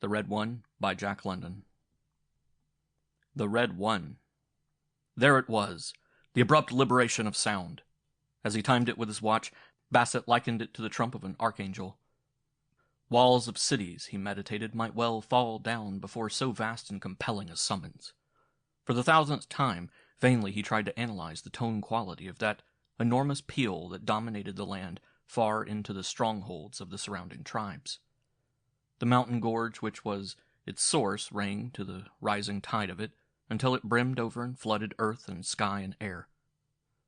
The Red One by Jack London. The Red One. There it was, the abrupt liberation of sound. As he timed it with his watch, Bassett likened it to the trump of an archangel. Walls of cities, he meditated, might well fall down before so vast and compelling a summons. For the thousandth time, vainly he tried to analyze the tone quality of that enormous peal that dominated the land far into the strongholds of the surrounding tribes. The mountain gorge which was its source rang to the rising tide of it until it brimmed over and flooded earth and sky and air.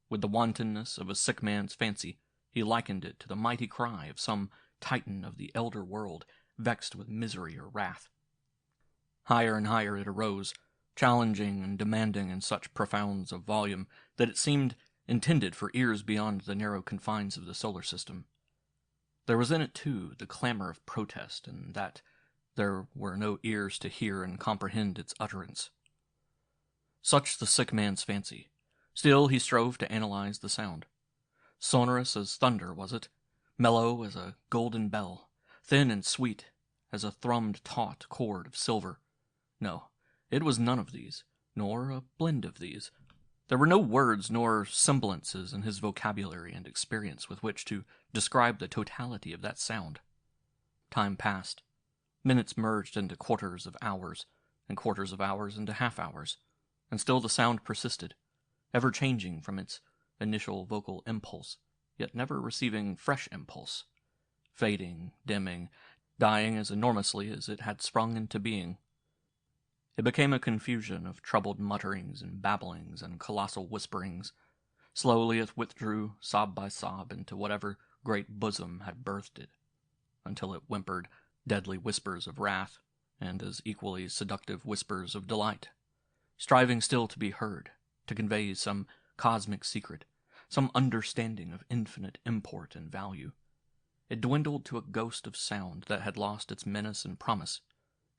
With the wantonness of a sick man's fancy, he likened it to the mighty cry of some titan of the elder world, vexed with misery or wrath. Higher and higher it arose, challenging and demanding in such profounds of volume that it seemed intended for ears beyond the narrow confines of the solar system. There was in it, too, the clamor of protest, and that there were no ears to hear and comprehend its utterance. Such the sick man's fancy. Still he strove to analyze the sound. Sonorous as thunder was it, mellow as a golden bell, thin and sweet as a thrummed taut chord of silver. No, it was none of these, nor a blend of these. There were no words nor semblances in his vocabulary and experience with which to describe the totality of that sound. Time passed. Minutes merged into quarters of hours, and quarters of hours into half-hours, and still the sound persisted, ever changing from its initial vocal impulse, yet never receiving fresh impulse, fading, dimming, dying as enormously as it had sprung into being. It became a confusion of troubled mutterings and babblings and colossal whisperings. Slowly it withdrew, sob by sob, into whatever great bosom had birthed it, until it whimpered deadly whispers of wrath, and as equally seductive whispers of delight, striving still to be heard, to convey some cosmic secret, some understanding of infinite import and value. It dwindled to a ghost of sound that had lost its menace and promise,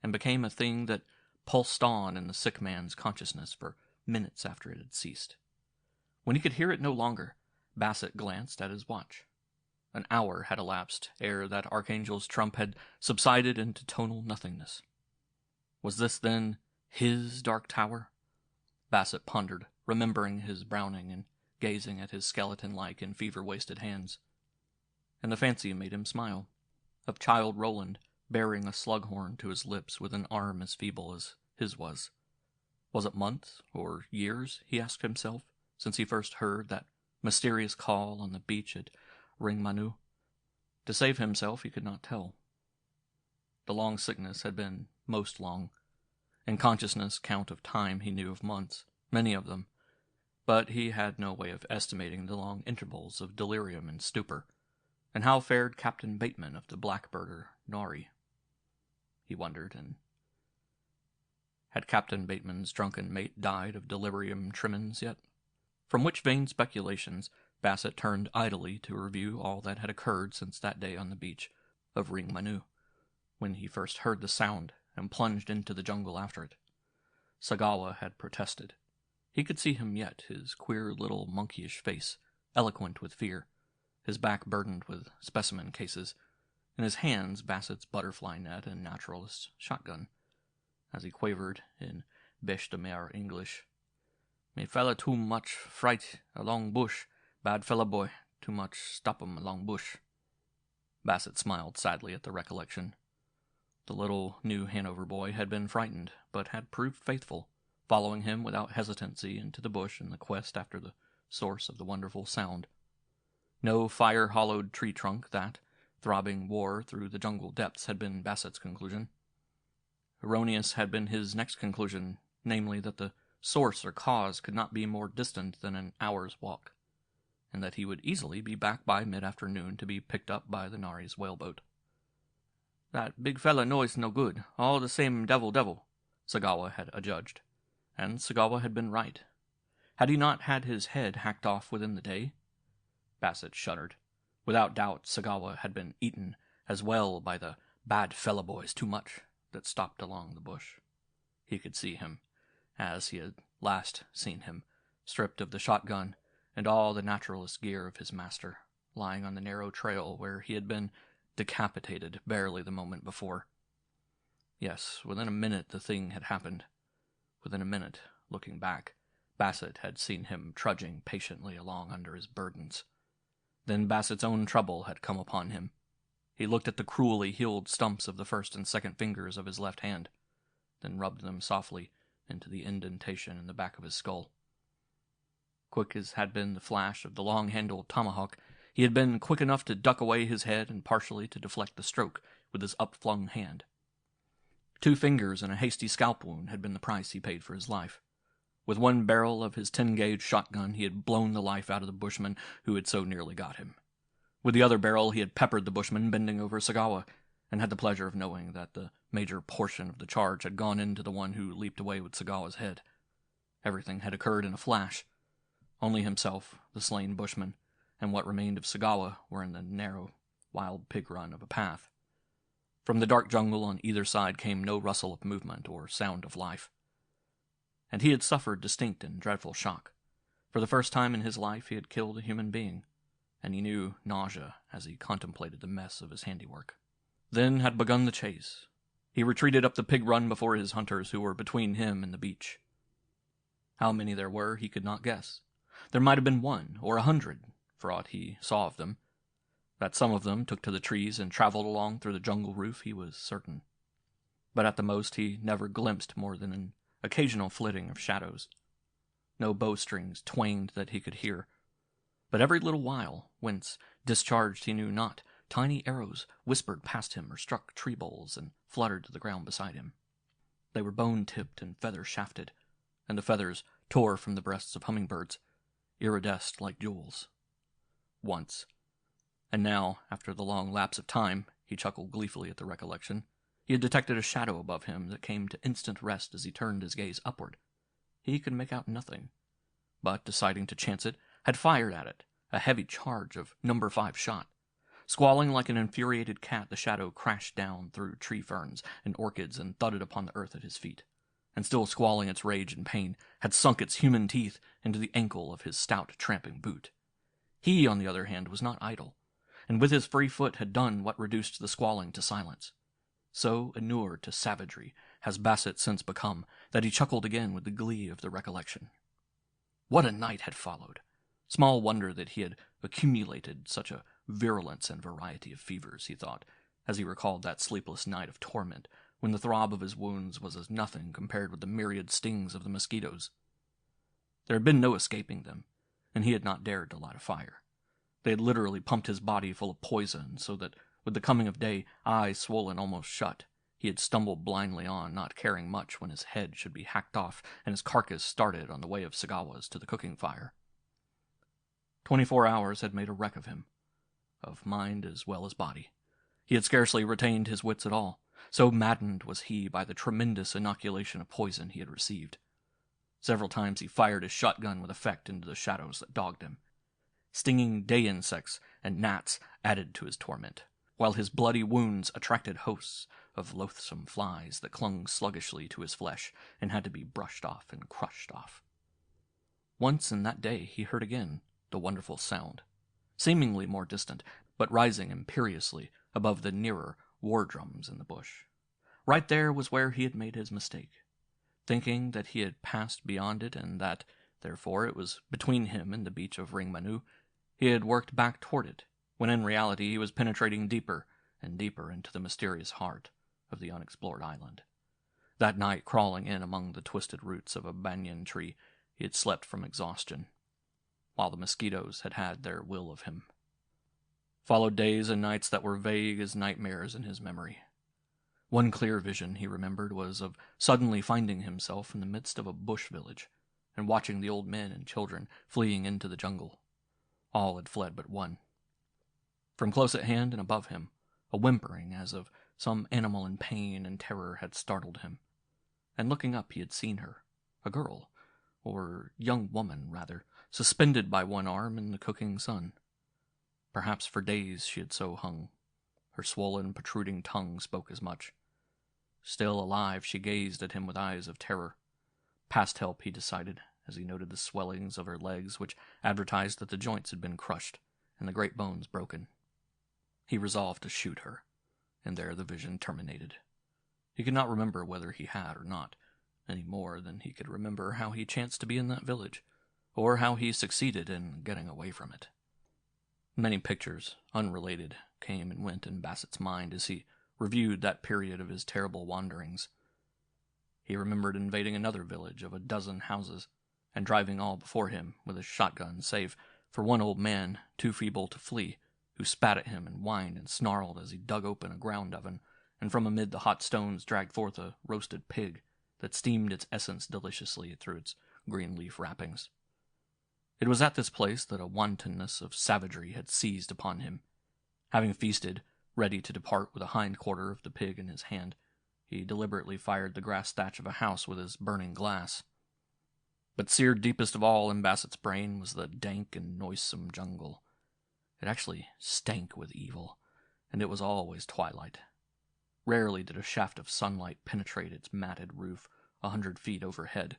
and became a thing that pulsed on in the sick man's consciousness for minutes after it had ceased. When he could hear it no longer, Bassett glanced at his watch. An hour had elapsed ere that archangel's trump had subsided into tonal nothingness. Was this, then, his dark tower? Bassett pondered, remembering his Browning and gazing at his skeleton-like and fever-wasted hands. And the fancy made him smile, of Childe Roland bearing a slughorn to his lips with an arm as feeble as his was. Was it months or years, he asked himself, since he first heard that mysterious call on the beach at Ringmanu? To save himself he could not tell. The long sickness had been most long. In consciousness count of time he knew of months, many of them, but he had no way of estimating the long intervals of delirium and stupor. And how fared Captain Bateman of the Blackbird Nari? He wondered, and had Captain Bateman's drunken mate died of delirium tremens yet? From which vain speculations Bassett turned idly to review all that had occurred since that day on the beach of Ringmanu, when he first heard the sound and plunged into the jungle after it. Sagawa had protested. He could see him yet, his queer little monkeyish face, eloquent with fear, his back burdened with specimen cases, in his hands Bassett's butterfly net and naturalist's shotgun, as he quavered in bêche de mer English, "Me fella too much fright along bush, bad fella boy, too much stop 'em along bush." Bassett smiled sadly at the recollection. The little New Hanover boy had been frightened, but had proved faithful, following him without hesitancy into the bush in the quest after the source of the wonderful sound. No fire-hollowed tree trunk that, throbbing war through the jungle depths, had been Bassett's conclusion. Erroneous had been his next conclusion, namely that the source or cause could not be more distant than an hour's walk, and that he would easily be back by mid-afternoon to be picked up by the Nari's whaleboat. "That big fella noise no good, all the same devil," Sagawa had adjudged, and Sagawa had been right. Had he not had his head hacked off within the day? Bassett shuddered. Without doubt, Sagawa had been eaten as well by the bad fella boys too much that stopped along the bush. He could see him, as he had last seen him, stripped of the shotgun and all the naturalist gear of his master, lying on the narrow trail where he had been decapitated barely the moment before. Yes, within a minute the thing had happened. Within a minute, looking back, Bassett had seen him trudging patiently along under his burdens. Then Bassett's own trouble had come upon him. He looked at the cruelly healed stumps of the first and second fingers of his left hand, then rubbed them softly into the indentation in the back of his skull. Quick as had been the flash of the long-handled tomahawk, he had been quick enough to duck away his head and partially to deflect the stroke with his upflung hand. 2 fingers and a hasty scalp wound had been the price he paid for his life. With one barrel of his 10-gauge shotgun, he had blown the life out of the bushman who had so nearly got him. With the other barrel, he had peppered the bushman bending over Sagawa, and had the pleasure of knowing that the major portion of the charge had gone into the one who leaped away with Sagawa's head. Everything had occurred in a flash. Only himself, the slain bushman, and what remained of Sagawa were in the narrow, wild pig run of a path. From the dark jungle on either side came no rustle of movement or sound of life. And he had suffered distinct and dreadful shock. For the first time in his life he had killed a human being, and he knew nausea as he contemplated the mess of his handiwork. Then had begun the chase. He retreated up the pig run before his hunters, who were between him and the beach. How many there were he could not guess. There might have been 1 or 100, for aught he saw of them. That some of them took to the trees and traveled along through the jungle roof he was certain. But at the most he never glimpsed more than an occasional flitting of shadows. No bowstrings twanged that he could hear. But every little while, whence, discharged he knew not, tiny arrows whispered past him or struck tree boles and fluttered to the ground beside him. They were bone-tipped and feather-shafted, and the feathers tore from the breasts of hummingbirds, iridesced like jewels. Once, and now, after the long lapse of time, he chuckled gleefully at the recollection, he had detected a shadow above him that came to instant rest as he turned his gaze upward. He could make out nothing, but, deciding to chance it, had fired at it, a heavy charge of number 5 shot. Squalling like an infuriated cat, the shadow crashed down through tree ferns and orchids and thudded upon the earth at his feet, and still squalling its rage and pain, had sunk its human teeth into the ankle of his stout tramping boot. He, on the other hand, was not idle, and with his free foot had done what reduced the squalling to silence. So inured to savagery has Bassett since become that he chuckled again with the glee of the recollection. What a night had followed! Small wonder that he had accumulated such a virulence and variety of fevers, he thought, as he recalled that sleepless night of torment, when the throb of his wounds was as nothing compared with the myriad stings of the mosquitoes. There had been no escaping them, and he had not dared to light a fire. They had literally pumped his body full of poison, so that, with the coming of day, eyes swollen almost shut, he had stumbled blindly on, not caring much when his head should be hacked off and his carcass started on the way of Sagawa's to the cooking fire. 24 hours had made a wreck of him, of mind as well as body. He had scarcely retained his wits at all, so maddened was he by the tremendous inoculation of poison he had received. Several times he fired his shotgun with effect into the shadows that dogged him. Stinging day insects and gnats added to his torment, while his bloody wounds attracted hosts of loathsome flies that clung sluggishly to his flesh and had to be brushed off and crushed off. Once in that day he heard again the wonderful sound, seemingly more distant, but rising imperiously above the nearer war drums in the bush. Right there was where he had made his mistake, thinking that he had passed beyond it and that, therefore, it was between him and the beach of Ringmanu. He had worked back toward it, when in reality he was penetrating deeper and deeper into the mysterious heart of the unexplored island. That night, crawling in among the twisted roots of a banyan tree, he had slept from exhaustion, while the mosquitoes had had their will of him. Followed days and nights that were vague as nightmares in his memory. One clear vision, he remembered, was of suddenly finding himself in the midst of a bush village, and watching the old men and children fleeing into the jungle. All had fled but one. From close at hand and above him, a whimpering as of some animal in pain and terror had startled him, and looking up he had seen her, a girl, or young woman, rather, suspended by one arm in the cooking sun. Perhaps for days she had so hung. Her swollen, protruding tongue spoke as much. Still alive, she gazed at him with eyes of terror. Past help, he decided, as he noted the swellings of her legs, which advertised that the joints had been crushed and the great bones broken. He resolved to shoot her, and there the vision terminated. He could not remember whether he had or not, any more than he could remember how he chanced to be in that village, or how he succeeded in getting away from it. Many pictures, unrelated, came and went in Bassett's mind as he reviewed that period of his terrible wanderings. He remembered invading another village of a dozen houses, and driving all before him with his shotgun, save for one old man, too feeble to flee, who spat at him and whined and snarled as he dug open a ground oven, and from amid the hot stones dragged forth a roasted pig that steamed its essence deliciously through its green leaf wrappings. It was at this place that a wantonness of savagery had seized upon him. Having feasted, ready to depart with a hind quarter of the pig in his hand, he deliberately fired the grass thatch of a house with his burning glass. But seared deepest of all in Bassett's brain was the dank and noisome jungle. It actually stank with evil, and it was always twilight. Rarely did a shaft of sunlight penetrate its matted roof 100 feet overhead.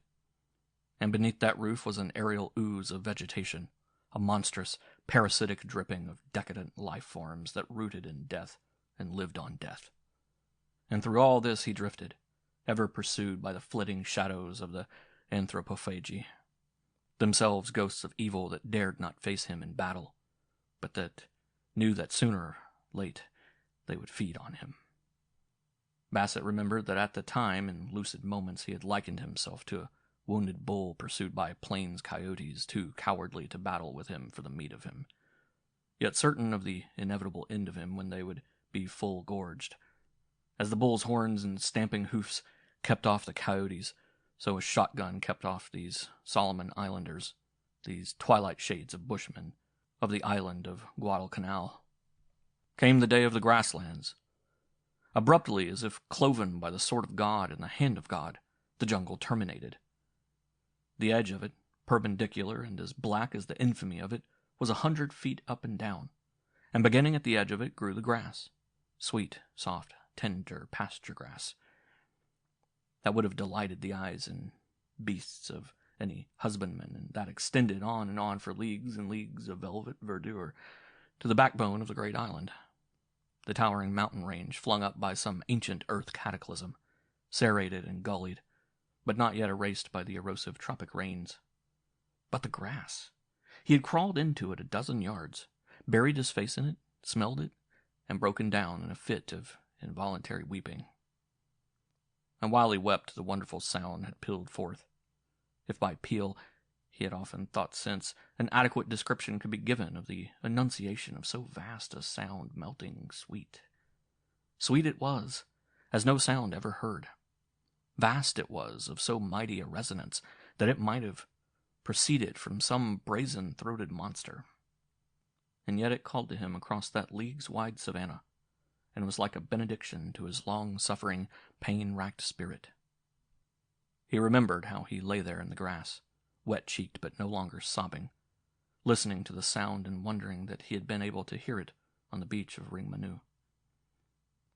And beneath that roof was an aerial ooze of vegetation, a monstrous, parasitic dripping of decadent life forms that rooted in death and lived on death. And through all this he drifted, ever pursued by the flitting shadows of the anthropophagi, themselves ghosts of evil that dared not face him in battle, but that knew that sooner or late they would feed on him. Bassett remembered that at the time, in lucid moments, he had likened himself to a wounded bull pursued by plains coyotes too cowardly to battle with him for the meat of him, yet certain of the inevitable end of him when they would be full gorged. As the bull's horns and stamping hoofs kept off the coyotes, so his shotgun kept off these Solomon Islanders, these twilight shades of bushmen, of the island of Guadalcanal. Came the day of the grasslands. Abruptly, as if cloven by the sword of God and the hand of God, the jungle terminated. The edge of it, perpendicular and as black as the infamy of it, was 100 feet up and down, and beginning at the edge of it grew the grass, sweet, soft, tender pasture grass, that would have delighted the eyes and beasts of any husbandman, and that extended on and on for leagues and leagues of velvet verdure to the backbone of the great island, the towering mountain range flung up by some ancient earth cataclysm, serrated and gullied, but not yet erased by the erosive tropic rains. But the grass! He had crawled into it a dozen yards, buried his face in it, smelled it, and broken down in a fit of involuntary weeping. And while he wept, the wonderful sound had pealed forth. If by peal, he had often thought since, an adequate description could be given of the enunciation of so vast a sound melting sweet. Sweet it was, as no sound ever heard. Vast it was, of so mighty a resonance, that it might have proceeded from some brazen-throated monster. And yet it called to him across that leagues-wide savannah, and was like a benediction to his long-suffering, pain-racked spirit. He remembered how he lay there in the grass, wet-cheeked but no longer sobbing, listening to the sound and wondering that he had been able to hear it on the beach of Ringmanu.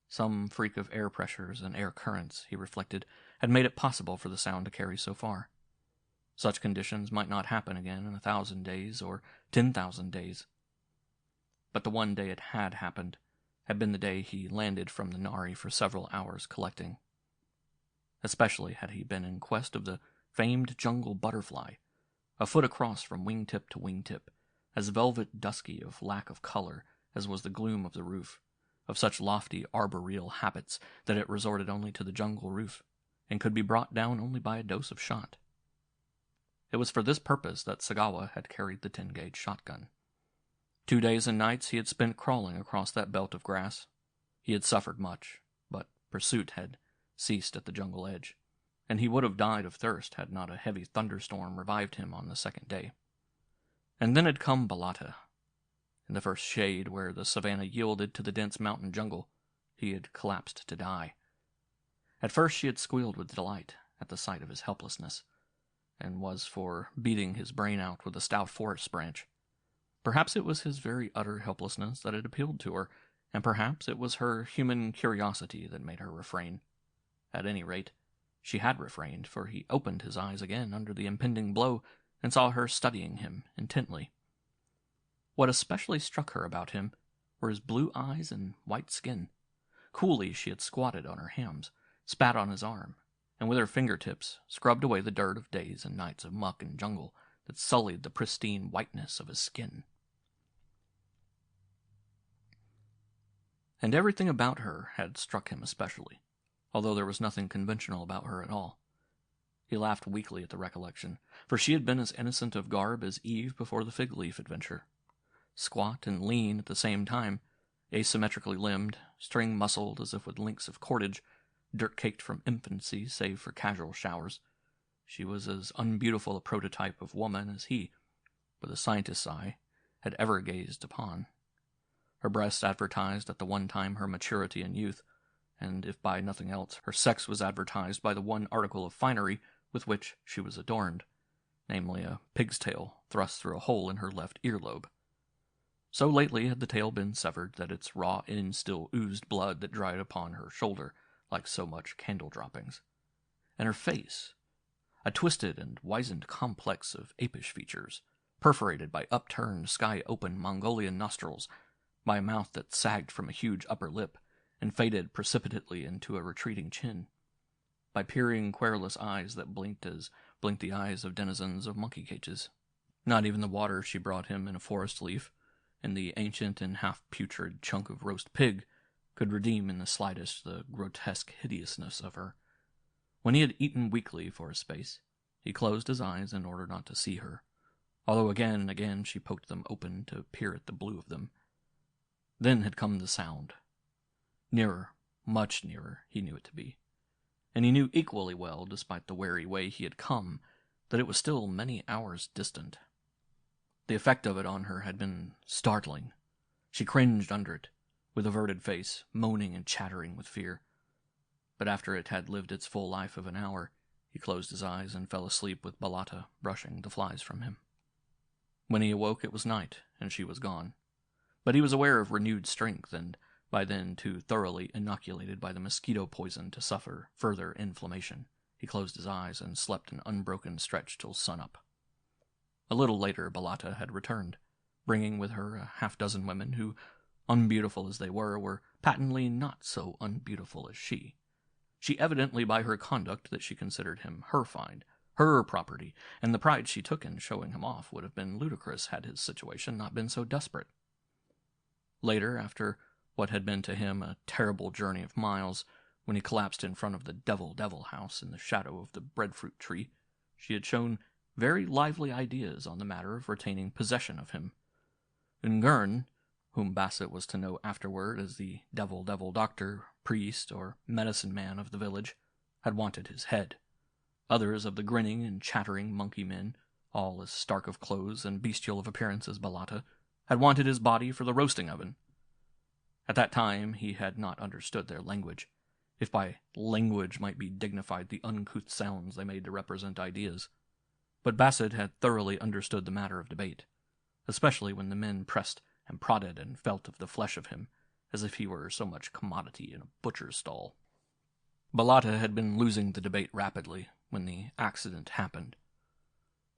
Some freak of air pressures and air currents, he reflected, had made it possible for the sound to carry so far. Such conditions might not happen again in 1,000 days or 10,000 days. But the one day it had happened had been the day he landed from the Nari for several hours collecting. Especially had he been in quest of the famed jungle butterfly, a foot across from wingtip to wingtip, as velvet dusky of lack of color as was the gloom of the roof, of such lofty arboreal habits that it resorted only to the jungle roof, and could be brought down only by a dose of shot. It was for this purpose that Sagawa had carried the 10-gauge shotgun. 2 days and nights he had spent crawling across that belt of grass. He had suffered much, but pursuit had ceased at the jungle edge, and he would have died of thirst had not a heavy thunderstorm revived him on the second day. And then had come Balata. In the first shade where the savannah yielded to the dense mountain jungle, he had collapsed to die. At first she had squealed with delight at the sight of his helplessness, and was for beating his brain out with a stout forest branch. Perhaps it was his very utter helplessness that had appealed to her, and perhaps it was her human curiosity that made her refrain. At any rate, she had refrained, for he opened his eyes again under the impending blow and saw her studying him intently. What especially struck her about him were his blue eyes and white skin. Coolly she had squatted on her hams, spat on his arm, and with her fingertips scrubbed away the dirt of days and nights of muck and jungle that sullied the pristine whiteness of his skin. And everything about her had struck him especially, although there was nothing conventional about her at all. He laughed weakly at the recollection, for she had been as innocent of garb as Eve before the fig-leaf adventure. Squat and lean at the same time, asymmetrically limbed, string-muscled as if with links of cordage, dirt-caked from infancy save for casual showers, she was as unbeautiful a prototype of woman as he, with a scientist's eye, had ever gazed upon. Her breasts advertised at the one time her maturity and youth, and if by nothing else, her sex was advertised by the one article of finery with which she was adorned, namely a pig's tail thrust through a hole in her left earlobe. So lately had the tail been severed that its raw end still oozed blood that dried upon her shoulder like so much candle droppings. And her face, a twisted and wizened complex of apish features, perforated by upturned, sky-open Mongolian nostrils, by a mouth that sagged from a huge upper lip and faded precipitately into a retreating chin, by peering, querulous eyes that blinked as blinked the eyes of denizens of monkey cages. Not even the water she brought him in a forest leaf, and the ancient and half-putrid chunk of roast pig, could redeem in the slightest the grotesque hideousness of her. When he had eaten weakly for a space, he closed his eyes in order not to see her, although again and again she poked them open to peer at the blue of them. Then had come the sound. Nearer, much nearer, he knew it to be. And he knew equally well, despite the wary way he had come, that it was still many hours distant. The effect of it on her had been startling. She cringed under it, with averted face, moaning and chattering with fear. But after it had lived its full life of an hour, he closed his eyes and fell asleep with Balata brushing the flies from him. When he awoke it was night, and she was gone. But he was aware of renewed strength, and by then too thoroughly inoculated by the mosquito poison to suffer further inflammation. He closed his eyes and slept an unbroken stretch till sunup. A little later Balata had returned, bringing with her a half-dozen women who, unbeautiful as they were patently not so unbeautiful as she. She evidently by her conduct that she considered him her find, her property, and the pride she took in showing him off would have been ludicrous had his situation not been so desperate. Later, after what had been to him a terrible journey of miles, when he collapsed in front of the devil house in the shadow of the breadfruit tree, she had shown very lively ideas on the matter of retaining possession of him. Ngern, whom Bassett was to know afterward as the devil doctor, priest, or medicine man of the village, had wanted his head. Others of the grinning and chattering monkey men, all as stark of clothes and bestial of appearance as Balata, had wanted his body for the roasting oven. At that time he had not understood their language, if by language might be dignified the uncouth sounds they made to represent ideas. But Bassett had thoroughly understood the matter of debate, especially when the men pressed and prodded and felt of the flesh of him, as if he were so much commodity in a butcher's stall. Balata had been losing the debate rapidly when the accident happened.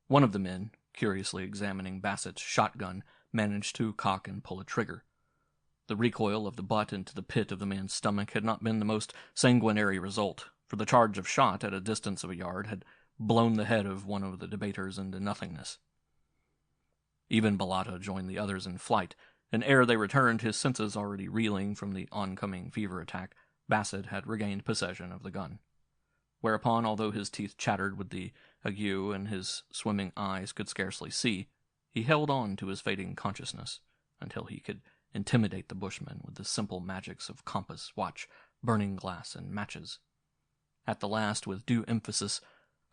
One of the men, curiously examining Bassett's shotgun, managed to cock and pull a trigger. The recoil of the butt into the pit of the man's stomach had not been the most sanguinary result, for the charge of shot at a distance of a yard had blown the head of one of the debaters into nothingness. Even Balata joined the others in flight, and ere they returned, his senses already reeling from the oncoming fever attack, Bassett had regained possession of the gun. Whereupon, although his teeth chattered with the ague and his swimming eyes could scarcely see, he held on to his fading consciousness until he could intimidate the bushmen with the simple magics of compass, watch, burning glass, and matches. At the last, with due emphasis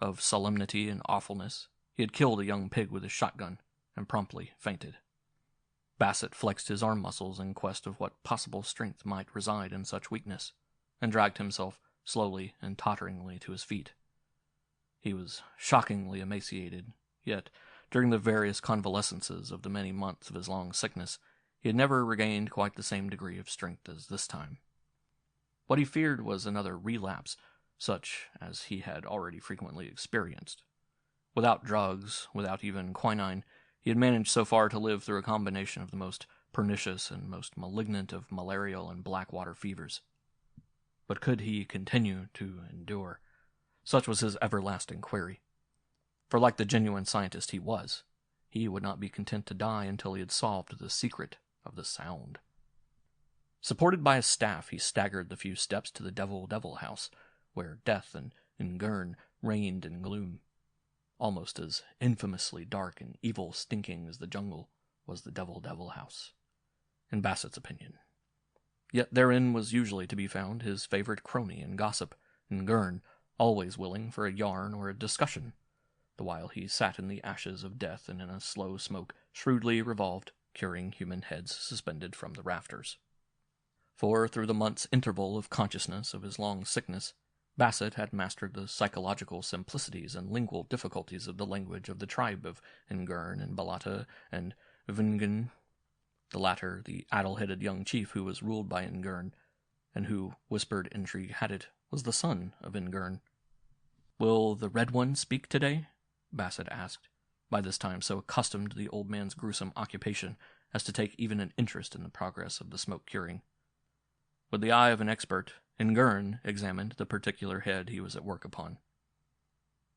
of solemnity and awfulness, he had killed a young pig with his shotgun, and promptly fainted. Bassett flexed his arm muscles in quest of what possible strength might reside in such weakness, and dragged himself slowly and totteringly to his feet. He was shockingly emaciated, yet during the various convalescences of the many months of his long sickness, he had never regained quite the same degree of strength as this time. What he feared was another relapse, such as he had already frequently experienced. Without drugs, without even quinine, he had managed so far to live through a combination of the most pernicious and most malignant of malarial and blackwater fevers. But could he continue to endure? Such was his everlasting query. For like the genuine scientist he was, he would not be content to die until he had solved the secret of the sound. Supported by his staff, he staggered the few steps to the Devil house, where death and Ngurn reigned in gloom. Almost as infamously dark and evil-stinking as the jungle was the Devil house, in Bassett's opinion. Yet therein was usually to be found his favorite crony and gossip, Ngurn, always willing for a yarn or a discussion, the while he sat in the ashes of death and in a slow smoke shrewdly revolved, curing human heads suspended from the rafters. For through the month's interval of consciousness of his long sickness, Bassett had mastered the psychological simplicities and lingual difficulties of the language of the tribe of Ngurn and Balata and Vingen, the latter the addle-headed young chief who was ruled by Ngurn, and who, whispered intrigue had it, was the son of Ngurn. "Will the Red One speak today?" Bassett asked, by this time so accustomed to the old man's gruesome occupation as to take even an interest in the progress of the smoke-curing. With the eye of an expert, Ngurn examined the particular head he was at work upon.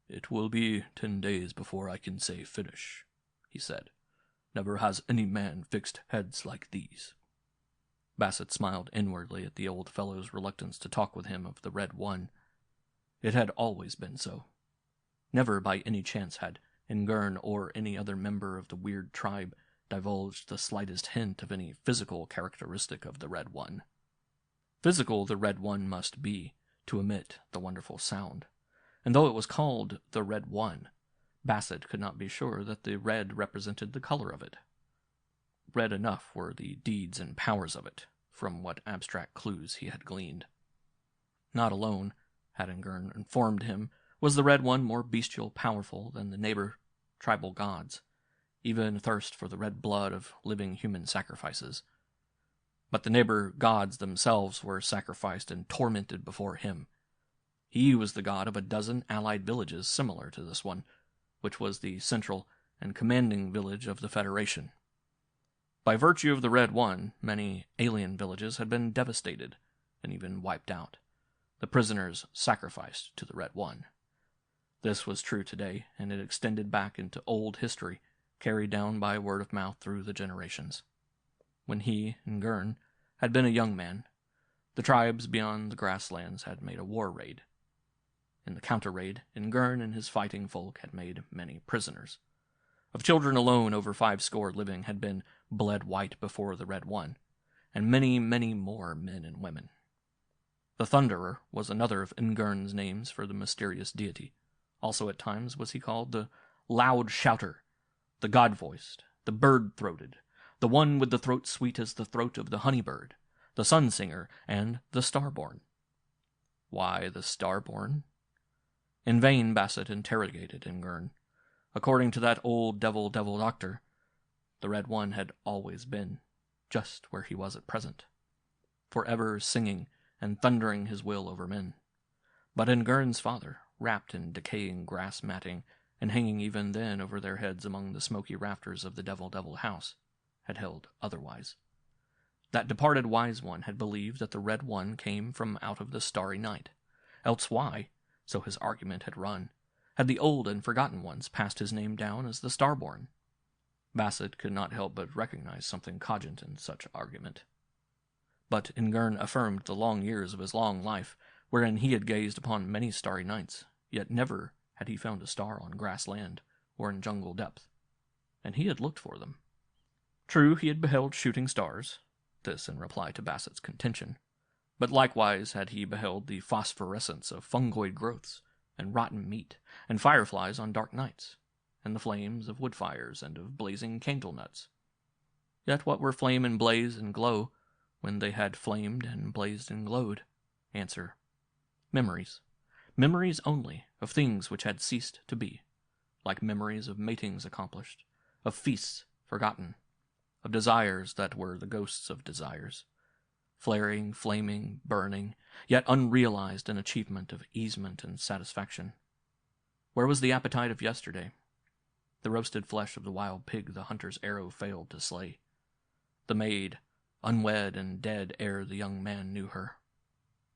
"It will be 10 days before I can say finish," he said. "Never has any man fixed heads like these." Bassett smiled inwardly at the old fellow's reluctance to talk with him of the Red One. It had always been so. Never by any chance had Ngurn or any other member of the weird tribe divulged the slightest hint of any physical characteristic of the Red One. Physical the Red One must be, to emit the wonderful sound, and though it was called the Red One, Bassett could not be sure that the red represented the color of it. Red enough were the deeds and powers of it, from what abstract clues he had gleaned. Not alone, had Ngurn informed him, was the Red One more bestial powerful than the neighbor tribal gods, even athirst for the red blood of living human sacrifices. But the neighbor gods themselves were sacrificed and tormented before him. He was the god of a dozen allied villages similar to this one, which was the central and commanding village of the Federation. By virtue of the Red One, many alien villages had been devastated and even wiped out, the prisoners sacrificed to the Red One. This was true today, and it extended back into old history, carried down by word of mouth through the generations. When he, Ngurn, had been a young man, the tribes beyond the grasslands had made a war raid. In the counter-raid, Ngurn and his fighting folk had made many prisoners. Of children alone, over 50 living had been bled white before the Red One, and many, many more men and women. The Thunderer was another of Ngurn's names for the mysterious deity. Also at times was he called the Loud Shouter, the God-voiced, the Bird-throated, the one with the throat sweet as the throat of the honey-bird, the Sun-singer, and the Starborn. Why the Starborn? In vain Bassett interrogated Ngurn. According to that old devil doctor, the Red One had always been, just where he was at present, forever singing and thundering his will over men. But Ngurn's father, wrapped in decaying grass matting, and hanging even then over their heads among the smoky rafters of the Devil house, had held otherwise. That departed wise one had believed that the Red One came from out of the starry night. Else why, so his argument had run, had the old and forgotten ones passed his name down as the Starborn? Bassett could not help but recognize something cogent in such argument. But Ngurn affirmed the long years of his long life, wherein he had gazed upon many starry nights, yet never had he found a star on grassland or in jungle depth, and he had looked for them. True, he had beheld shooting stars, this in reply to Bassett's contention, but likewise had he beheld the phosphorescence of fungoid growths, and rotten meat, and fireflies on dark nights, and the flames of wood fires and of blazing candle nuts. Yet what were flame and blaze and glow, when they had flamed and blazed and glowed? Answer: memories. Memories only, of things which had ceased to be, like memories of matings accomplished, of feasts forgotten, of desires that were the ghosts of desires, flaring, flaming, burning, yet unrealized in achievement of easement and satisfaction. Where was the appetite of yesterday? The roasted flesh of the wild pig the hunter's arrow failed to slay. The maid, unwed and dead ere the young man knew her.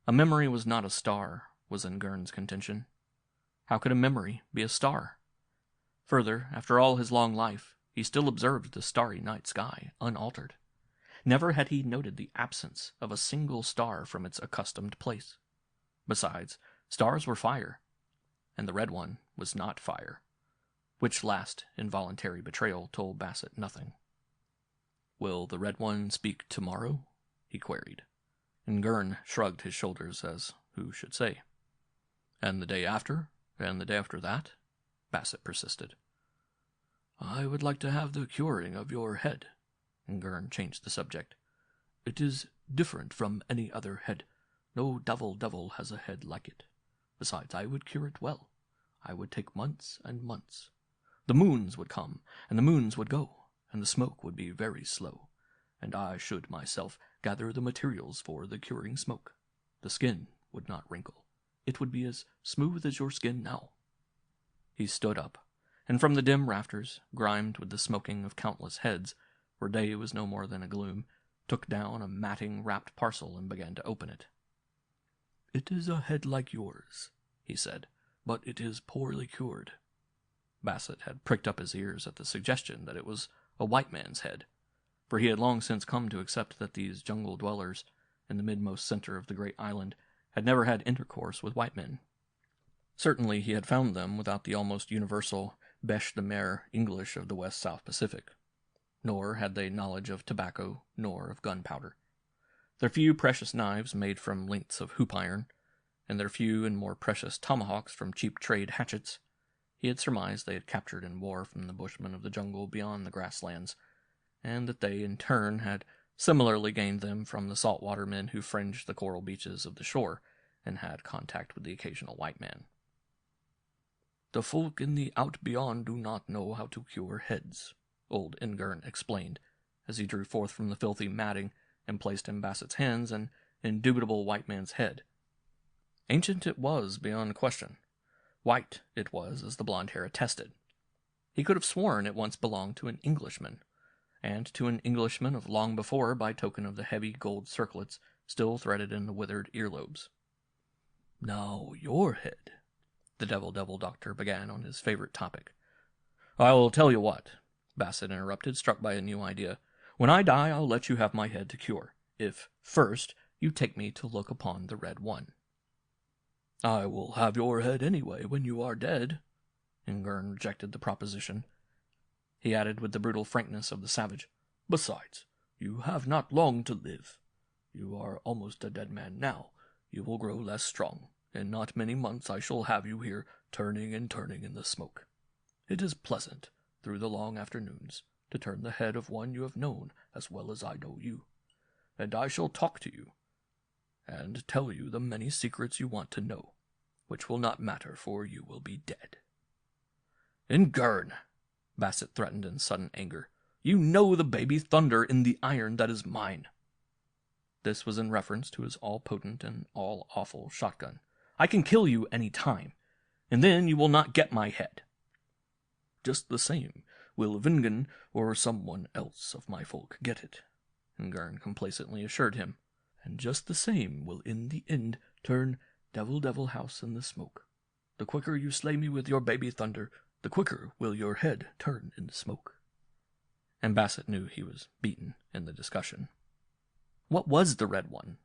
A memory was not a star, was Ngern's contention. How could a memory be a star? Further, after all his long life, he still observed the starry night sky, unaltered. Never had he noted the absence of a single star from its accustomed place. Besides, stars were fire, and the red one was not fire, which last involuntary betrayal told Bassett nothing. "Will the red one speak tomorrow?" he queried. Ngern shrugged his shoulders as who should say. "And the day after? And the day after that?" Bassett persisted. "I would like to have the curing of your head." Ngern changed the subject. "It is different from any other head. No devil has a head like it. Besides, I would cure it well. I would take months and months. The moons would come, and the moons would go, and the smoke would be very slow, and I should myself gather the materials for the curing smoke. The skin would not wrinkle. It would be as smooth as your skin now." He stood up, and from the dim rafters, grimed with the smoking of countless heads, where day was no more than a gloom, took down a matting-wrapped parcel and began to open it. "It is a head like yours," he said, "but it is poorly cured." Bassett had pricked up his ears at the suggestion that it was a white man's head, for he had long since come to accept that these jungle dwellers, in the midmost center of the great island, had never had intercourse with white men. Certainly he had found them without the almost universal bêche-de-mer English of the West-South Pacific. Nor had they knowledge of tobacco, nor of gunpowder. Their few precious knives made from lengths of hoop iron, and their few and more precious tomahawks from cheap trade hatchets, he had surmised they had captured in war from the bushmen of the jungle beyond the grasslands, and that they, in turn, had similarly gained them from the saltwater men who fringed the coral beaches of the shore, and had contact with the occasional white man. "The folk in the out beyond do not know how to cure heads," old Ngern explained, as he drew forth from the filthy matting and placed in Bassett's hands an indubitable white man's head. Ancient it was, beyond question. White it was, as the blond hair attested. He could have sworn it once belonged to an Englishman, and to an Englishman of long before by token of the heavy gold circlets still threaded in the withered earlobes. "Now your head," the devil doctor began on his favorite topic. "I'll tell you what," Bassett interrupted, struck by a new idea. "When I die, I'll let you have my head to cure, if, first, you take me to look upon the red one." "I will have your head anyway when you are dead." Ngern rejected the proposition. He added with the brutal frankness of the savage, "Besides, you have not long to live. You are almost a dead man now. You will grow less strong. In not many months I shall have you here, turning and turning in the smoke. It is pleasant, through the long afternoons, to turn the head of one you have known as well as I know you. And I shall talk to you, and tell you the many secrets you want to know, which will not matter, for you will be dead." "Ngern," Bassett threatened in sudden anger, "you know the baby thunder in the iron that is mine." This was in reference to his all-potent and all-awful shotgun. "I can kill you any time, and then you will not get my head." "Just the same, will Vingen or someone else of my folk get it," Ngern complacently assured him. "And just the same will in the end turn devil house in the smoke. The quicker you slay me with your baby thunder, the quicker will your head turn in the smoke." And Bassett knew he was beaten in the discussion. What was the red one?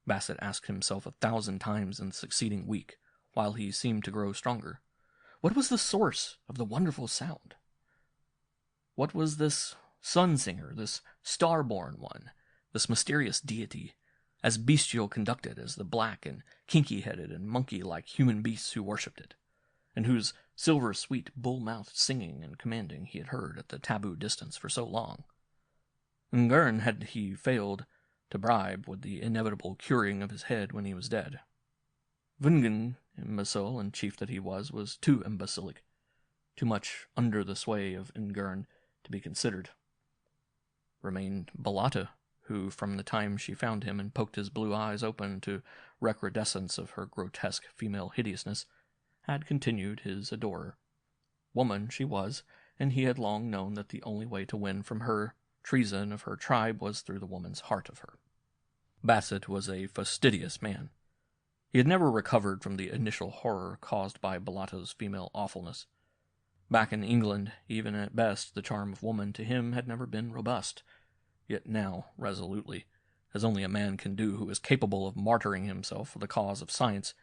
Bassett asked himself 1,000 times in the succeeding week, while he seemed to grow stronger. What was the source of the wonderful sound? What was this sun-singer, this star-born one, this mysterious deity, as bestial conducted as the black and kinky-headed and monkey-like human beasts who worshipped it, and whose silver-sweet, bull-mouthed singing and commanding he had heard at the taboo distance for so long? Ngern had he failed to bribe with the inevitable curing of his head when he was dead. Vungen, imbecile and chief that he was too imbecilic, too much under the sway of Ngern to be considered. Remained Balata, who, from the time she found him and poked his blue eyes open to recrudescence of her grotesque female hideousness, had continued his adorer. Woman she was, and he had long known that the only way to win from her treason of her tribe was through the woman's heart of her. Bassett was a fastidious man. He had never recovered from the initial horror caused by Bellato's female awfulness. Back in England, even at best, the charm of woman to him had never been robust. Yet now, resolutely, as only a man can do who is capable of martyring himself for the cause of science,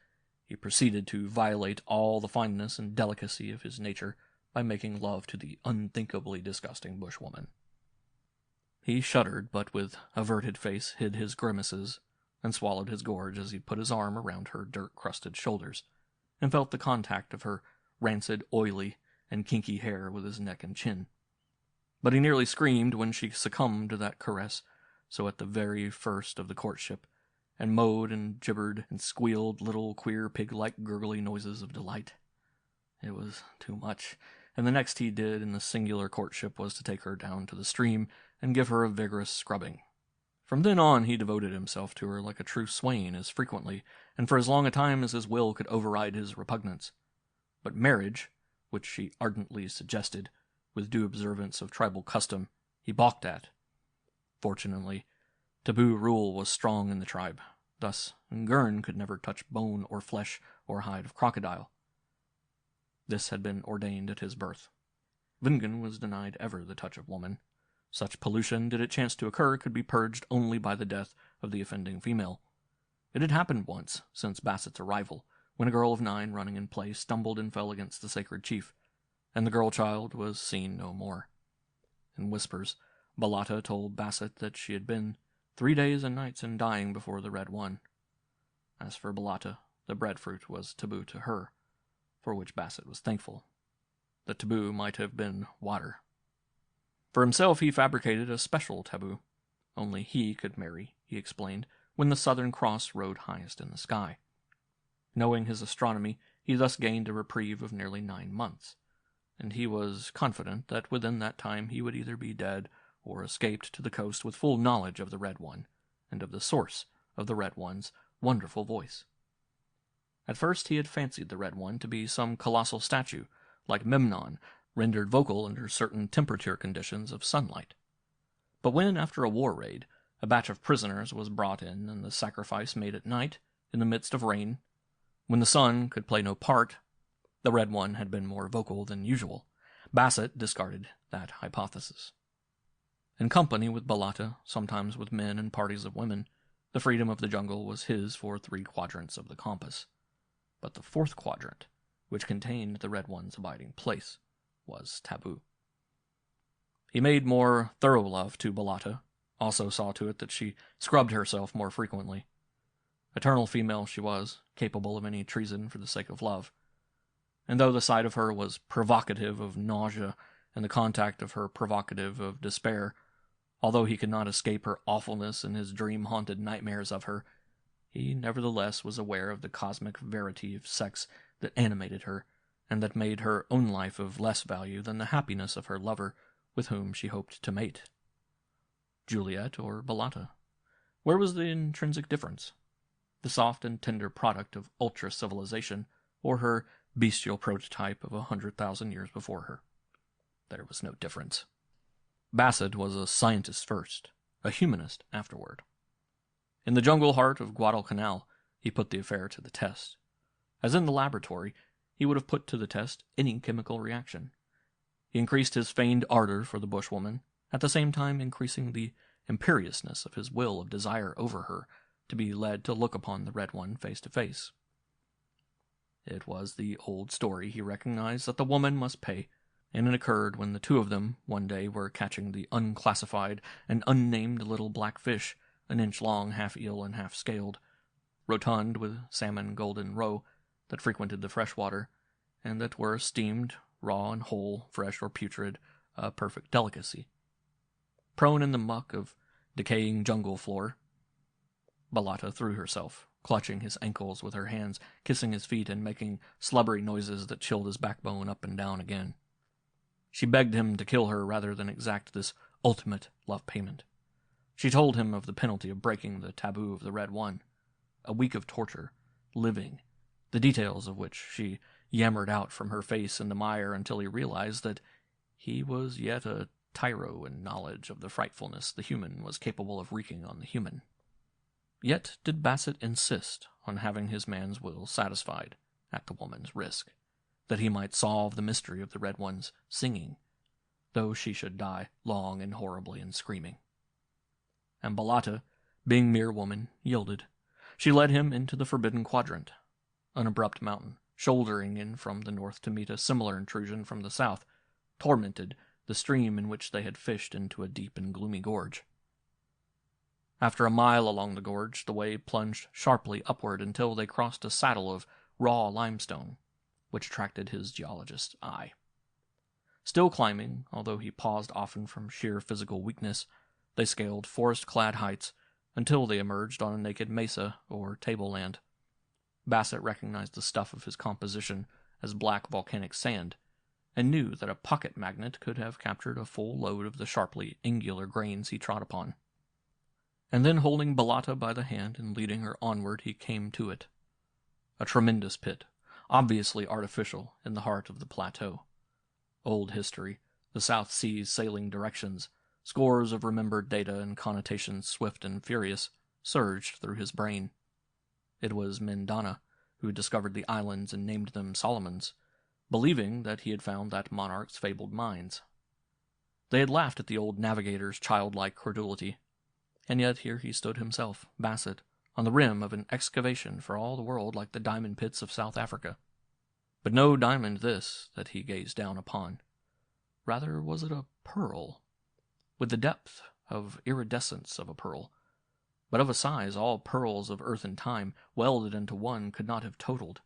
he proceeded to violate all the fineness and delicacy of his nature by making love to the unthinkably disgusting bushwoman. He shuddered, but with averted face hid his grimaces, and swallowed his gorge as he put his arm around her dirt-crusted shoulders, and felt the contact of her rancid, oily, and kinky hair with his neck and chin. But he nearly screamed when she succumbed to that caress, so at the very first of the courtship, and moaned and gibbered and squealed little queer pig-like gurgly noises of delight. It was too much, and the next he did in the singular courtship was to take her down to the stream and give her a vigorous scrubbing. From then on he devoted himself to her like a true swain as frequently, and for as long a time as his will could override his repugnance. But marriage, which she ardently suggested, with due observance of tribal custom, he balked at. Fortunately, taboo rule was strong in the tribe. Thus, Ngern could never touch bone or flesh or hide of crocodile. This had been ordained at his birth. Vingan was denied ever the touch of woman. Such pollution, did it chance to occur, could be purged only by the death of the offending female. It had happened once, since Bassett's arrival, when a girl of 9 running in play stumbled and fell against the sacred chief, and the girl-child was seen no more. In whispers, Bellata told Bassett that she had been 3 days and nights in dying before the Red One. As for Bellata, the breadfruit was taboo to her, for which Bassett was thankful. The taboo might have been water. For himself he fabricated a special taboo. Only he could marry, he explained, when the Southern Cross rode highest in the sky. Knowing his astronomy, he thus gained a reprieve of nearly 9 months, and he was confident that within that time he would either be dead or escaped to the coast with full knowledge of the Red One, and of the source of the Red One's wonderful voice. At first he had fancied the Red One to be some colossal statue, like Memnon, rendered vocal under certain temperature conditions of sunlight. But when, after a war raid, a batch of prisoners was brought in and the sacrifice made at night, in the midst of rain, when the sun could play no part, the Red One had been more vocal than usual. Bassett discarded that hypothesis. In company with Bellata, sometimes with men and parties of women, the freedom of the jungle was his for 3 quadrants of the compass. But the 4th quadrant, which contained the Red One's abiding place, was taboo. He made more thorough love to Bellata, also saw to it that she scrubbed herself more frequently. Eternal female she was, capable of any treason for the sake of love. And though the sight of her was provocative of nausea, and the contact of her provocative of despair, although he could not escape her awfulness in his dream-haunted nightmares of her, he nevertheless was aware of the cosmic verity of sex that animated her, and that made her own life of less value than the happiness of her lover with whom she hoped to mate. Juliet or Bellata? Where was the intrinsic difference? The soft and tender product of ultra-civilization, or her bestial prototype of 100,000 years before her? There was no difference. Bassett was a scientist first, a humanist afterward. In the jungle heart of Guadalcanal, he put the affair to the test. As in the laboratory, he would have put to the test any chemical reaction. He increased his feigned ardor for the bushwoman, at the same time increasing the imperiousness of his will of desire over her, to be led to look upon the Red One face to face. It was the old story, he recognized, that the woman must pay, and it occurred when the 2 of them one day were catching the unclassified and unnamed little black fish, an inch long, half eel and half scaled, rotund with salmon golden roe, that frequented the fresh water, and that were steamed, raw and whole, fresh or putrid, a perfect delicacy. Prone in the muck of decaying jungle floor, Bellata threw herself, clutching his ankles with her hands, kissing his feet, and making slubbery noises that chilled his backbone up and down again. She begged him to kill her rather than exact this ultimate love payment. She told him of the penalty of breaking the taboo of the Red One, a week of torture, living, the details of which she yammered out from her face in the mire until he realized that he was yet a tyro in knowledge of the frightfulness the human was capable of wreaking on the human. Yet did Bassett insist on having his man's will satisfied at the woman's risk, that he might solve the mystery of the Red One's singing, though she should die long and horribly in screaming. And Balata, being mere woman, yielded. She led him into the forbidden quadrant, an abrupt mountain, shouldering in from the north to meet a similar intrusion from the south, tormented the stream in which they had fished into a deep and gloomy gorge. After a mile along the gorge, the way plunged sharply upward until they crossed a saddle of raw limestone, which attracted his geologist's eye. Still climbing, although he paused often from sheer physical weakness, they scaled forest-clad heights until they emerged on a naked mesa or tableland. Bassett recognized the stuff of his composition as black volcanic sand, and knew that a pocket magnet could have captured a full load of the sharply angular grains he trod upon. And then, holding Balata by the hand and leading her onward, he came to it. A tremendous pit, obviously artificial, in the heart of the plateau. Old history, the South Sea's sailing directions, scores of remembered data and connotations swift and furious, surged through his brain. It was Mendana who discovered the islands and named them Solomons, believing that he had found that monarch's fabled mines. They had laughed at the old navigator's childlike credulity, and yet here he stood himself, Bassett, on the rim of an excavation for all the world like the diamond pits of South Africa. But no diamond this that he gazed down upon. Rather was it a pearl, with the depth of iridescence of a pearl, but of a size all pearls of earth and time, welded into one, could not have totaled,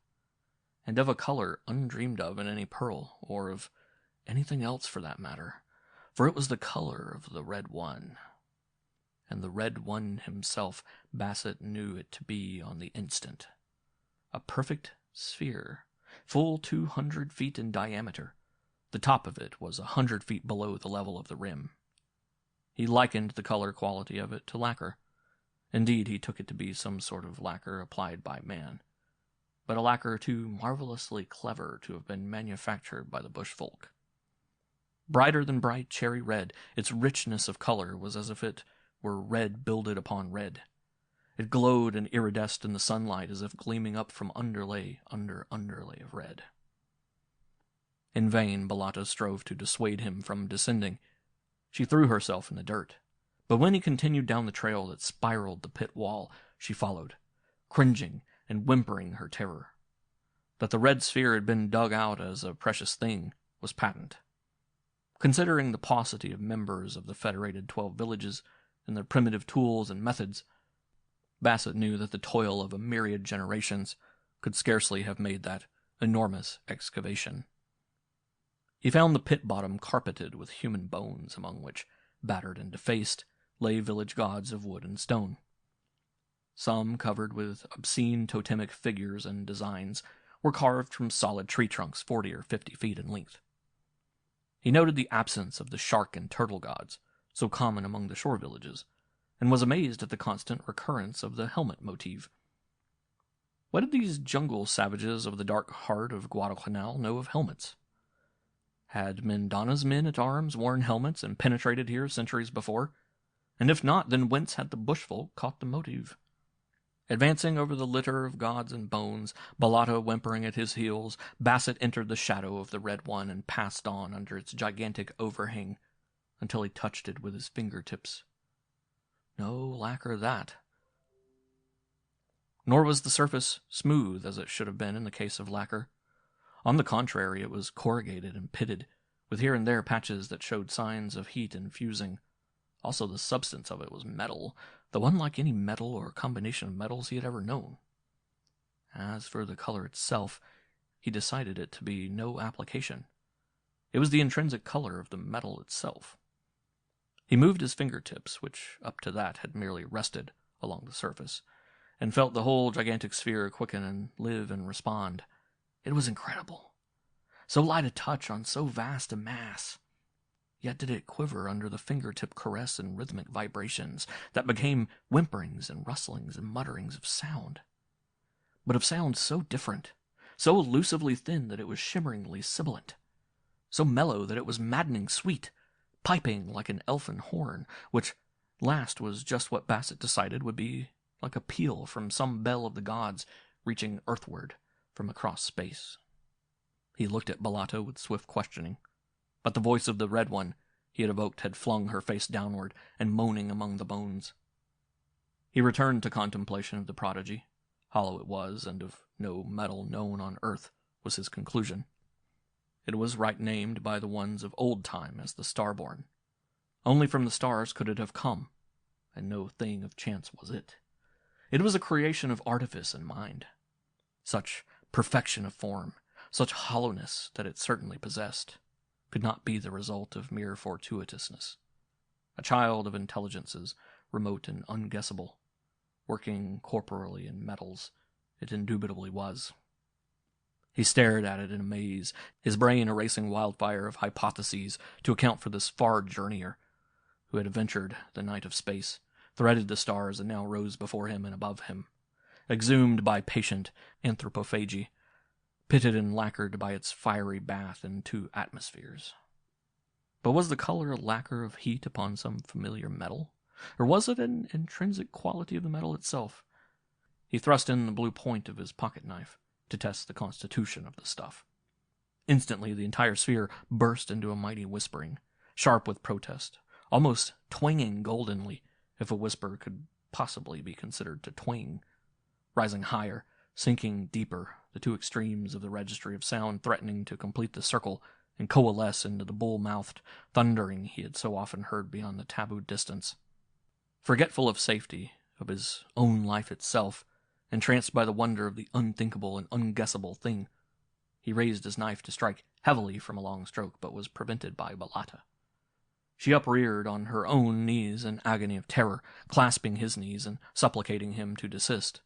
and of a color undreamed of in any pearl, or of anything else for that matter, for it was the color of the Red One. And the Red One himself, Bassett knew it to be on the instant. A perfect sphere, full 200 feet in diameter. The top of it was 100 feet below the level of the rim. He likened the color quality of it to lacquer. Indeed, he took it to be some sort of lacquer applied by man, but a lacquer too marvelously clever to have been manufactured by the bushfolk. Brighter than bright cherry red, its richness of color was as if it were red builded upon red. It glowed and iridesced in the sunlight as if gleaming up from underlay under underlay of red. In vain Balata strove to dissuade him from descending. She threw herself in the dirt, but when he continued down the trail that spiraled the pit wall, she followed, cringing and whimpering her terror. That the red sphere had been dug out as a precious thing was patent. Considering the paucity of members of the federated 12 villages, and their primitive tools and methods, Bassett knew that the toil of a myriad generations could scarcely have made that enormous excavation. He found the pit bottom carpeted with human bones, among which, battered and defaced, lay village gods of wood and stone. Some, covered with obscene totemic figures and designs, were carved from solid tree trunks 40 or 50 feet in length. He noted the absence of the shark and turtle gods, so common among the shore villages, and was amazed at the constant recurrence of the helmet motif. What did these jungle savages of the dark heart of Guadalcanal know of helmets? Had Mendana's men-at-arms worn helmets and penetrated here centuries before? And if not, then whence had the bushfolk caught the motive? Advancing over the litter of gods and bones, Balata whimpering at his heels, Bassett entered the shadow of the Red One and passed on under its gigantic overhang, until he touched it with his fingertips. No lacquer that. Nor was the surface smooth as it should have been in the case of lacquer. On the contrary, it was corrugated and pitted, with here and there patches that showed signs of heat and fusing. Also, the substance of it was metal, though unlike any metal or combination of metals he had ever known. As for the color itself, he decided it to be no application. It was the intrinsic color of the metal itself. He moved his fingertips, which up to that had merely rested along the surface, and felt the whole gigantic sphere quicken and live and respond. It was incredible. So light a touch on so vast a mass. Yet did it quiver under the fingertip caress and rhythmic vibrations that became whimperings and rustlings and mutterings of sound. But of sound so different, so elusively thin that it was shimmeringly sibilant, so mellow that it was maddening sweet, piping like an elfin horn, which last was just what Bassett decided would be like a peal from some bell of the gods reaching earthward from across space. He looked at Balatto with swift questioning, but the voice of the Red One he had evoked had flung her face downward and moaning among the bones. He returned to contemplation of the prodigy. Hollow it was, and of no metal known on earth, was his conclusion. It was right named by the ones of old time as the Starborn. Only from the stars could it have come, and no thing of chance was it. It was a creation of artifice and mind. Such perfection of form, such hollowness that it certainly possessed, could not be the result of mere fortuitousness. A child of intelligences, remote and unguessable, working corporally in metals, it indubitably was. He stared at it in amaze, his brain a racing wildfire of hypotheses to account for this far journeyer, who had adventured the night of space, threaded the stars, and now rose before him and above him, exhumed by patient anthropophagy, pitted and lacquered by its fiery bath in 2 atmospheres. But was the color a lacquer of heat upon some familiar metal, or was it an intrinsic quality of the metal itself? He thrust in the blue point of his pocket-knife to test the constitution of the stuff. Instantly the entire sphere burst into a mighty whispering, sharp with protest, almost twanging goldenly, if a whisper could possibly be considered to twang, rising higher, sinking deeper, the 2 extremes of the registry of sound threatening to complete the circle and coalesce into the bull-mouthed thundering he had so often heard beyond the taboo distance. Forgetful of safety, of his own life itself, entranced by the wonder of the unthinkable and unguessable thing, he raised his knife to strike heavily from a long stroke, but was prevented by Balata. She upreared on her own knees in agony of terror, clasping his knees and supplicating him to desist.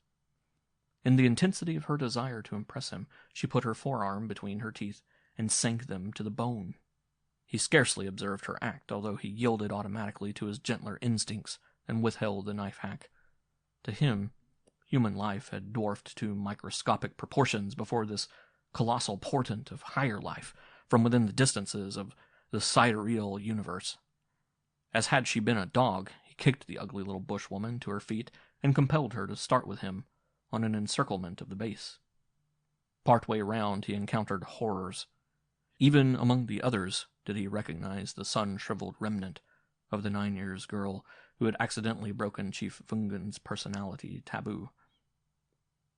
In the intensity of her desire to impress him, she put her forearm between her teeth and sank them to the bone. He scarcely observed her act, although he yielded automatically to his gentler instincts and withheld the knife hack. To him, human life had dwarfed to microscopic proportions before this colossal portent of higher life from within the distances of the sidereal universe. As had she been a dog, he kicked the ugly little bushwoman to her feet and compelled her to start with him on an encirclement of the base. Partway round he encountered horrors. Even among the others did he recognize the sun-shriveled remnant of the 9-years girl who had accidentally broken Chief Fungan's personality taboo.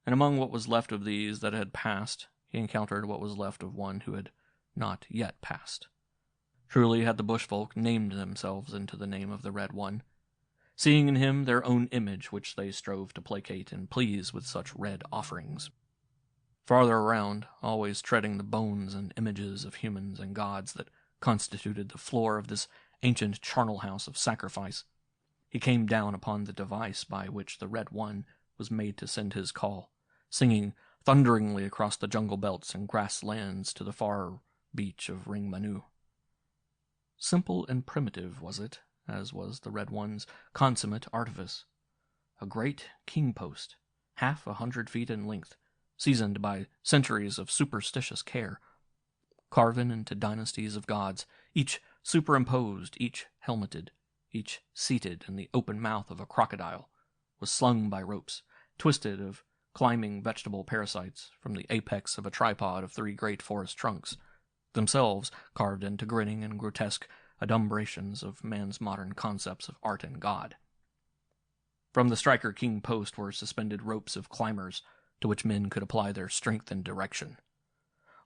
And among what was left of these that had passed, he encountered what was left of one who had not yet passed. Truly had the bushfolk named themselves into the name of the Red One, seeing in him their own image which they strove to placate and please with such red offerings. Farther around, always treading the bones and images of humans and gods that constituted the floor of this ancient charnel house of sacrifice, he came down upon the device by which the Red One was made to send his call, singing thunderingly across the jungle belts and grasslands to the far beach of Ring Manu. Simple and primitive was it, as was the Red One's consummate artifice. A great king-post, 100 feet in length, seasoned by centuries of superstitious care, carven into dynasties of gods, each superimposed, each helmeted, each seated in the open mouth of a crocodile, was slung by ropes, twisted of climbing vegetable parasites from the apex of a tripod of 3 great forest trunks, themselves carved into grinning and grotesque adumbrations of man's modern concepts of art and God. From the striker king post were suspended ropes of climbers, to which men could apply their strength and direction.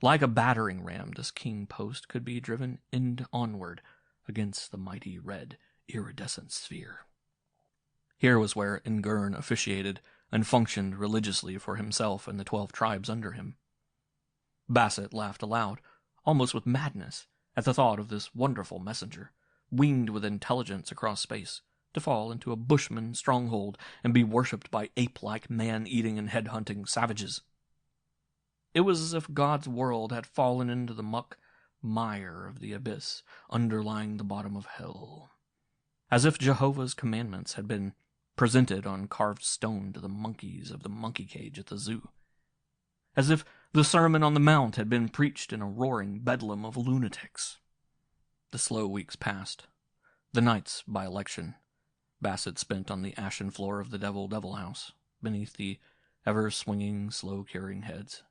Like a battering ram, this king post could be driven end onward against the mighty red, iridescent sphere. Here was where Ngurn officiated and functioned religiously for himself and the 12 tribes under him. Bassett laughed aloud, almost with madness, at the thought of this wonderful messenger, winged with intelligence across space, to fall into a bushman stronghold and be worshipped by ape-like man-eating and head-hunting savages. It was as if God's world had fallen into the muck mire of the abyss underlying the bottom of hell. As if Jehovah's commandments had been presented on carved stone to the monkeys of the monkey cage at the zoo. As if the Sermon on the Mount had been preached in a roaring bedlam of lunatics. The slow weeks passed. The nights by election. Bassett spent on the ashen floor of the Devil House, beneath the ever-swinging, slow-curing heads.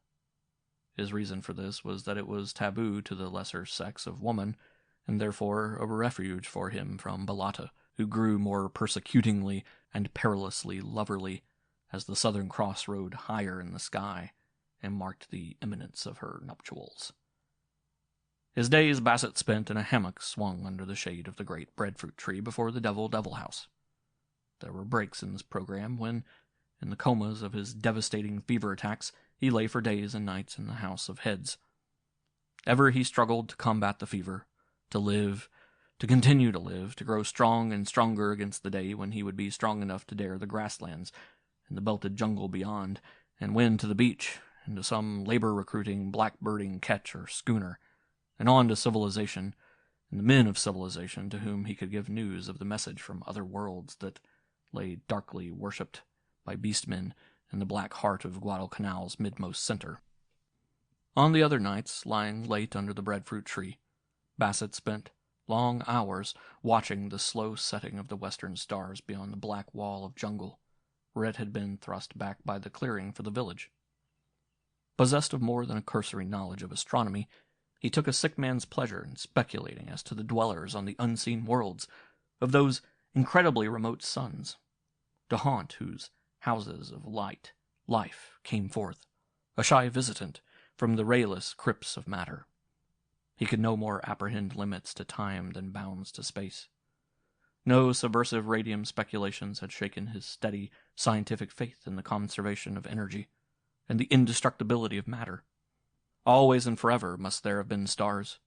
His reason for this was that it was taboo to the lesser sex of woman, and therefore a refuge for him from Bellotta, who grew more persecutingly and perilously loverly as the Southern Cross rode higher in the sky and marked the imminence of her nuptials. His days Bassett spent in a hammock swung under the shade of the great breadfruit tree before the Devil House. There were breaks in this program when, in the comas of his devastating fever attacks, he lay for days and nights in the House of Heads. Ever he struggled to combat the fever, to live, to continue to live, to grow strong and stronger against the day when he would be strong enough to dare the grasslands and the belted jungle beyond, and win to the beach, and to some labor-recruiting, blackbirding ketch or schooner, and on to civilization, and the men of civilization to whom he could give news of the message from other worlds that lay darkly worshipped by beastmen in the black heart of Guadalcanal's midmost center. On the other nights, lying late under the breadfruit tree, Bassett spent long hours watching the slow setting of the western stars beyond the black wall of jungle, where it had been thrust back by the clearing for the village. Possessed of more than a cursory knowledge of astronomy, he took a sick man's pleasure in speculating as to the dwellers on the unseen worlds of those incredibly remote suns, to haunt whose houses of light, life came forth, a shy visitant from the rayless crypts of matter. He could no more apprehend limits to time than bounds to space. No subversive radium speculations had shaken his steady scientific faith in the conservation of energy and the indestructibility of matter. Always and forever must there have been stars,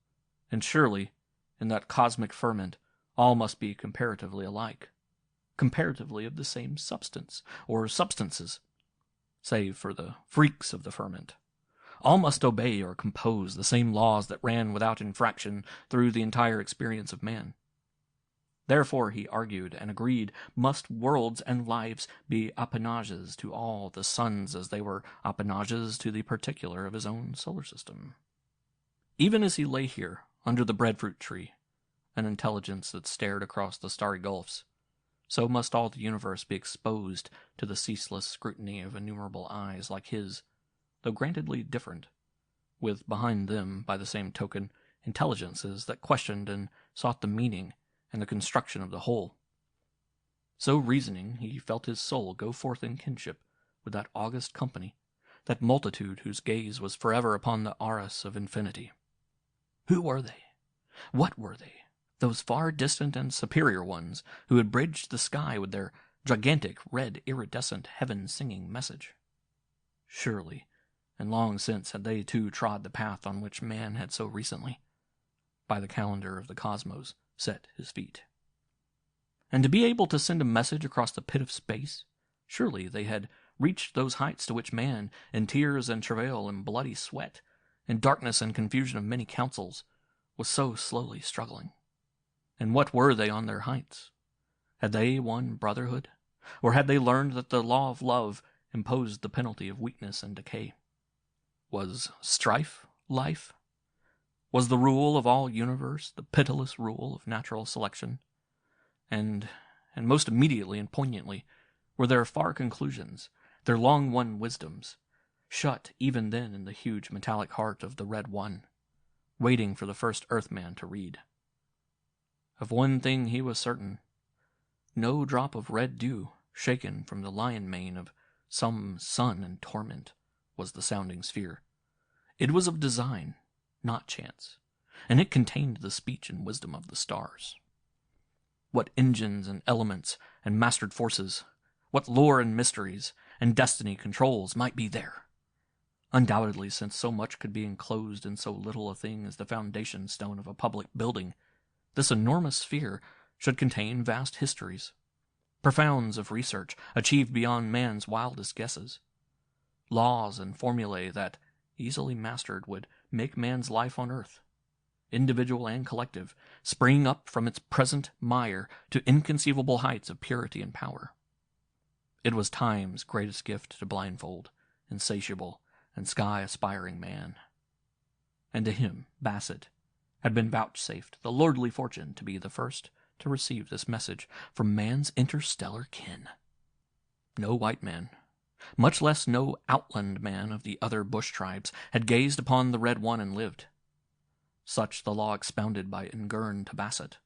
and surely, in that cosmic ferment, all must be comparatively alike, comparatively of the same substance, or substances, save for the freaks of the ferment. All must obey or compose the same laws that ran without infraction through the entire experience of man. Therefore, he argued and agreed, must worlds and lives be appanages to all the suns as they were appanages to the particular of his own solar system. Even as he lay here, under the breadfruit tree, an intelligence that stared across the starry gulfs, so must all the universe be exposed to the ceaseless scrutiny of innumerable eyes like his, though grantedly different, with behind them, by the same token, intelligences that questioned and sought the meaning and the construction of the whole. So reasoning, he felt his soul go forth in kinship with that august company, that multitude whose gaze was forever upon the Aras of infinity. Who were they? What were they? Those far distant and superior ones who had bridged the sky with their gigantic, red, iridescent, heaven-singing message. Surely, and long since had they too trod the path on which man had so recently, by the calendar of the cosmos, set his feet. And to be able to send a message across the pit of space, surely they had reached those heights to which man, in tears and travail and bloody sweat, in darkness and confusion of many counsels, was so slowly struggling. And what were they on their heights? Had they won brotherhood? Or had they learned that the law of love imposed the penalty of weakness and decay? Was strife life? Was the rule of all universe the pitiless rule of natural selection? And most immediately and poignantly, were their far conclusions, their long-won wisdoms, shut even then in the huge metallic heart of the Red One, waiting for the first Earthman to read? Of one thing he was certain: no drop of red dew, shaken from the lion mane of some sun in torment, was the sounding sphere. It was of design, not chance, and it contained the speech and wisdom of the stars. What engines and elements and mastered forces, what lore and mysteries and destiny controls might be there! Undoubtedly, since so much could be enclosed in so little a thing as the foundation stone of a public building, this enormous sphere should contain vast histories, profounds of research achieved beyond man's wildest guesses, laws and formulae that, easily mastered, would make man's life on earth, individual and collective, spring up from its present mire to inconceivable heights of purity and power. It was time's greatest gift to blindfold, insatiable, and sky-aspiring man. And to him, Bassett, had been vouchsafed the lordly fortune to be the first to receive this message from man's interstellar kin. No white man, much less no outland man of the other bush tribes, had gazed upon the Red One and lived. Such the law expounded by Ngern to Bassett.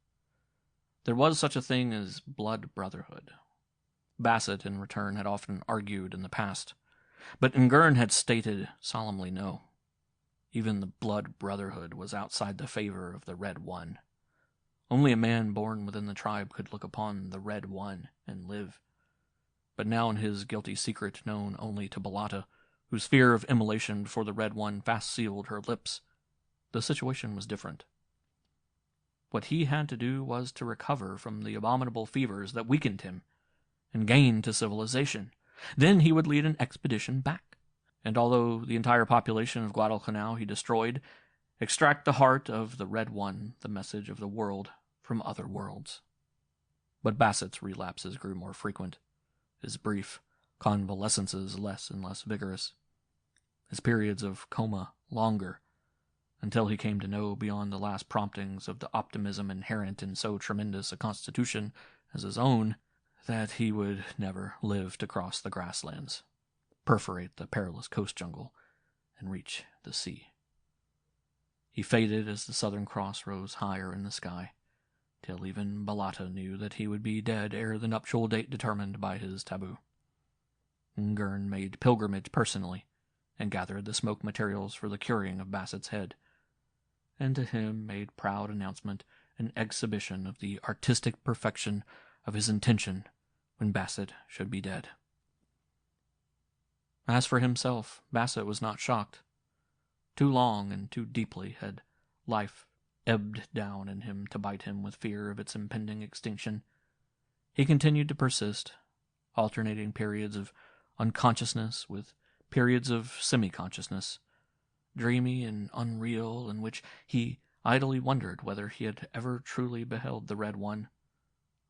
There was such a thing as blood brotherhood. Bassett, in return, had often argued in the past, but Ngern had stated solemnly no. Even the blood brotherhood was outside the favor of the Red One. Only a man born within the tribe could look upon the Red One and live. But now in his guilty secret known only to Balata, whose fear of immolation before the Red One fast sealed her lips, the situation was different. What he had to do was to recover from the abominable fevers that weakened him, and gain to civilization. Then he would lead an expedition back, and although the entire population of Guadalcanal he destroyed, extract the heart of the Red One, the message of the world from other worlds. But Bassett's relapses grew more frequent, his brief convalescences less and less vigorous, his periods of coma longer, until he came to know beyond the last promptings of the optimism inherent in so tremendous a constitution as his own that he would never live to cross the grasslands, perforate the perilous coast jungle, and reach the sea. He faded as the Southern Cross rose higher in the sky, till even Balata knew that he would be dead ere the nuptial date determined by his taboo. Ngern made pilgrimage personally, and gathered the smoke materials for the curing of Bassett's head, and to him made proud announcement an exhibition of the artistic perfection of his intention when Bassett should be dead. As for himself, Bassett was not shocked. Too long and too deeply had life ebbed down in him to bite him with fear of its impending extinction. He continued to persist, alternating periods of unconsciousness with periods of semi-consciousness, dreamy and unreal, in which he idly wondered whether he had ever truly beheld the Red One,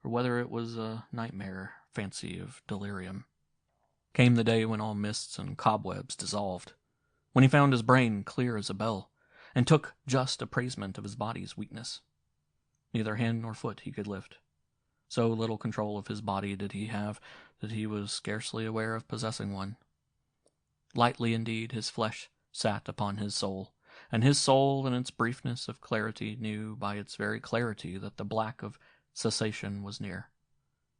or whether it was a nightmare fancy of delirium. Came the day when all mists and cobwebs dissolved, when he found his brain clear as a bell, and took just appraisement of his body's weakness. Neither hand nor foot he could lift. So little control of his body did he have that he was scarcely aware of possessing one. Lightly indeed his flesh sat upon his soul, and his soul in its briefness of clarity knew by its very clarity that the black of cessation was near.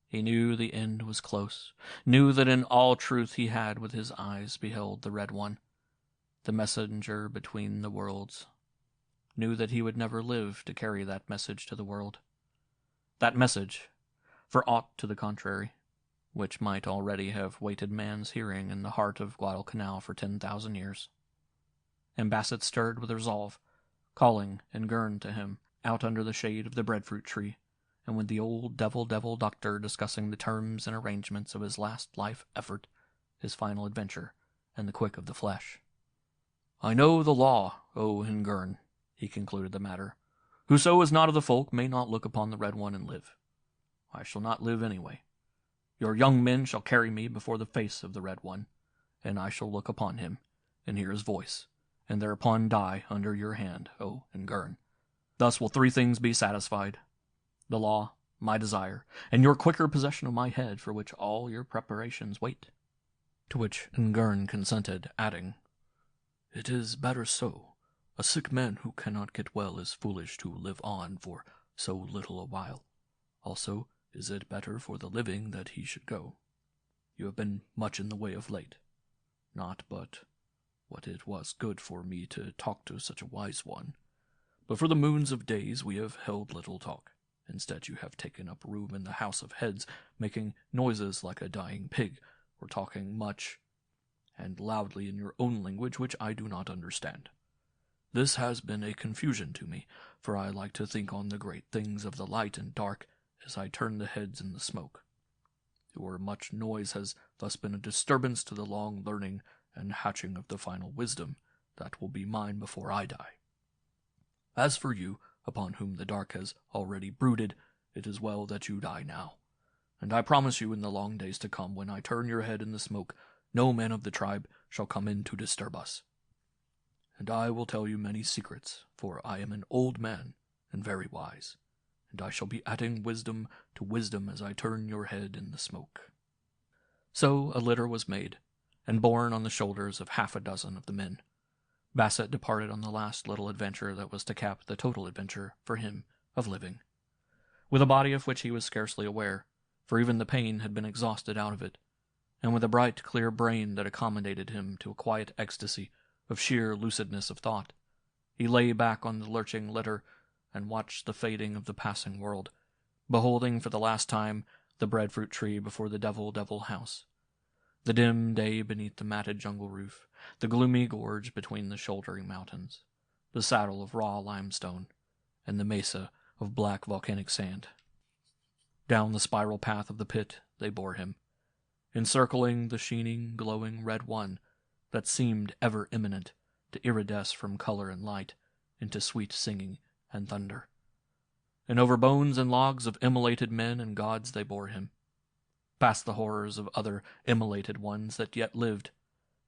He knew the end was close, knew that in all truth he had with his eyes beheld the Red One, the messenger between the worlds, knew that he would never live to carry that message to the world. That message, for aught to the contrary, which might already have waited man's hearing in the heart of Guadalcanal for 10,000 years. And Bassett stirred with resolve, calling Ngern to him out under the shade of the breadfruit tree, and with the old devil doctor discussing the terms and arrangements of his last life effort, his final adventure, and the quick of the flesh. "I know the law, O Ngern," he concluded the matter. "Whoso is not of the folk may not look upon the Red One and live. I shall not live anyway. Your young men shall carry me before the face of the Red One, and I shall look upon him, and hear his voice, and thereupon die under your hand, O Ngern. Thus will three things be satisfied: the law, my desire, and your quicker possession of my head, for which all your preparations wait." To which Ngern consented, adding, "It is better so. A sick man who cannot get well is foolish to live on for so little a while. Also, is it better for the living that he should go? You have been much in the way of late. Not but what it was good for me to talk to such a wise one. But for the moons of days we have held little talk. Instead you have taken up room in the house of heads, making noises like a dying pig, or talking much and loudly in your own language, which I do not understand. This has been a confusion to me, for I like to think on the great things of the light and dark as I turn the heads in the smoke. Your much noise has thus been a disturbance to the long learning and hatching of the final wisdom that will be mine before I die. As for you, upon whom the dark has already brooded, it is well that you die now. And I promise you in the long days to come, when I turn your head in the smoke, no man of the tribe shall come in to disturb us. And I will tell you many secrets, for I am an old man and very wise, and I shall be adding wisdom to wisdom as I turn your head in the smoke." So a litter was made, and borne on the shoulders of 6 of the men, Basset departed on the last little adventure that was to cap the total adventure, for him, of living, with a body of which he was scarcely aware, for even the pain had been exhausted out of it, and with a bright, clear brain that accommodated him to a quiet ecstasy of sheer lucidness of thought. He lay back on the lurching litter and watched the fading of the passing world, beholding for the last time the breadfruit tree before the devil house, the dim day beneath the matted jungle roof, the gloomy gorge between the shouldering mountains, the saddle of raw limestone, and the mesa of black volcanic sand. Down the spiral path of the pit they bore him, encircling the sheening, glowing red one that seemed ever imminent to iridesce from color and light into sweet singing and thunder. And over bones and logs of immolated men and gods they bore him, past the horrors of other immolated ones that yet lived,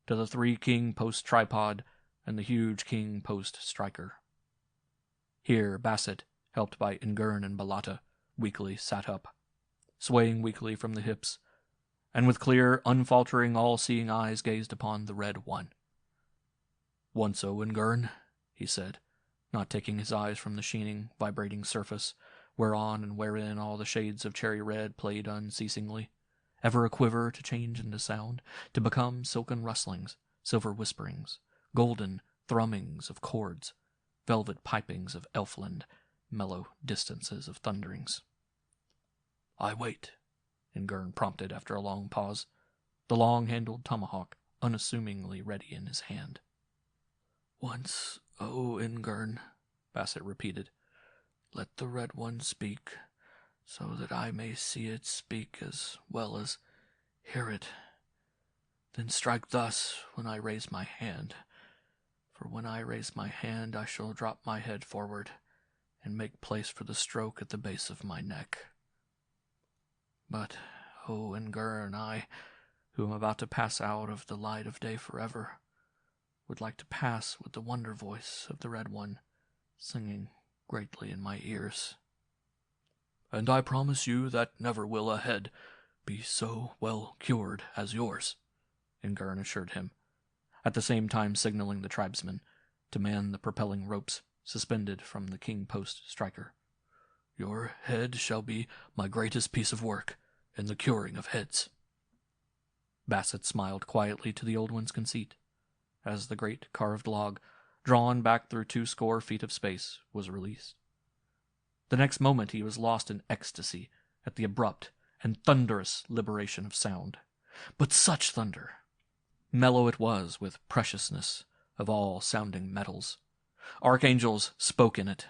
to the 3 king post tripod and the huge king post striker. Here Basset, helped by Ingern and Balata, weakly sat up, swaying weakly from the hips, and with clear, unfaltering, all-seeing eyes gazed upon the red one. "Once, O Ingern," he said, not taking his eyes from the sheening, vibrating surface, whereon and wherein all the shades of cherry red played unceasingly, ever a quiver to change into sound, to become silken rustlings, silver whisperings, golden thrummings of chords, velvet pipings of elfland, mellow distances of thunderings. "I wait," Ingern prompted after a long pause, the long-handled tomahawk unassumingly ready in his hand. "Once, O Ingern," Basset repeated, "let the red one speak, so that I may see it speak as well as hear it. Then strike thus when I raise my hand, for when I raise my hand I shall drop my head forward and make place for the stroke at the base of my neck. But, O Ingern, I, who am about to pass out of the light of day forever, would like to pass with the wonder voice of the red one, singing greatly in my ears." "And I promise you that never will a head be so well cured as yours," Ingern assured him, at the same time signaling the tribesmen to man the propelling ropes suspended from the king post striker. "Your head shall be my greatest piece of work in the curing of heads." Basset smiled quietly to the old one's conceit, as the great carved log, drawn back through 20 feet of space, was released. The next moment he was lost in ecstasy at the abrupt and thunderous liberation of sound. But such thunder! Mellow it was with preciousness of all sounding metals. Archangels spoke in it.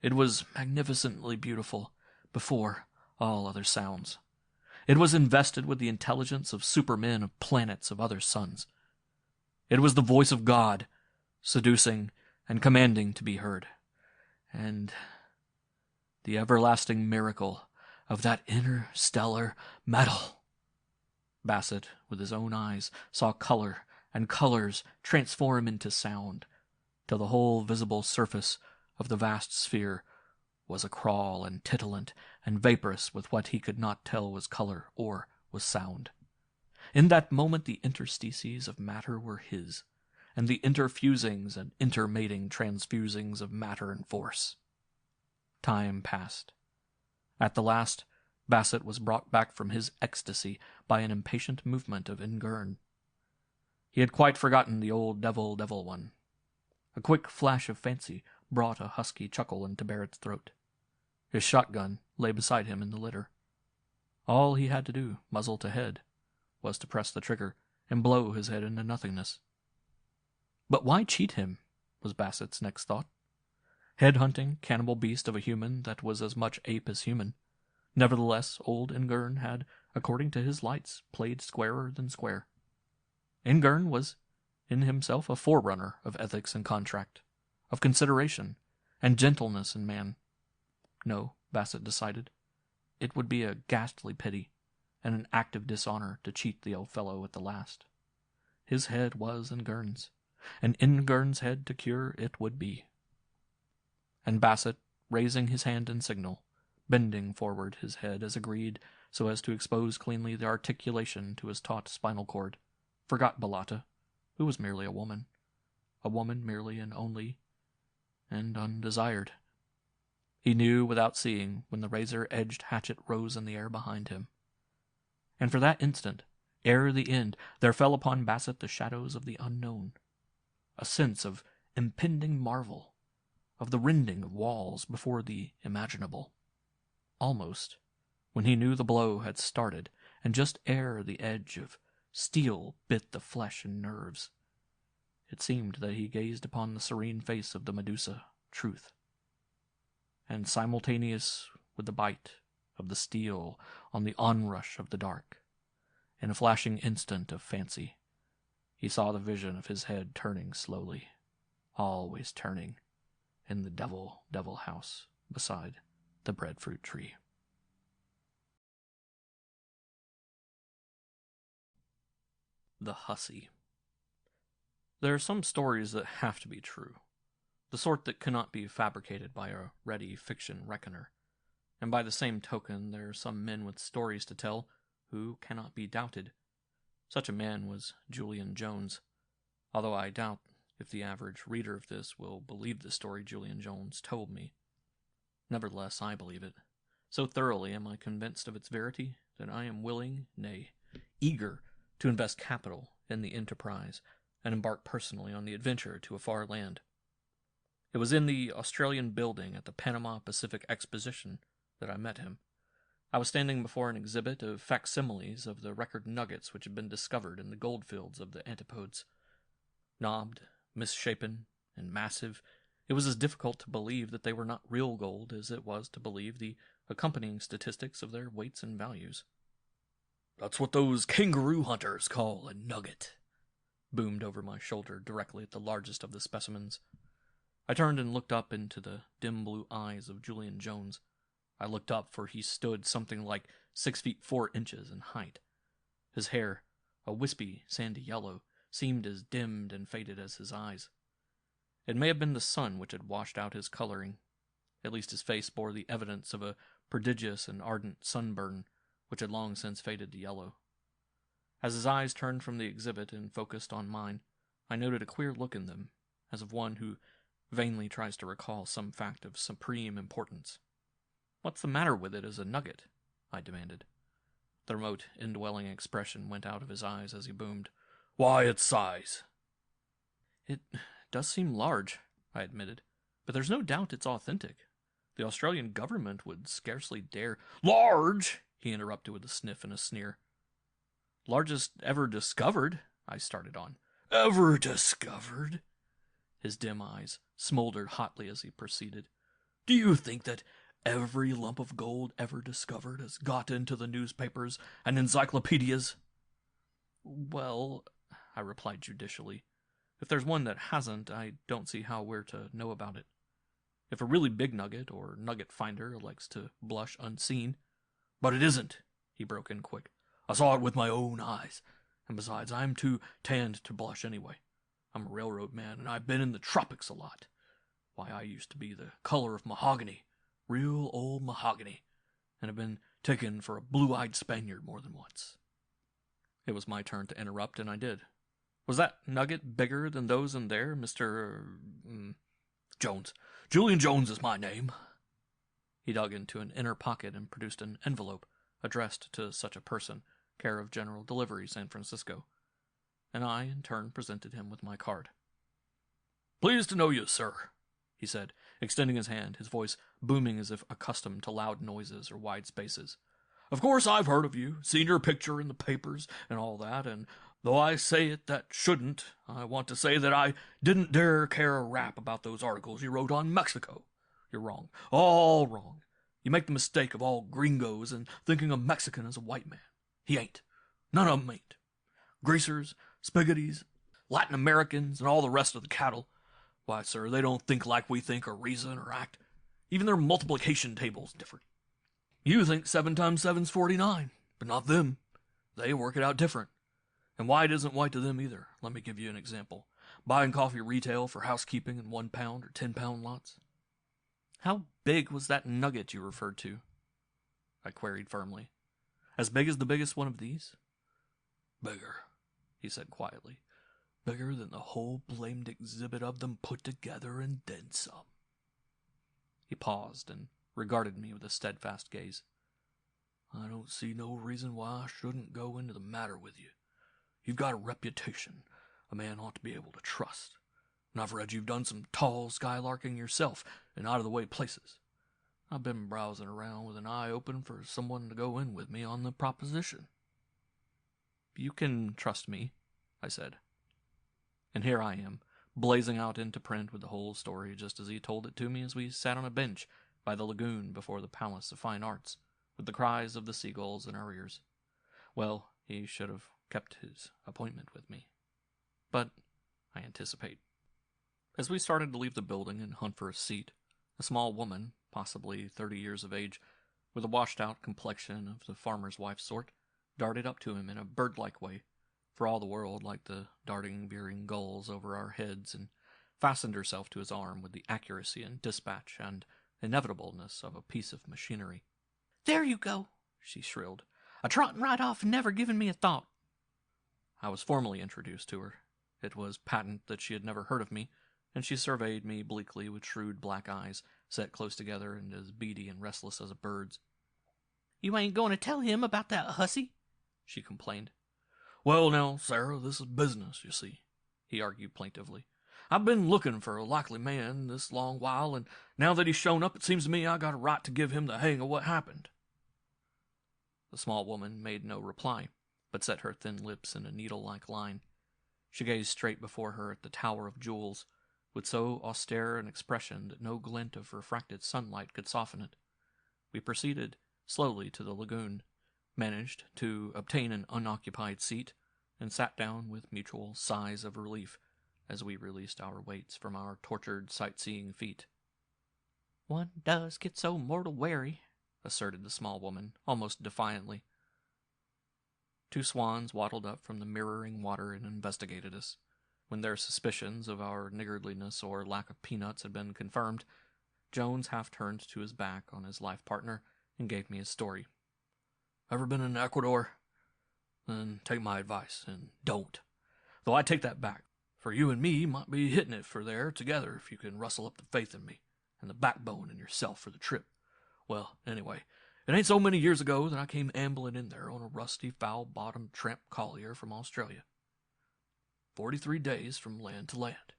It was magnificently beautiful before all other sounds. It was invested with the intelligence of supermen of planets of other suns. It was the voice of God, seducing and commanding to be heard. And the everlasting miracle of that interstellar metal. Basset, with his own eyes, saw color and colors transform into sound, till the whole visible surface of the vast sphere was acrawl and titillant and vaporous with what he could not tell was color or was sound. In that moment the interstices of matter were his, and the interfusings and intermating transfusings of matter and force. Time passed. At the last, Basset was brought back from his ecstasy by an impatient movement of Ingern. He had quite forgotten the old devil one. A quick flash of fancy brought a husky chuckle into Barrett's throat. His shotgun lay beside him in the litter. All he had to do, muzzle to head, was to press the trigger and blow his head into nothingness. But why cheat him, was Bassett's next thought. Head-hunting, cannibal beast of a human that was as much ape as human. Nevertheless, old Ingern had, according to his lights, played squarer than square. Ingern was in himself a forerunner of ethics and contract, of consideration and gentleness in man. No, Basset decided, it would be a ghastly pity and an act of dishonor to cheat the old fellow at the last. His head was Ingern's, and Ingern's head to cure it would be. And Basset, raising his hand in signal, bending forward his head as agreed so as to expose cleanly the articulation to his taut spinal cord, forgot Balata, who was merely a woman merely and only, and undesired. He knew without seeing when the razor-edged hatchet rose in the air behind him. And for that instant, ere the end, there fell upon Bassett the shadows of the unknown, a sense of impending marvel, of the rending of walls before the imaginable. Almost, when he knew the blow had started, and just ere the edge of steel bit the flesh and nerves, it seemed that he gazed upon the serene face of the Medusa, Truth. And simultaneous with the bite of the steel on the onrush of the dark, in a flashing instant of fancy, he saw the vision of his head turning slowly, always turning, in the devil house beside the breadfruit tree. The Hussy. There are some stories that have to be true, the sort that cannot be fabricated by a ready fiction reckoner. And by the same token, there are some men with stories to tell who cannot be doubted. Such a man was Julian Jones, although I doubt if the average reader of this will believe the story Julian Jones told me. Nevertheless, I believe it. So thoroughly am I convinced of its verity that I am willing, nay, eager, to invest capital in the enterprise and embark personally on the adventure to a far land. It was in the Australian building at the Panama Pacific Exposition that I met him. I was standing before an exhibit of facsimiles of the record nuggets which had been discovered in the goldfields of the Antipodes. Knobbed, misshapen, and massive, it was as difficult to believe that they were not real gold as it was to believe the accompanying statistics of their weights and values. "That's what those kangaroo hunters call a nugget," boomed over my shoulder directly at the largest of the specimens. I turned and looked up into the dim blue eyes of Julian Jones. I looked up, for he stood something like 6 feet 4 inches in height. His hair, a wispy, sandy yellow, seemed as dimmed and faded as his eyes. It may have been the sun which had washed out his coloring. At least his face bore the evidence of a prodigious and ardent sunburn, which had long since faded to yellow. As his eyes turned from the exhibit and focused on mine, I noted a queer look in them, as of one who vainly tries to recall some fact of supreme importance. "What's the matter with it as a nugget?" I demanded. The remote, indwelling expression went out of his eyes as he boomed, "Why, its size." "It does seem large," I admitted, "but there's no doubt it's authentic. The Australian government would scarcely dare—" "Large!" he interrupted with a sniff and a sneer. "Largest ever discovered," I started on. "Ever discovered?" His dim eyes smoldered hotly as he proceeded. "Do you think that every lump of gold ever discovered has got into the newspapers and encyclopedias?" "Well," I replied judicially, "if there's one that hasn't, I don't see how we're to know about it. If a really big nugget or nugget finder likes to blush unseen—" "But it isn't," he broke in quick. "I saw it with my own eyes. And besides, I'm too tanned to blush anyway. I'm a railroad man, and I've been in the tropics a lot. Why, I used to be the color of mahogany, real old mahogany, and have been taken for a blue-eyed Spaniard more than once." It was my turn to interrupt, and I did. "Was that nugget bigger than those in there, Mr. Jones? Julian Jones is my name." He dug into an inner pocket and produced an envelope addressed to such a person, care of General Delivery, San Francisco, and I, in turn, presented him with my card. "Pleased to know you, sir," he said, extending his hand, his voice booming as if accustomed to loud noises or wide spaces. "Of course I've heard of you, seen your picture in the papers and all that, and though I say it that shouldn't, I want to say that I didn't dare care a rap about those articles you wrote on Mexico. You're wrong, all wrong. You make the mistake of all gringos and thinking a Mexican is a white man. He ain't. None of 'em ain't. Greasers, spaghettis, Latin Americans, and all the rest of the cattle, why, sir, they don't think like we think or reason or act. Even their multiplication table's different. You think 7 times 7's 49, but not them. They work it out different. And white isn't white to them either. Let me give you an example. Buying coffee retail for housekeeping in 1 pound or 10 pound lots." "How big was that nugget you referred to?" I queried firmly. As big as the biggest one of these? Bigger, he said quietly. Bigger than the whole blamed exhibit of them put together and then some. He paused and regarded me with a steadfast gaze. I don't see no reason why I shouldn't go into the matter with you. You've got a reputation a man ought to be able to trust, and I've read you've done some tall skylarking yourself in out-of-the-way places. I've been browsing around with an eye open for someone to go in with me on the proposition. You can trust me, I said. And here I am, blazing out into print with the whole story just as he told it to me as we sat on a bench by the lagoon before the Palace of Fine Arts, with the cries of the seagulls in our ears. Well, he should have kept his appointment with me. But I anticipate. As we started to leave the building and hunt for a seat, a small woman, possibly 30 years of age, with a washed-out complexion of the farmer's wife's sort, darted up to him in a bird-like way, for all the world like the darting, veering gulls over our heads, and fastened herself to his arm with the accuracy and dispatch and inevitableness of a piece of machinery. "There you go," she shrilled. "A trotting right off and never giving me a thought." I was formally introduced to her. It was patent that she had never heard of me, and she surveyed me bleakly with shrewd black eyes, set close together and as beady and restless as a bird's. "You ain't going to tell him about that hussy?" she complained. "Well, now, Sarah, this is business, you see," he argued plaintively. "I've been looking for a likely man this long while, and now that he's shown up, it seems to me I got a right to give him the hang of what happened." The small woman made no reply, but set her thin lips in a needle-like line. She gazed straight before her at the tower of jewels, with so austere an expression that no glint of refracted sunlight could soften it. We proceeded slowly to the lagoon, managed to obtain an unoccupied seat, and sat down with mutual sighs of relief as we released our weights from our tortured sightseeing feet. "One does get so mortal weary," asserted the small woman, almost defiantly. Two swans waddled up from the mirroring water and investigated us. When their suspicions of our niggardliness or lack of peanuts had been confirmed, Jones half turned to his back on his life partner and gave me his story. "Ever been in Ecuador? Then take my advice, and don't. Though I take that back, for you and me might be hitting it for there together if you can rustle up the faith in me, and the backbone in yourself for the trip. Well, anyway, it ain't so many years ago that I came ambling in there on a rusty, foul-bottomed tramp collier from Australia. 43 days from land to land.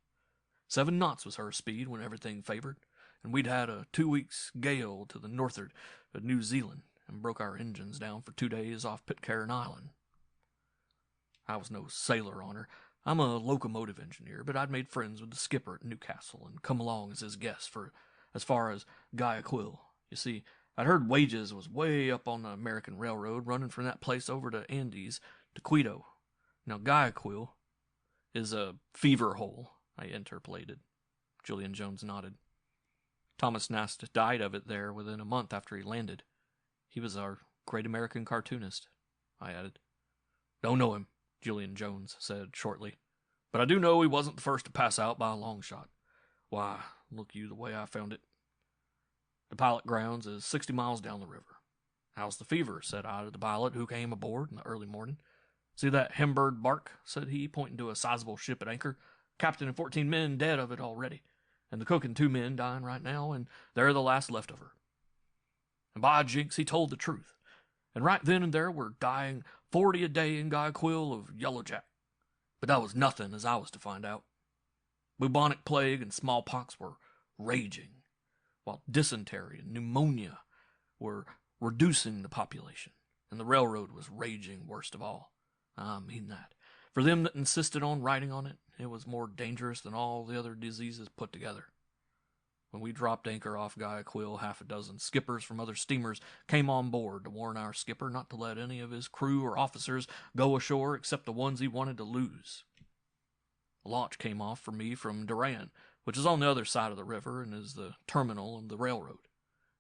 7 knots was her speed when everything favored, and we'd had a 2 weeks' gale to the north'ard of New Zealand, and broke our engines down for 2 days off Pitcairn Island. I was no sailor on her. I'm a locomotive engineer, but I'd made friends with the skipper at Newcastle and come along as his guest for as far as Guayaquil. You see, I'd heard wages was way up on the American Railroad, running from that place over to Andes to Quito. Now, Guayaquil is a fever hole," I interpolated. Julian Jones nodded. "Thomas Nast died of it there within a month after he landed. He was our great American cartoonist," I added. "Don't know him," Julian Jones said shortly. "But I do know he wasn't the first to pass out by a long shot. Why, look you the way I found it. The pilot grounds is 60 miles down the river. How's the fever?" said I to the pilot, who came aboard in the early morning. "See that hembird bark?" said he, pointing to a sizable ship at anchor. "Captain and 14 men dead of it already, and the cook and 2 men dying right now, and they're the last left of her." And by jinks, he told the truth. And right then and there were dying 40 a day in Guayaquil of yellowjack. But that was nothing, as I was to find out. Bubonic plague and smallpox were raging, while dysentery and pneumonia were reducing the population, and the railroad was raging worst of all. I mean that. For them that insisted on riding on it, it was more dangerous than all the other diseases put together. When we dropped anchor off Guayaquil, 6 skippers from other steamers came on board to warn our skipper not to let any of his crew or officers go ashore except the ones he wanted to lose. A launch came off for me from Duran, which is on the other side of the river and is the terminal of the railroad,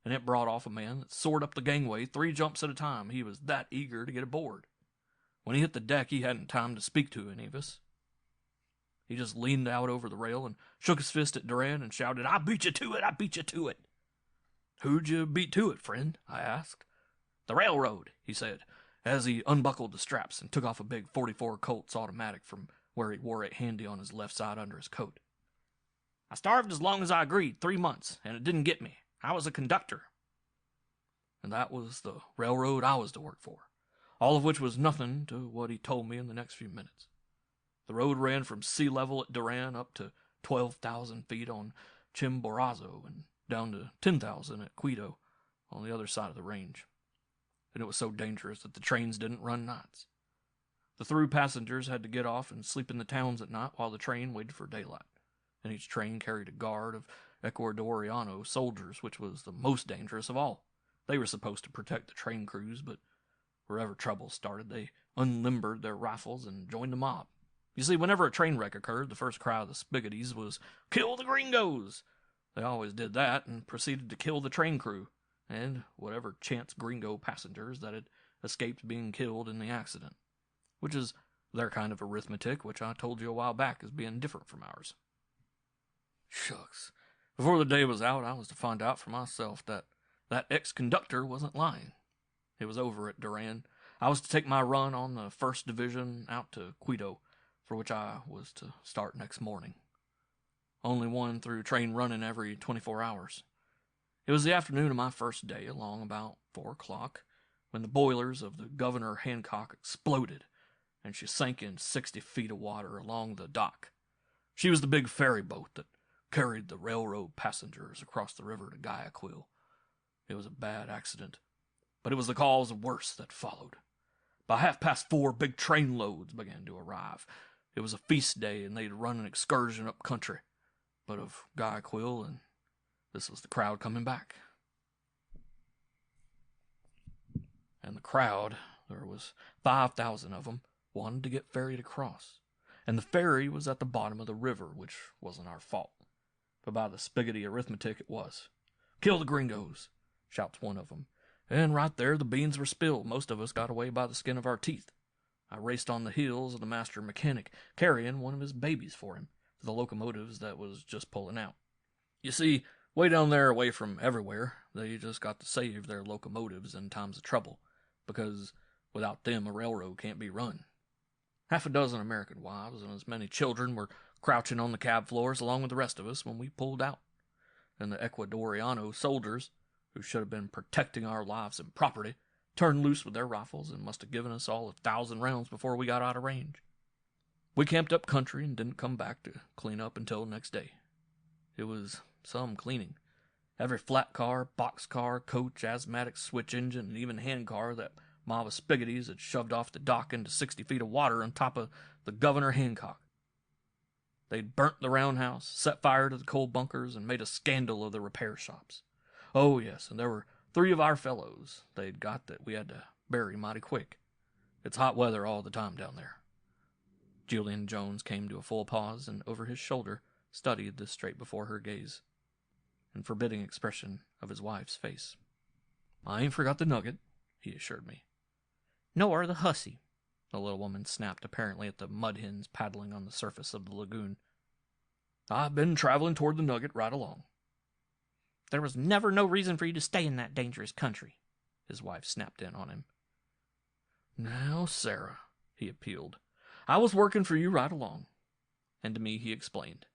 and it brought off a man that soared up the gangway 3 jumps at a time. He was that eager to get aboard. When he hit the deck, he hadn't time to speak to any of us. He just leaned out over the rail and shook his fist at Duran and shouted, "I beat you to it! I beat you to it!" "Who'd you beat to it, friend?" I asked. "The railroad," he said, as he unbuckled the straps and took off a big .44 Colt's automatic from where he wore it handy on his left side under his coat. "I starved as long as I agreed, 3 months, and it didn't get me. I was a conductor." And that was the railroad I was to work for, all of which was nothing to what he told me in the next few minutes. The road ran from sea level at Duran up to 12,000 feet on Chimborazo and down to 10,000 at Quito on the other side of the range. And it was so dangerous that the trains didn't run nights. The through passengers had to get off and sleep in the towns at night while the train waited for daylight. And each train carried a guard of Ecuadoriano soldiers, which was the most dangerous of all. They were supposed to protect the train crews, but wherever trouble started, they unlimbered their rifles and joined the mob. You see, whenever a train wreck occurred, the first cry of the Spiggities was, "Kill the gringos!" They always did that and proceeded to kill the train crew and whatever chance gringo passengers that had escaped being killed in the accident, which is their kind of arithmetic, which I told you a while back as being different from ours. Shucks. Before the day was out, I was to find out for myself that ex-conductor wasn't lying. It was over at Duran. I was to take my run on the 1st Division out to Quito, for which I was to start next morning. Only one through train running every 24 hours. It was the afternoon of my first day, along about 4 o'clock, when the boilers of the Governor Hancock exploded, and she sank in 60 feet of water along the dock. She was the big ferry boat that carried the railroad passengers across the river to Guayaquil. It was a bad accident, but it was the cause of worse that followed. By 4:30, big train loads began to arrive. It was a feast day, and they'd run an excursion up country, but of Guayaquil, and this was the crowd coming back. And the crowd, there was 5,000 of them, wanted to get ferried across. And the ferry was at the bottom of the river, which wasn't our fault. But by the Spiggity arithmetic it was. "Kill the gringos," shouts one of them. And right there the beans were spilled. Most of us got away by the skin of our teeth. I raced on the heels of the master mechanic, carrying one of his babies for him, to the locomotives that was just pulling out. You see, way down there away from everywhere, they just got to save their locomotives in times of trouble, because without them a railroad can't be run. 6 American wives and as many children were crouching on the cab floors along with the rest of us when we pulled out. And the Ecuadoriano soldiers, who should have been protecting our lives and property, turned loose with their rifles and must have given us all 1,000 rounds before we got out of range. We camped up country and didn't come back to clean up until next day. It was some cleaning. Every flat car, box car, coach, asthmatic switch engine, and even hand car that mob of Spiggities had shoved off the dock into 60 feet of water on top of the Governor Hancock. They'd burnt the roundhouse, set fire to the coal bunkers, and made a scandal of the repair shops. Oh, yes, and there were 3 of our fellows they'd got that we had to bury mighty quick. It's hot weather all the time down there. Julian Jones came to a full pause and over his shoulder studied the straight before her gaze and forbidding expression of his wife's face. "I ain't forgot the nugget," he assured me. "Nor the hussy," the little woman snapped, apparently at the mud hens paddling on the surface of the lagoon. "I've been traveling toward the nugget right along." "There was never no reason for you to stay in that dangerous country," his wife snapped in on him. "Now, Sarah," he appealed, "I was working for you right along." And to me he explained.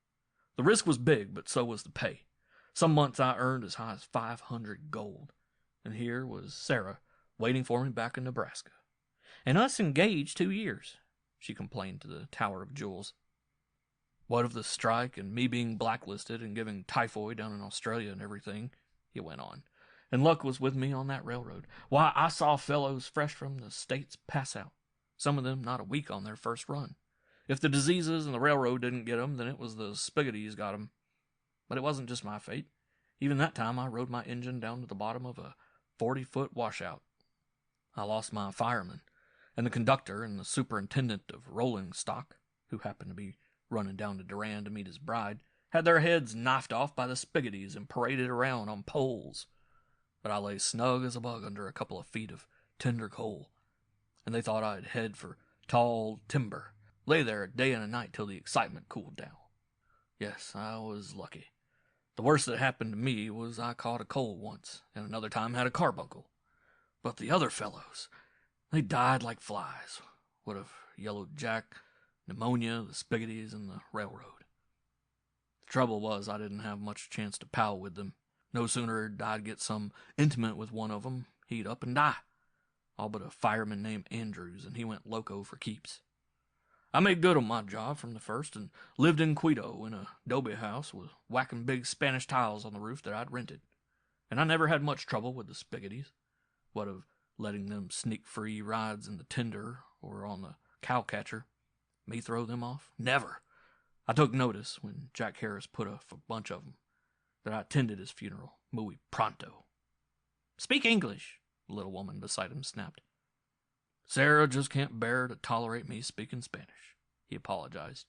The risk was big, but so was the pay. Some months I earned as high as 500 gold, and here was Sarah waiting for me back in Nebraska. "And us engaged 2 years," she complained to the Tower of Jewels. "What of the strike and me being blacklisted and giving typhoid down in Australia and everything," he went on, "and luck was with me on that railroad. Why, I saw fellows fresh from the States pass out, some of them not a week on their first run. If the diseases and the railroad didn't get 'em, then it was the Spiggities got 'em. But it wasn't just my fate. Even that time I rode my engine down to the bottom of a 40-foot washout. I lost my fireman, and the conductor and the superintendent of rolling stock, who happened to be running down to Duran to meet his bride, had their heads knifed off by the Spiggities and paraded around on poles. But I lay snug as a bug under a couple of feet of tender coal, and they thought I'd head for tall timber, lay there a day and a night till the excitement cooled down. Yes, I was lucky. The worst that happened to me was I caught a cold once, and another time had a carbuncle. But the other fellows, they died like flies. What of Yellow Jack, pneumonia, the Spiggities, and the railroad. The trouble was I didn't have much chance to pal with them. No sooner did I get some intimate with one of them, he'd up and die. All but a fireman named Andrews, and he went loco for keeps. I made good on my job from the first and lived in Quito in a adobe house with whacking big Spanish tiles on the roof that I'd rented. And I never had much trouble with the Spiggities. What of letting them sneak free rides in the tender or on the cowcatcher? Me throw them off? Never. I took notice when Jack Harris put up a bunch of them that I attended his funeral, muy pronto. Speak English, the little woman beside him snapped. Sarah just can't bear to tolerate me speaking Spanish, he apologized.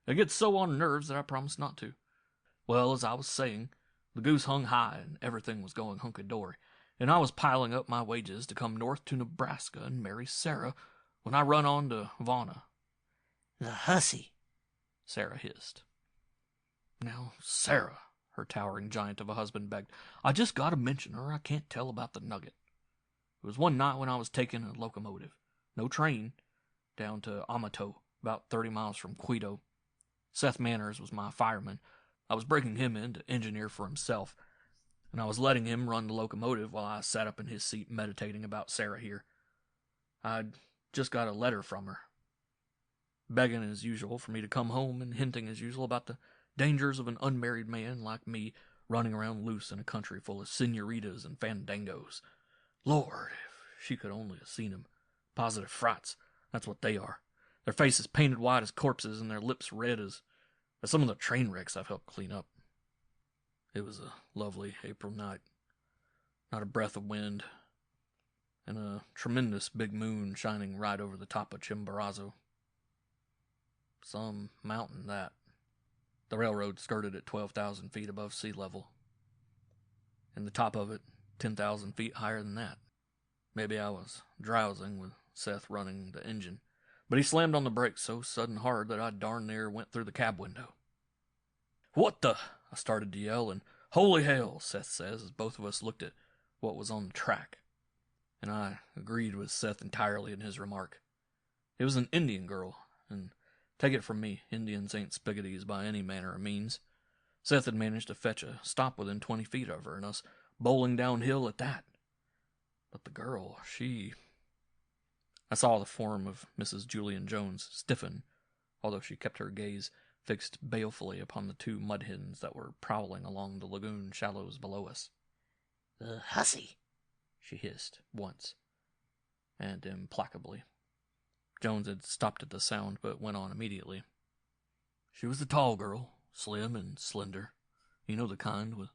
It gets so on nerves that I promised not to. Well, as I was saying, the goose hung high and everything was going hunky-dory, and I was piling up my wages to come north to Nebraska and marry Sarah when I run on to Vonna. The hussy, Sarah hissed. Now, Sarah, her towering giant of a husband begged, I just gotta mention her. I can't tell about the nugget. It was one night when I was taking a locomotive, no train, down to Amato, about 30 miles from Quito. Seth Manners was my fireman. I was breaking him in to engineer for himself, and I was letting him run the locomotive while I sat up in his seat meditating about Sarah here. I'd just got a letter from her, begging as usual for me to come home and hinting as usual about the dangers of an unmarried man like me running around loose in a country full of senoritas and fandangos. Lord, if she could only have seen him. Positive frights, that's what they are. Their faces painted white as corpses and their lips red as some of the train wrecks I've helped clean up. It was a lovely April night. Not a breath of wind, and a tremendous big moon shining right over the top of Chimborazo. Some mountain, that. The railroad skirted at 12,000 feet above sea level, and the top of it 10,000 feet higher than that. Maybe I was drowsing with Seth running the engine, but he slammed on the brakes so sudden hard that I darn near went through the cab window. What the? I started to yell, and holy hell, Seth says, as both of us looked at what was on the track. And I agreed with Seth entirely in his remark. It was an Indian girl, and take it from me, Indians ain't Spiggities by any manner of means. Seth had managed to fetch a stop within 20 feet of her, and us bowling downhill at that. But the girl, I saw the form of Mrs. Julian Jones stiffen, although she kept her gaze fixed balefully upon the two mud hens that were prowling along the lagoon shallows below us. The hussy, she hissed once, and implacably. Jones had stopped at the sound, but went on immediately. She was the tall girl, slim and slender. You know the kind, with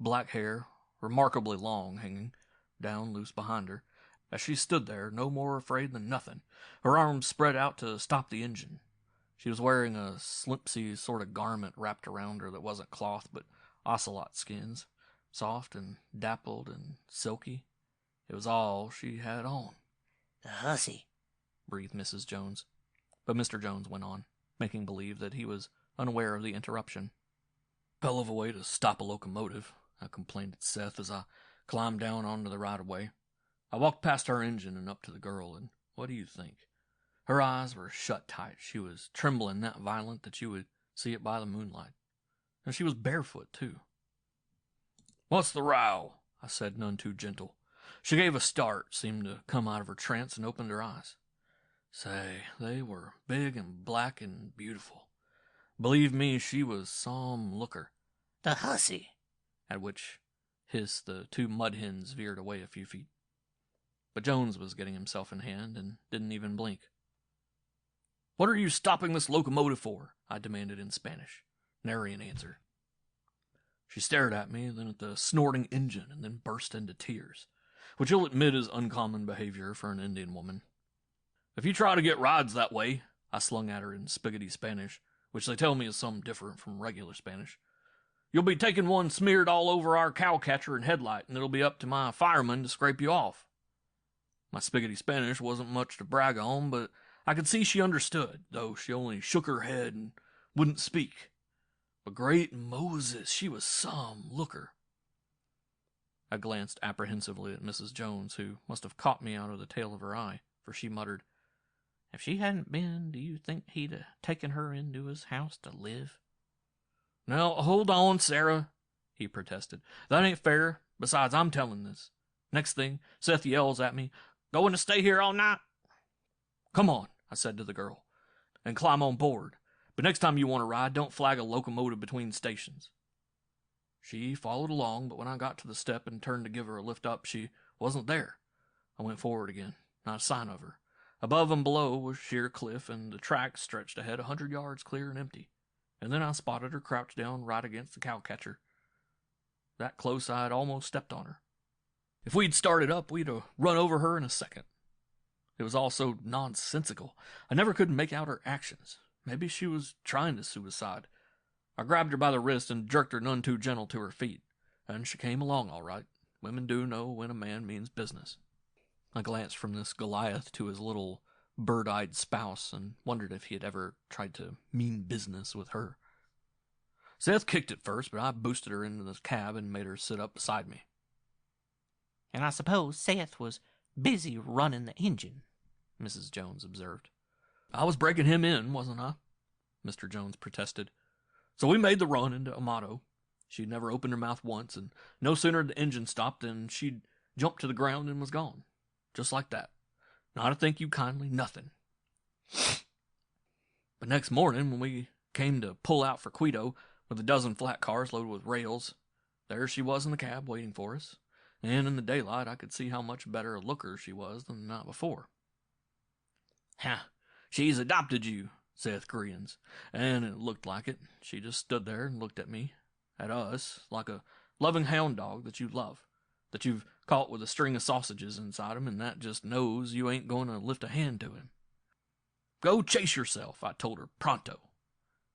black hair, remarkably long, hanging down loose behind her, as she stood there, no more afraid than nothing, her arms spread out to stop the engine. She was wearing a slimpsy sort of garment wrapped around her that wasn't cloth, but ocelot skins, soft and dappled and silky. It was all she had on. The hussy, breathed Mrs. Jones. But Mr. Jones went on, making believe that he was unaware of the interruption. Hell of a way to stop a locomotive, I complained to Seth as I climbed down onto the right-of-way. I walked past her engine and up to the girl, and what do you think? Her eyes were shut tight. She was trembling that violent that you would see it by the moonlight. And she was barefoot, too. What's the row? I said, none too gentle. She gave a start, seemed to come out of her trance, and opened her eyes. Say, they were big and black and beautiful. Believe me, she was some looker. The hussy, at which hiss the two mud hens veered away a few feet. But Jones was getting himself in hand and didn't even blink. What are you stopping this locomotive for? I demanded in Spanish. Nary an answer. She stared at me, then at the snorting engine, and then burst into tears, which you'll admit is uncommon behavior for an Indian woman. If you try to get rides that way, I slung at her in Spiggity Spanish, which they tell me is some different from regular Spanish, you'll be taking one smeared all over our cowcatcher and headlight, and it'll be up to my fireman to scrape you off. My Spiggity Spanish wasn't much to brag on, but I could see she understood, though she only shook her head and wouldn't speak. But great Moses, she was some looker. I glanced apprehensively at Mrs. Jones, who must have caught me out of the tail of her eye, for she muttered, "If she hadn't been, do you think he'd taken her into his house to live?" "Now, hold on, Sarah," he protested. "That ain't fair. Besides, I'm telling this. Next thing, Seth yells at me, "Going to stay here all night?" "Come on," I said to the girl, "and climb on board. But next time you want to ride, don't flag a locomotive between stations." She followed along, but when I got to the step and turned to give her a lift up, she wasn't there. I went forward again, not a sign of her. Above and below was sheer cliff, and the track stretched ahead 100 yards clear and empty. And then I spotted her crouched down right against the cowcatcher. That close I'd almost stepped on her. If we'd started up, we'd have run over her in a second. It was all so nonsensical. I never could make out her actions. Maybe she was trying to suicide. I grabbed her by the wrist and jerked her none too gentle to her feet, and she came along all right. Women do know when a man means business. I glanced from this Goliath to his little bird-eyed spouse and wondered if he had ever tried to mean business with her. Seth kicked at first, but I boosted her into the cab and made her sit up beside me. "And I suppose Seth was busy running the engine," Mrs. Jones observed. "I was breaking him in, wasn't I?" Mr. Jones protested. So we made the run into Amato. She'd never opened her mouth once, and no sooner had the engine stopped than she'd jumped to the ground and was gone. Just like that. Not a thank you kindly, nothing. But next morning, when we came to pull out for Quito with a dozen flat cars loaded with rails, there she was in the cab waiting for us, and in the daylight I could see how much better a looker she was than the night before. "Ha! She's adopted you," Seth grins, and it looked like it. She just stood there and looked at me, at us, like a loving hound dog that you love, that you've caught with a string of sausages inside him, and that just knows you ain't going to lift a hand to him. "Go chase yourself," I told her, pronto.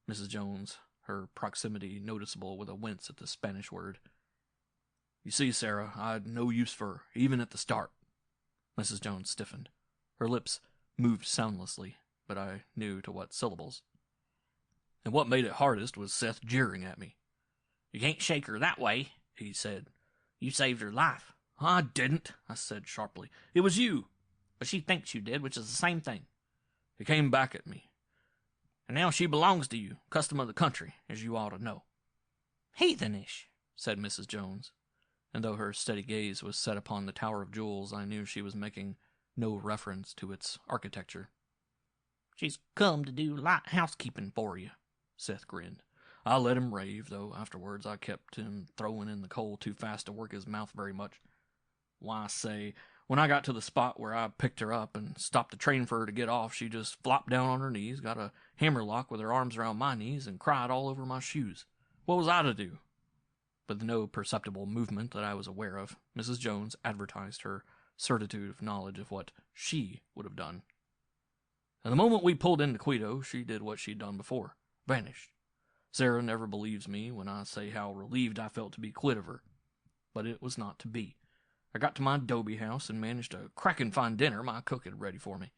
Mrs. Jones, her proximity noticeable with a wince at the Spanish word. "You see, Sarah, I'd no use for her, even at the start." Mrs. Jones stiffened. Her lips moved soundlessly, but I knew to what syllables. And what made it hardest was Seth jeering at me. "You can't shake her that way," he said. "You saved her life." "I didn't," I said sharply. "It was you." "But she thinks you did, which is the same thing." He came back at me. "And now she belongs to you, custom of the country, as you ought to know." "Heathenish," said Mrs. Jones, and though her steady gaze was set upon the Tower of Jewels, I knew she was making no reference to its architecture. "She's come to do light housekeeping for you," Seth grinned. I let him rave, though afterwards I kept him throwing in the coal too fast to work his mouth very much. Why, say, when I got to the spot where I picked her up and stopped the train for her to get off, she just flopped down on her knees, got a hammerlock with her arms around my knees, and cried all over my shoes. What was I to do? But with no perceptible movement that I was aware of, Mrs. Jones advertised her certitude of knowledge of what she would have done. And the moment we pulled into Quito, she did what she'd done before, vanished. Sarah never believes me when I say how relieved I felt to be quit of her. But it was not to be. I got to my adobe house and managed a crackin' fine dinner my cook had ready for me.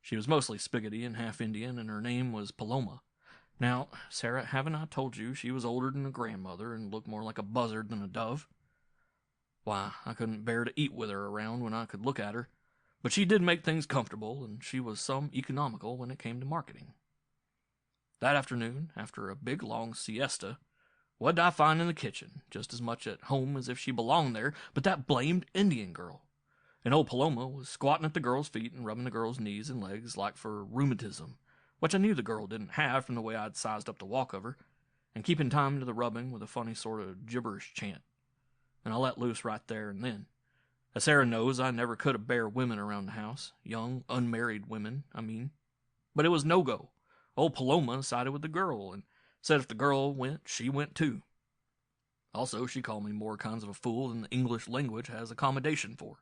She was mostly Spiggity and half Indian, and her name was Paloma. Now, Sarah, haven't I told you she was older than a grandmother and looked more like a buzzard than a dove? Why, I couldn't bear to eat with her around when I could look at her, but she did make things comfortable, and she was some economical when it came to marketing. That afternoon, after a big long siesta, what did I find in the kitchen? Just as much at home as if she belonged there, but that blamed Indian girl. And old Paloma was squatting at the girl's feet and rubbing the girl's knees and legs like for rheumatism, which I knew the girl didn't have from the way I'd sized up the walk of her, and keeping time to the rubbing with a funny sort of gibberish chant. And I let loose right there and then. As Sarah knows, I never could bear women around the house, young, unmarried women, I mean. But it was no-go. Old Paloma sided with the girl, and said if the girl went, she went too. Also, she called me more kinds of a fool than the English language has accommodation for.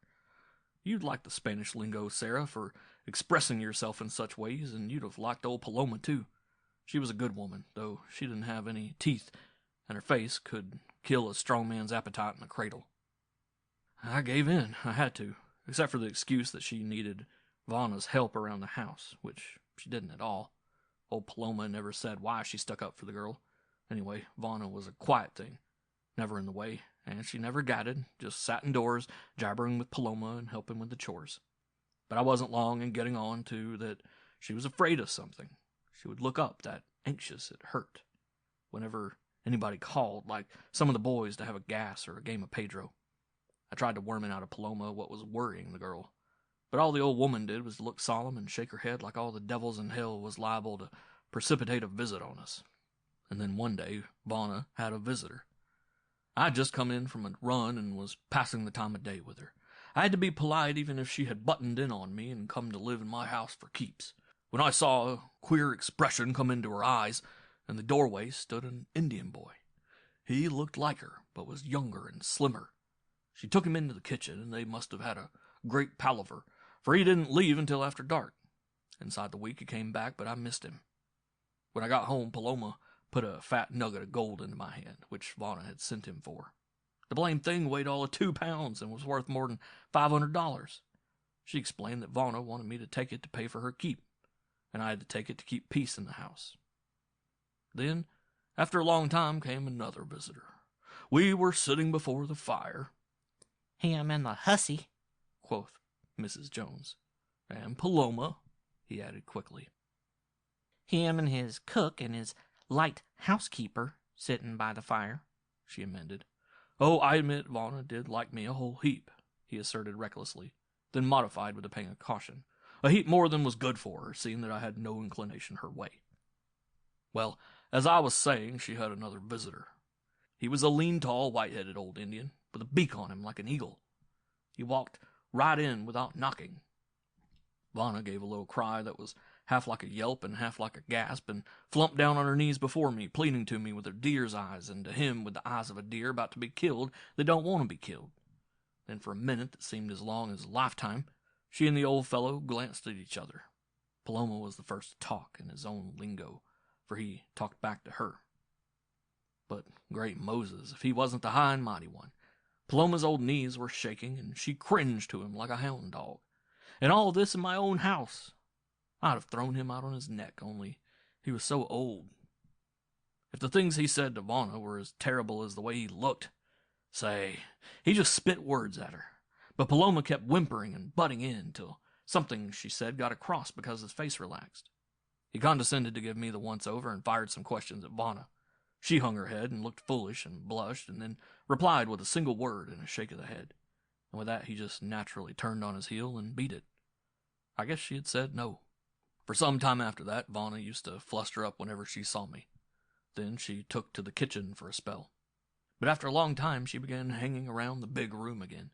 You'd like the Spanish lingo, Sarah, for expressing yourself in such ways, and you'd have liked old Paloma too. She was a good woman, though she didn't have any teeth, and her face could kill a strong man's appetite in a cradle. I gave in. I had to, except for the excuse that she needed Vanna's help around the house, which she didn't at all. Old Paloma never said why she stuck up for the girl. Anyway, Vanna was a quiet thing, never in the way, and she never gadded, just sat indoors, jabbering with Paloma and helping with the chores. But I wasn't long in getting on to that she was afraid of something. She would look up that anxious it hurt whenever anybody called, like some of the boys to have a gas or a game of Pedro. I tried to worm it out of Paloma what was worrying the girl, but all the old woman did was look solemn and shake her head like all the devils in hell was liable to precipitate a visit on us. And then one day, Vonna had a visitor. I had just come in from a run and was passing the time of day with her. I had to be polite even if she had buttoned in on me and come to live in my house for keeps. When I saw a queer expression come into her eyes, in the doorway stood an Indian boy. He looked like her, but was younger and slimmer. She took him into the kitchen, and they must have had a great palaver, for he didn't leave until after dark. Inside the week he came back, but I missed him. When I got home, Paloma put a fat nugget of gold into my hand, which Vonna had sent him for. The blame thing weighed all of 2 pounds and was worth more than $500. She explained that Vonna wanted me to take it to pay for her keep, and I had to take it to keep peace in the house. Then, after a long time, came another visitor. We were sitting before the fire. "Him and the hussy," quoth Mrs. Jones. "And Paloma," he added quickly. "Him and his cook and his light housekeeper sitting by the fire," she amended. "Oh, I admit Vonna did like me a whole heap," he asserted recklessly, then modified with a pang of caution. A heap more than was good for her, seeing that I had no inclination her way. Well, as I was saying, she had another visitor. He was a lean, tall, white-headed old Indian, with a beak on him like an eagle. He walked right in without knocking. Vonna gave a little cry that was half like a yelp and half like a gasp, and flumped down on her knees before me, pleading to me with her deer's eyes, and to him with the eyes of a deer about to be killed that don't want to be killed. Then for a minute that seemed as long as a lifetime, she and the old fellow glanced at each other. Paloma was the first to talk in his own lingo, for he talked back to her. But great Moses, if he wasn't the high and mighty one. Paloma's old knees were shaking, and she cringed to him like a hound dog. And all this in my own house. I'd have thrown him out on his neck, only he was so old. If the things he said to Vonna were as terrible as the way he looked, say, he just spit words at her. But Paloma kept whimpering and butting in till something she said got across because his face relaxed. He condescended to give me the once-over and fired some questions at Vonna. She hung her head and looked foolish and blushed, and then replied with a single word and a shake of the head. And with that he just naturally turned on his heel and beat it. I guess she had said no. For some time after that, Vonna used to fluster up whenever she saw me. Then she took to the kitchen for a spell. But after a long time she began hanging around the big room again.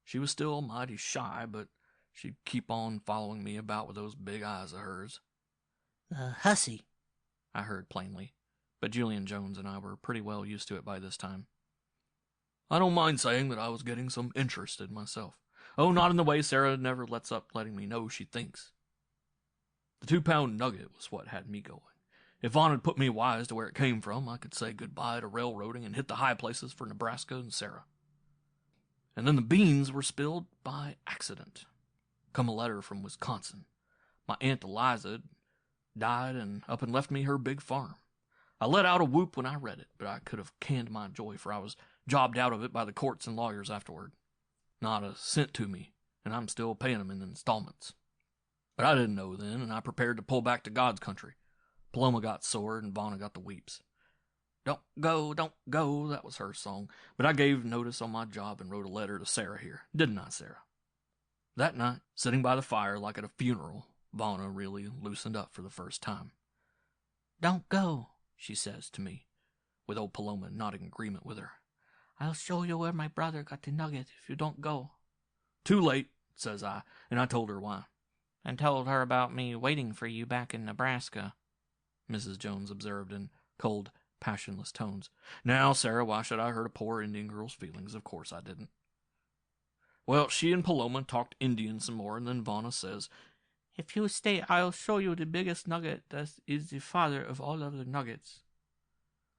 She was still mighty shy, but she'd keep on following me about with those big eyes of hers. "The hussy," I heard plainly, but Julian Jones and I were pretty well used to it by this time. I don't mind saying that I was getting some interested myself. Oh, not in the way Sarah never lets up letting me know she thinks. The 2-pound nugget was what had me going. If Vaughn had put me wise to where it came from, I could say goodbye to railroading and hit the high places for Nebraska and Sarah. And then the beans were spilled by accident. Come a letter from Wisconsin. My Aunt Eliza died and up and left me her big farm. I let out a whoop when I read it, but I could have canned my joy, for I was jobbed out of it by the courts and lawyers afterward. Not a cent to me, and I'm still paying them in installments. But I didn't know then, and I prepared to pull back to God's country. Paloma got sore, and Vonna got the weeps. Don't go, that was her song, but I gave notice on my job and wrote a letter to Sarah here. Didn't I, Sarah? That night, sitting by the fire like at a funeral, Vonna really loosened up for the first time. "Don't go," she says to me, with old Paloma nodding agreement with her. "I'll show you where my brother got the nugget if you don't go." Too late, says I, and I told her why. "And told her about me waiting for you back in Nebraska," Mrs. Jones observed in cold, passionless tones. Now, Sarah, why should I hurt a poor Indian girl's feelings? Of course I didn't. Well, she and Paloma talked Indian some more, and then Vonna says, "If you stay, I'll show you the biggest nugget that is the father of all other nuggets."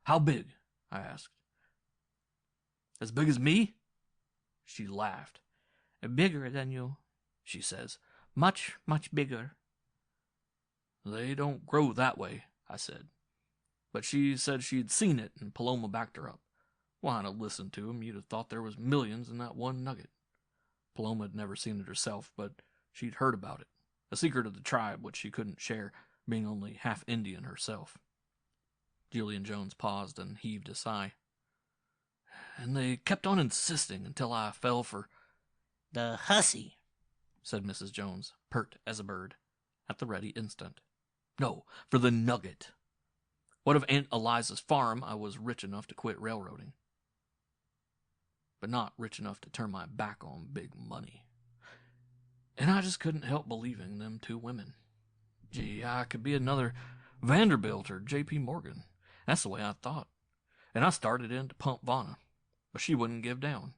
How big? I asked. As big as me? She laughed. "Bigger than you," she says. "Much, much bigger." They don't grow that way, I said. But she said she'd seen it, and Paloma backed her up. Why, to listen to him, you'd have thought there was millions in that one nugget. Paloma had never seen it herself, but she'd heard about it, a secret of the tribe which she couldn't share, being only half Indian herself. Julian Jones paused and heaved a sigh. And they kept on insisting until I fell for "The hussy," said Mrs. Jones, pert as a bird, at the ready instant. No, for the nugget. What of Aunt Eliza's farm? I was rich enough to quit railroading, but not rich enough to turn my back on big money. And I just couldn't help believing them two women. Gee, I could be another Vanderbilt or J.P. Morgan. That's the way I thought. And I started in to pump Vanna, but she wouldn't give down.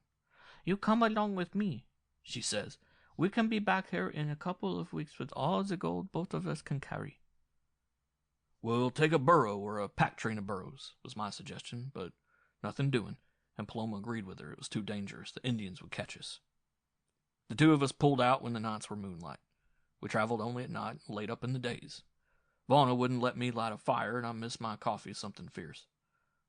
"You come along with me," she says. "We can be back here in a couple of weeks with all the gold both of us can carry." We'll take a burro or a pack train of burros, was my suggestion, but nothing doing, and Paloma agreed with her. It was too dangerous. The Indians would catch us. The two of us pulled out when the nights were moonlight. We traveled only at night and laid up in the days. Vanna wouldn't let me light a fire, and I missed my coffee something fierce.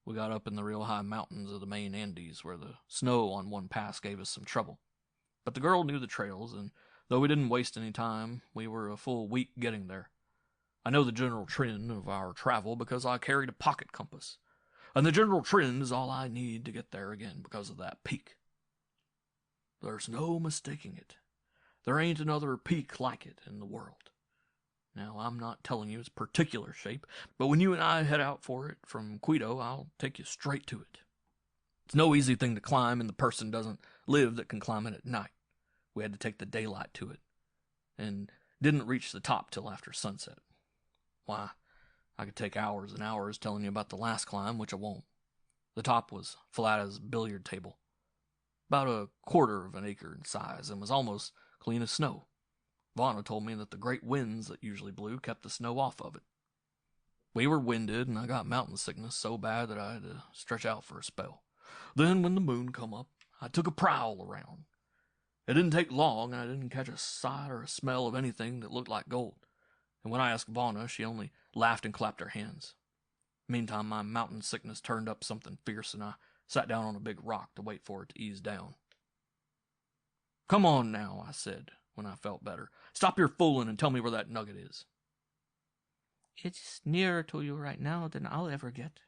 We got up in the real high mountains of the main Andes, where the snow on one pass gave us some trouble. But the girl knew the trails, and though we didn't waste any time, we were a full week getting there. I know the general trend of our travel because I carried a pocket compass, and the general trend is all I need to get there again because of that peak. There's no mistaking it. There ain't another peak like it in the world. Now, I'm not telling you its particular shape, but when you and I head out for it from Quito, I'll take you straight to it. It's no easy thing to climb, and the person doesn't live that can climb it at night. We had to take the daylight to it, and didn't reach the top till after sunset. Why, I could take hours and hours telling you about the last climb, which I won't. The top was flat as a billiard table, about a quarter of an acre in size, and was almost clean as snow. Vanna told me that the great winds that usually blew kept the snow off of it. We were winded, and I got mountain sickness so bad that I had to stretch out for a spell. Then, when the moon come up, I took a prowl around. It didn't take long, and I didn't catch a sight or a smell of anything that looked like gold. And when I asked Vanna, she only laughed and clapped her hands. Meantime, my mountain sickness turned up something fierce, and I sat down on a big rock to wait for it to ease down. Come on now, I said, when I felt better. Stop your fooling and tell me where that nugget is. "It's nearer to you right now than I'll ever get,"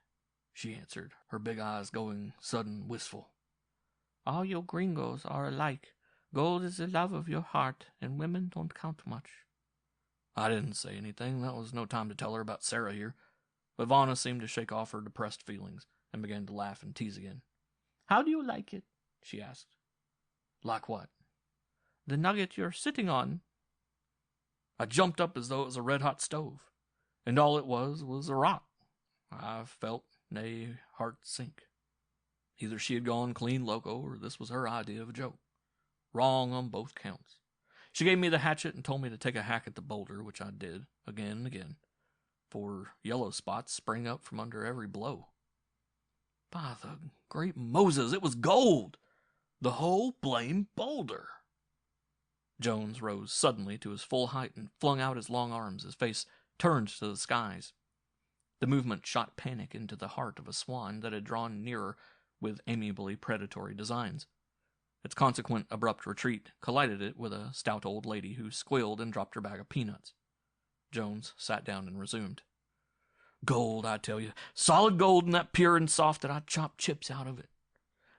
she answered, her big eyes going sudden wistful. "All you gringos are alike. Gold is the love of your heart, and women don't count much." I didn't say anything. That was no time to tell her about Sarah here. But Vanna seemed to shake off her depressed feelings and began to laugh and tease again. "How do you like it?" she asked. Like what? "The nugget you're sitting on." I jumped up as though it was a red-hot stove, and all it was a rock. I felt, nay, heart sink. Either she had gone clean loco, or this was her idea of a joke. Wrong on both counts. She gave me the hatchet and told me to take a hack at the boulder, which I did, again and again, for yellow spots sprang up from under every blow. By the great Moses, it was gold! The whole blame boulder! Jones rose suddenly to his full height and flung out his long arms, his face turned to the skies. The movement shot panic into the heart of a swan that had drawn nearer with amiably predatory designs. Its consequent abrupt retreat collided it with a stout old lady who squealed and dropped her bag of peanuts. Jones sat down and resumed. Gold, I tell you. Solid gold, and that pure and soft that I chopped chips out of it.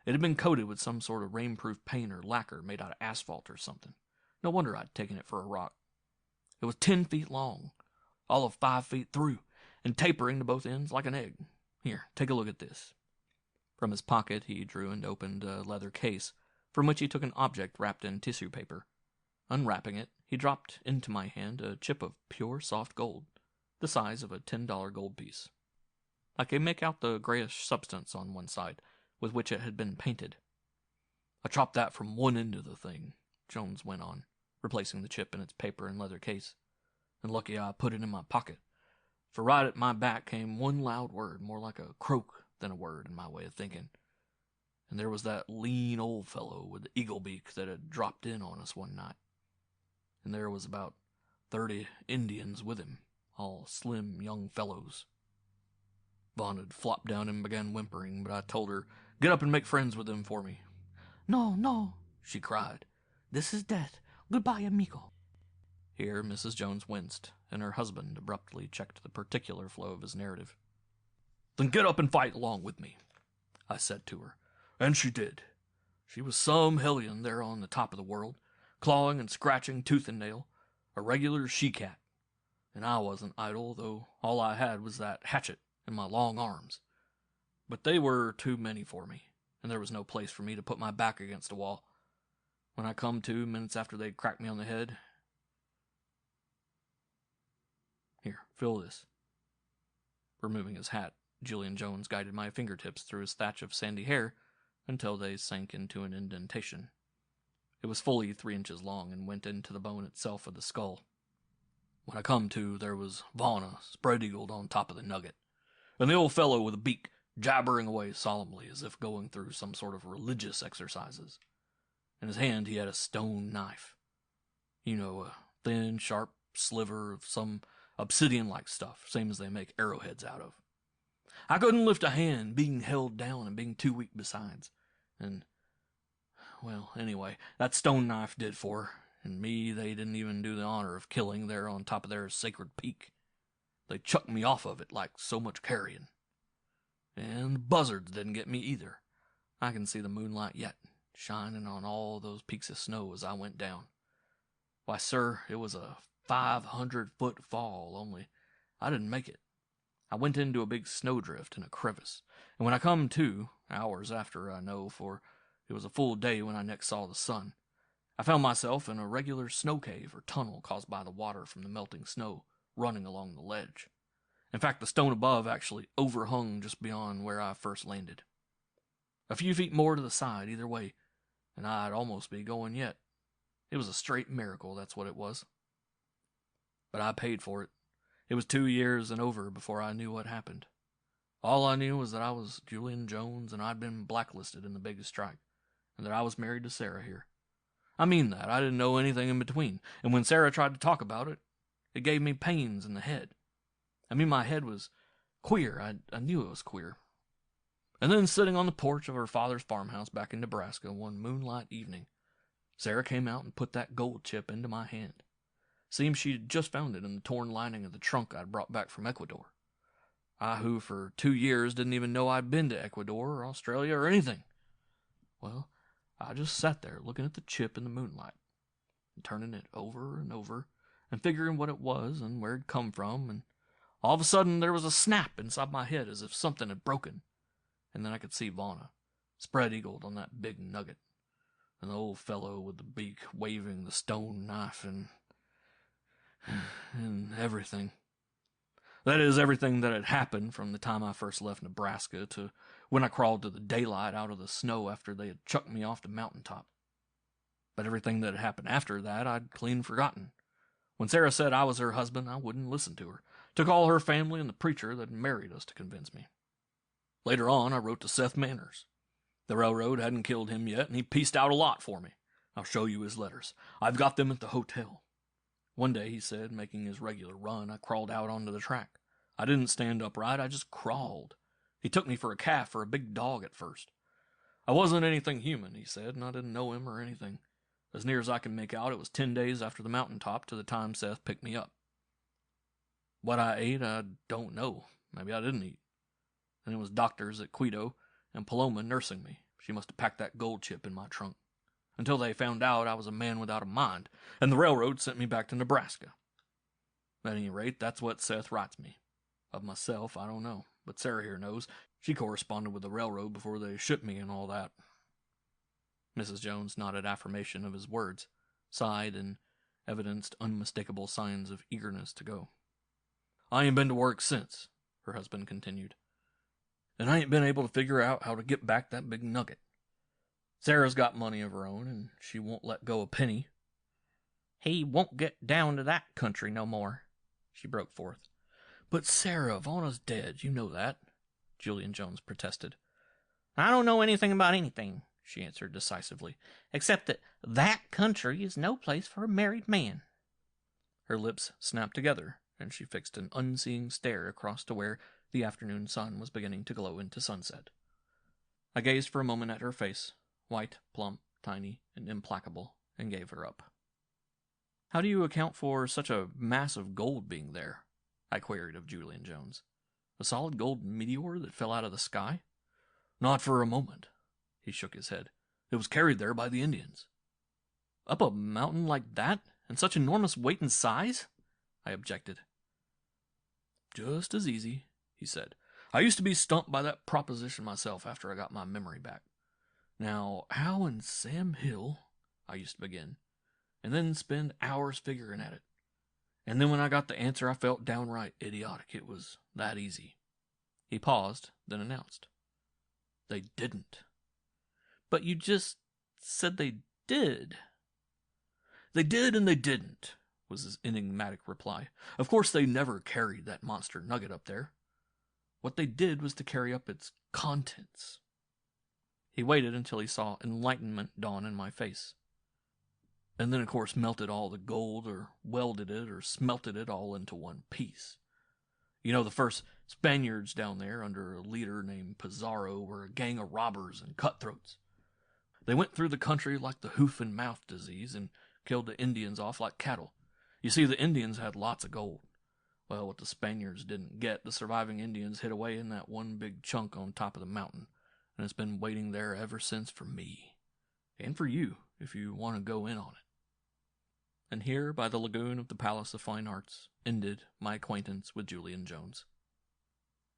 It had been coated with some sort of rainproof paint or lacquer made out of asphalt or something. No wonder I'd taken it for a rock. It was 10 feet long, all of 5 feet through, and tapering to both ends like an egg. Here, take a look at this. From his pocket he drew and opened a leather case, from which he took an object wrapped in tissue paper. Unwrapping it, he dropped into my hand a chip of pure soft gold, the size of a $10 gold piece. I could make out the grayish substance on one side, with which it had been painted. I chopped that from one end of the thing, Jones went on, replacing the chip in its paper and leather case. And lucky I put it in my pocket, for right at my back came one loud word, more like a croak than a word in my way of thinking. And there was that lean old fellow with the eagle beak that had dropped in on us one night. And there was about 30 Indians with him, all slim young fellows. Vaughn had flopped down and began whimpering, but I told her, Get up and make friends with them for me." "No, no," she cried. "This is death. Goodbye, amigo." Here Mrs. Jones winced, and her husband abruptly checked the particular flow of his narrative. "Then get up and fight along with me," I said to her. And she did. She was some hellion there on the top of the world, clawing and scratching tooth and nail, a regular she-cat. And I wasn't idle, though all I had was that hatchet and my long arms. But they were too many for me, and there was no place for me to put my back against a wall. When I come to, minutes after they'd cracked me on the head, "Here, fill this." Removing his hat, Julian Jones guided my fingertips through his thatch of sandy hair until they sank into an indentation. It was fully 3 inches long and went into the bone itself of the skull. When I come to, there was Vaughan spread-eagled on top of the nugget, and the old fellow with a beak jabbering away solemnly as if going through some sort of religious exercises. In his hand he had a stone knife. You know, a thin, sharp sliver of some obsidian-like stuff, same as they make arrowheads out of. I couldn't lift a hand, being held down and being too weak besides. And, well, anyway, that stone knife did for her, and me they didn't even do the honor of killing there on top of their sacred peak. They chucked me off of it like so much carrion. And the buzzards didn't get me either. I can see the moonlight yet, shining on all those peaks of snow as I went down. Why, sir, it was a 500-foot fall, only I didn't make it. I went into a big snowdrift in a crevice, and when I come to, hours after I know, for it was a full day when I next saw the sun, I found myself in a regular snow cave or tunnel caused by the water from the melting snow running along the ledge. In fact, the stone above actually overhung just beyond where I first landed. A few feet more to the side either way, and I'd almost be going yet. It was a straight miracle, that's what it was. But I paid for it. It was 2 years and over before I knew what happened. All I knew was that I was Julian Jones and I'd been blacklisted in the biggest strike, and that I was married to Sarah here. I mean that. I didn't know anything in between, and when Sarah tried to talk about it, it gave me pains in the head. I mean, my head was queer. I knew it was queer. And then, sitting on the porch of her father's farmhouse back in Nebraska one moonlight evening, Sarah came out and put that gold chip into my hand. Seems she'd just found it in the torn lining of the trunk I'd brought back from Ecuador. I who for 2 years didn't even know I'd been to Ecuador or Australia or anything. Well, I just sat there looking at the chip in the moonlight, and turning it over and over, and figuring what it was and where it'd come from, and all of a sudden there was a snap inside my head as if something had broken, and then I could see Vaughan, spread-eagled on that big nugget, and the old fellow with the beak waving the stone knife, and everything. That is, everything that had happened from the time I first left Nebraska to when I crawled to the daylight out of the snow after they had chucked me off the mountaintop. But everything that had happened after that I'd clean forgotten. When Sarah said I was her husband, I wouldn't listen to her. Took all her family and the preacher that had married us to convince me. Later on, I wrote to Seth Manners. The railroad hadn't killed him yet, and he pieced out a lot for me. I'll show you his letters. I've got them at the hotel. One day, he said, making his regular run, I crawled out onto the track. I didn't stand upright, I just crawled. He took me for a calf or a big dog at first. I wasn't anything human, he said, and I didn't know him or anything. As near as I can make out, it was 10 days after the mountaintop to the time Seth picked me up. What I ate, I don't know. Maybe I didn't eat. And it was doctors at Quito and Paloma nursing me. She must have packed that gold chip in my trunk. Until they found out I was a man without a mind, and the railroad sent me back to Nebraska. At any rate, that's what Seth writes me. Of myself, I don't know, but Sarah here knows. She corresponded with the railroad before they shipped me and all that. Mrs. Jones nodded affirmation of his words, sighed, and evidenced unmistakable signs of eagerness to go. I ain't been to work since, her husband continued, and I ain't been able to figure out how to get back that big nugget. Sarah's got money of her own, and she won't let go a penny. He won't get down to that country no more, she broke forth. But Sarah, Vaughan's dead, you know that, Julian Jones protested. I don't know anything about anything, she answered decisively, except that that country is no place for a married man. Her lips snapped together, and she fixed an unseeing stare across to where the afternoon sun was beginning to glow into sunset. I gazed for a moment at her face, white, plump, tiny, and implacable, and gave her up. "How do you account for such a mass of gold being there?" I queried of Julian Jones. "A solid gold meteor that fell out of the sky?" "Not for a moment." He shook his head. "It was carried there by the Indians." "Up a mountain like that, and such enormous weight and size?" I objected. "Just as easy," he said. "I used to be stumped by that proposition myself after I got my memory back. Now, how in Sam Hill," I used to begin, and then spend hours figuring at it. And then when I got the answer, I felt downright idiotic. It was that easy. He paused, then announced, "They didn't." "But you just said they did." "They did and they didn't," was his enigmatic reply. "Of course they never carried that monster nugget up there. What they did was to carry up its contents." He waited until he saw enlightenment dawn in my face. "And then, of course, melted all the gold, or welded it, or smelted it all into one piece. You know, the first Spaniards down there, under a leader named Pizarro, were a gang of robbers and cutthroats. They went through the country like the hoof and mouth disease, and killed the Indians off like cattle. You see, the Indians had lots of gold. Well, what the Spaniards didn't get, the surviving Indians hid away in that one big chunk on top of the mountain, and it's been waiting there ever since for me. And for you, if you want to go in on it." And here, by the lagoon of the Palace of Fine Arts, ended my acquaintance with Julian Jones.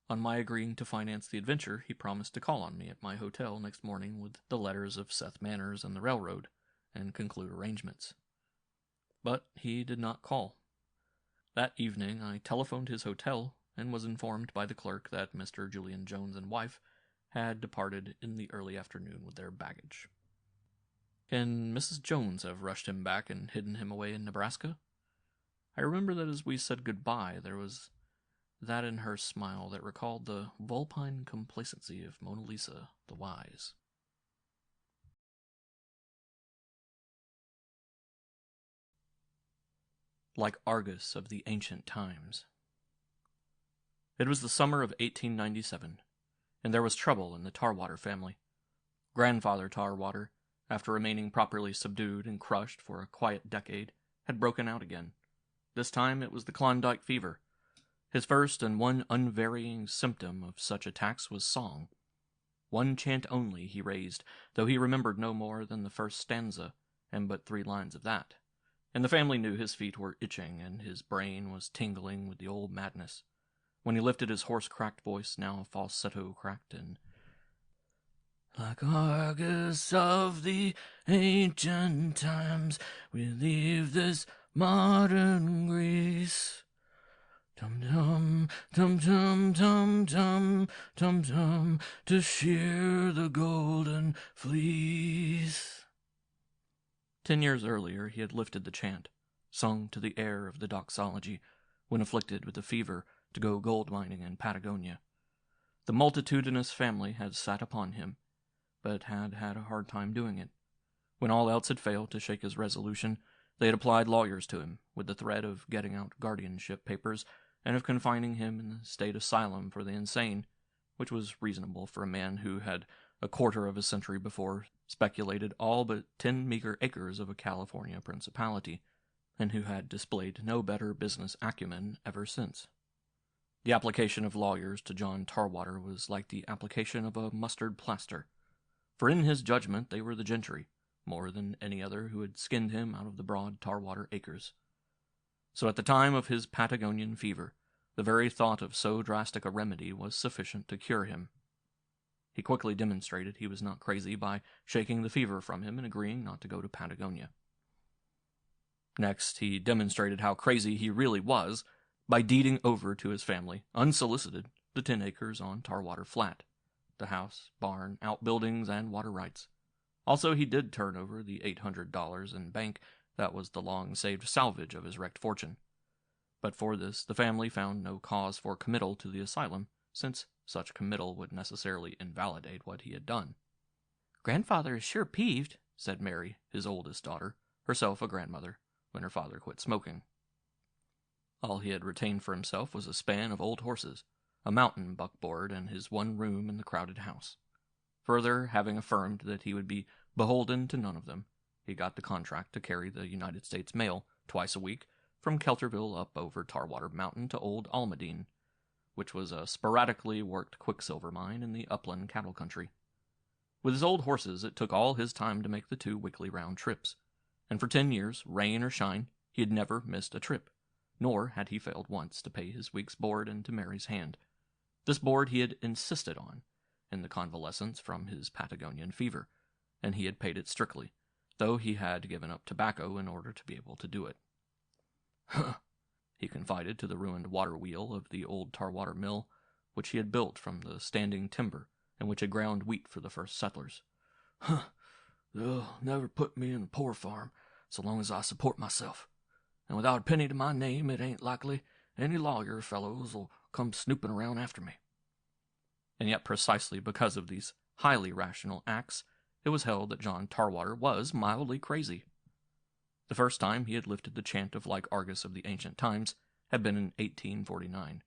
On my agreeing to finance the adventure, he promised to call on me at my hotel next morning with the letters of Seth Manners and the railroad, and conclude arrangements. But he did not call. That evening I telephoned his hotel, and was informed by the clerk that Mr. Julian Jones and wife had departed in the early afternoon with their baggage. Can Mrs. Jones have rushed him back and hidden him away in Nebraska? I remember that as we said goodbye, there was that in her smile that recalled the vulpine complacency of Mona Lisa the Wise. Like Argus of the ancient times. It was the summer of 1897, and there was trouble in the Tarwater family. Grandfather Tarwater, after remaining properly subdued and crushed for a quiet decade, had broken out again. This time it was the Klondike fever. His first and one unvarying symptom of such attacks was song. One chant only he raised, though he remembered no more than the first stanza, and but 3 lines of that. And the family knew his feet were itching, and his brain was tingling with the old madness, when he lifted his hoarse-cracked voice, now falsetto-cracked, and "Like Argus of the ancient times, we leave this modern Greece. Tum-tum, tum-tum, tum-tum, tum-tum, to shear the golden fleece." 10 years earlier he had lifted the chant, sung to the air of the doxology, when afflicted with the fever, to go gold mining in Patagonia. The multitudinous family had sat upon him, but had had a hard time doing it. When all else had failed to shake his resolution, they had applied lawyers to him, with the threat of getting out guardianship papers, and of confining him in the state asylum for the insane, which was reasonable for a man who had a quarter of a century before speculated all but 10 meager acres of a California principality, and who had displayed no better business acumen ever since. The application of lawyers to John Tarwater was like the application of a mustard plaster, for in his judgment they were the gentry, more than any other who had skinned him out of the broad Tarwater acres. So at the time of his Patagonian fever, the very thought of so drastic a remedy was sufficient to cure him. He quickly demonstrated he was not crazy by shaking the fever from him and agreeing not to go to Patagonia. Next, he demonstrated how crazy he really was by deeding over to his family, unsolicited, the 10 acres on Tarwater Flat, the house, barn, outbuildings, and water rights. Also, he did turn over the $800 in bank that was the long-saved salvage of his wrecked fortune. But for this, the family found no cause for committal to the asylum, since such committal would necessarily invalidate what he had done. "Grandfather is sure peeved," said Mary, his oldest daughter, herself a grandmother, when her father quit smoking. All he had retained for himself was a span of old horses, a mountain buckboard, and his one room in the crowded house. Further, having affirmed that he would be beholden to none of them, he got the contract to carry the United States mail twice a week from Kelterville up over Tarwater Mountain to Old Almadine, which was a sporadically worked quicksilver mine in the upland cattle country. With his old horses, it took all his time to make the 2 weekly round trips, and for 10 years, rain or shine, he had never missed a trip, nor had he failed once to pay his week's board into Mary's hand. This board he had insisted on, in the convalescence from his Patagonian fever, and he had paid it strictly, though he had given up tobacco in order to be able to do it. "Huh," he confided to the ruined water wheel of the old Tarwater mill, which he had built from the standing timber and which had ground wheat for the first settlers. "Huh, they'll never put me in a poor farm so long as I support myself, and without a penny to my name it ain't likely any lawyer fellows will come snooping around after me." And yet precisely because of these highly rational acts, it was held that John Tarwater was mildly crazy. The first time he had lifted the chant of like Argus of the ancient times had been in 1849,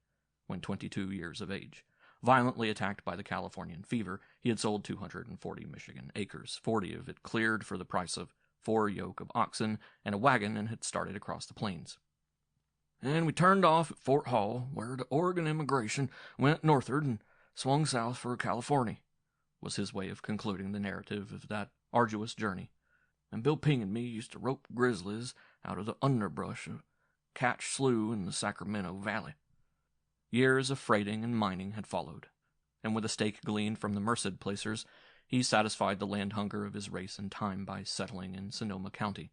when 22 years of age. Violently attacked by the Californian fever, he had sold 240 Michigan acres, 40 of it cleared for the price of 4 yoke of oxen and a wagon, and had started across the plains. "And we turned off at Fort Hall, where the Oregon immigration went northward and swung south for California," was his way of concluding the narrative of that arduous journey. "And Bill Ping and me used to rope grizzlies out of the underbrush of Cache Slough in the Sacramento Valley." Years of freighting and mining had followed, and with a stake gleaned from the Merced placers, he satisfied the land hunger of his race in time by settling in Sonoma County.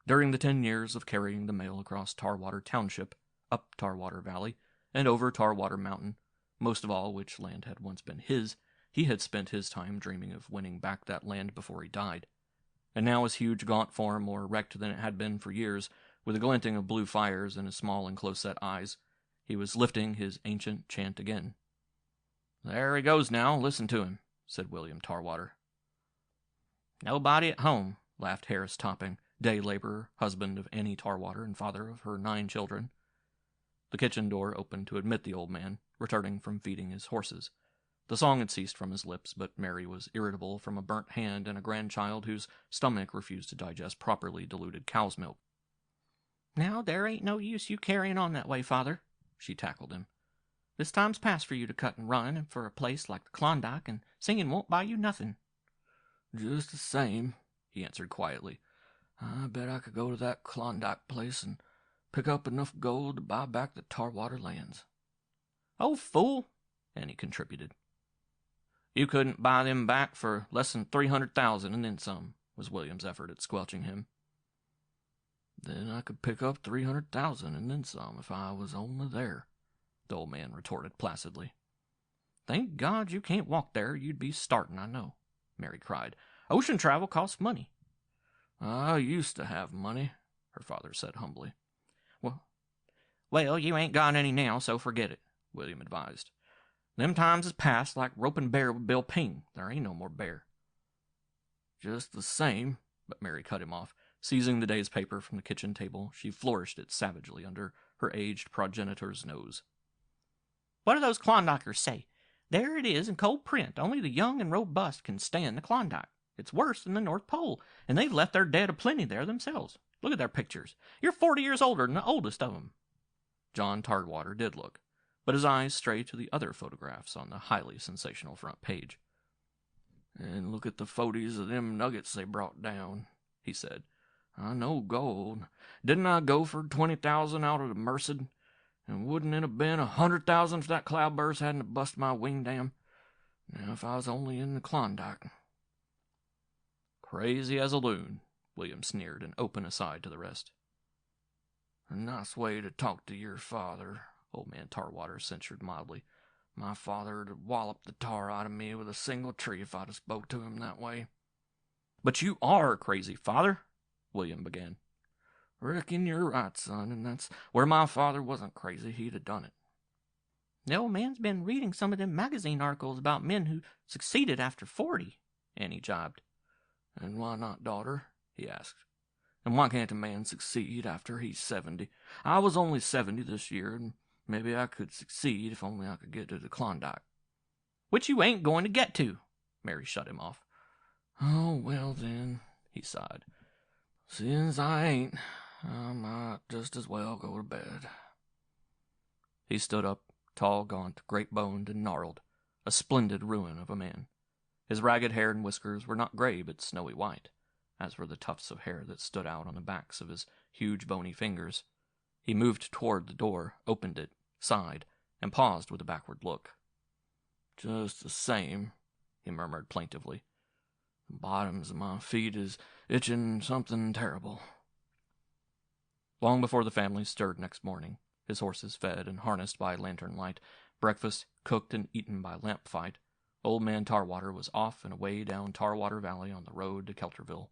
During the 10 years of carrying the mail across Tarwater Township, up Tarwater Valley, and over Tarwater Mountain, most of all which land had once been his, he had spent his time dreaming of winning back that land before he died. And now his huge gaunt form, more erect than it had been for years, with a glinting of blue fires in his small and close-set eyes, he was lifting his ancient chant again. "There he goes now, listen to him," said William Tarwater. "Nobody at home," laughed Harris Topping, day laborer, husband of Annie Tarwater and father of her 9 children. The kitchen door opened to admit the old man, returning from feeding his horses. The song had ceased from his lips, but Mary was irritable from a burnt hand and a grandchild whose stomach refused to digest properly diluted cow's milk. "Now, there ain't no use you carrying on that way, father," she tackled him. "This time's past for you to cut and run, and for a place like the Klondike, and singing won't buy you nothing." "Just the same," he answered quietly, "I bet I could go to that Klondike place and pick up enough gold to buy back the Tarwater lands." "Oh, fool!" Annie contributed. "You couldn't buy them back for less than 300,000 and then some," was William's effort at squelching him. "Then I could pick up 300,000 and then some if I was only there," the old man retorted placidly. "Thank God you can't walk there. You'd be starting, I know," Mary cried. "Ocean travel costs money." "I used to have money," her father said humbly. Well, you ain't got any now, so forget it," William advised. "Them times is past, like roping bear with Bill Ping. There ain't no more bear." "Just the same," but Mary cut him off. Seizing the day's paper from the kitchen table, she flourished it savagely under her aged progenitor's nose. "What do those Klondikers say? There it is in cold print. Only the young and robust can stand the Klondike. It's worse than the North Pole, and they've left their dead aplenty there themselves. Look at their pictures. You're 40 years older than the oldest of them." John Tarwater did look, but his eyes strayed to the other photographs on the highly sensational front page. "And look at the photies of them nuggets they brought down," he said. "I know gold. Didn't I go for 20,000 out of the Merced? And wouldn't it have been 100,000 if that cloudburst hadn't bust my wing dam? Now, if I was only in the Klondike." "Crazy as a loon," William sneered, an open aside to the rest. "A nice way to talk to your father," old man Tarwater censured mildly. "My father'd have walloped the tar out of me with a single tree if I'd have spoke to him that way." "But you are crazy, father," William began. "Reckon you're right, son, and that's where my father wasn't crazy. He'd have done it." "The old man's been reading some of them magazine articles about men who succeeded after 40, Annie jibed. "And why not, daughter?" he asked. "And why can't a man succeed after he's 70? I was only 70 this year, and maybe I could succeed if only I could get to the Klondike." which you ain't going to get to. Mary shut him off. Oh, well then, he sighed. Since I ain't, I might just as well go to bed. He stood up, tall, gaunt, great-boned, and gnarled, a splendid ruin of a man. His ragged hair and whiskers were not gray but snowy white, as were the tufts of hair that stood out on the backs of his huge bony fingers. He moved toward the door, opened it, sighed, and paused with a backward look. Just the same, he murmured plaintively. The bottoms of my feet is itching something terrible. Long before the family stirred next morning, his horses fed and harnessed by lantern light, breakfast cooked and eaten by lamp light, Old Man Tarwater was off and away down Tarwater Valley on the road to Kelterville.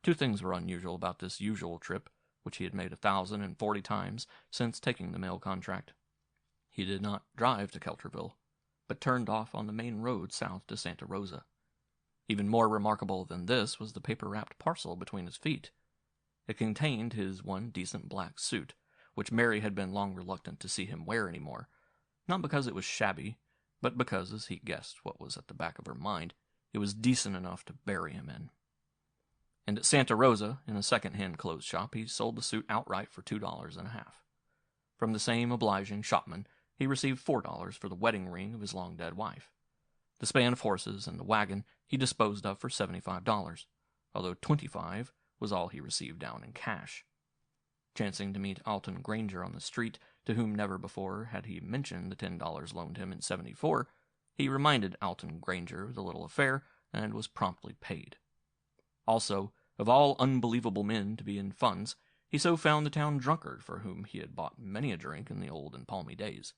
Two things were unusual about this usual trip, which he had made 1,040 times since taking the mail contract. He did not drive to Kelterville, but turned off on the main road south to Santa Rosa. Even more remarkable than this was the paper-wrapped parcel between his feet. It contained his one decent black suit, which Mary had been long reluctant to see him wear any more, not because it was shabby, but because, as he guessed what was at the back of her mind, it was decent enough to bury him in. And at Santa Rosa, in a second-hand clothes shop, he sold the suit outright for $2.50. From the same obliging shopman, he received $4 for the wedding ring of his long-dead wife. The span of horses and the wagon he disposed of for $75, although $25 was all he received down in cash. Chancing to meet Alton Granger on the street, to whom never before had he mentioned the $10 loaned him in '74, he reminded Alton Granger of the little affair, and was promptly paid. Also, of all unbelievable men to be in funds, he so found the town drunkard for whom he had bought many a drink in the old and palmy days,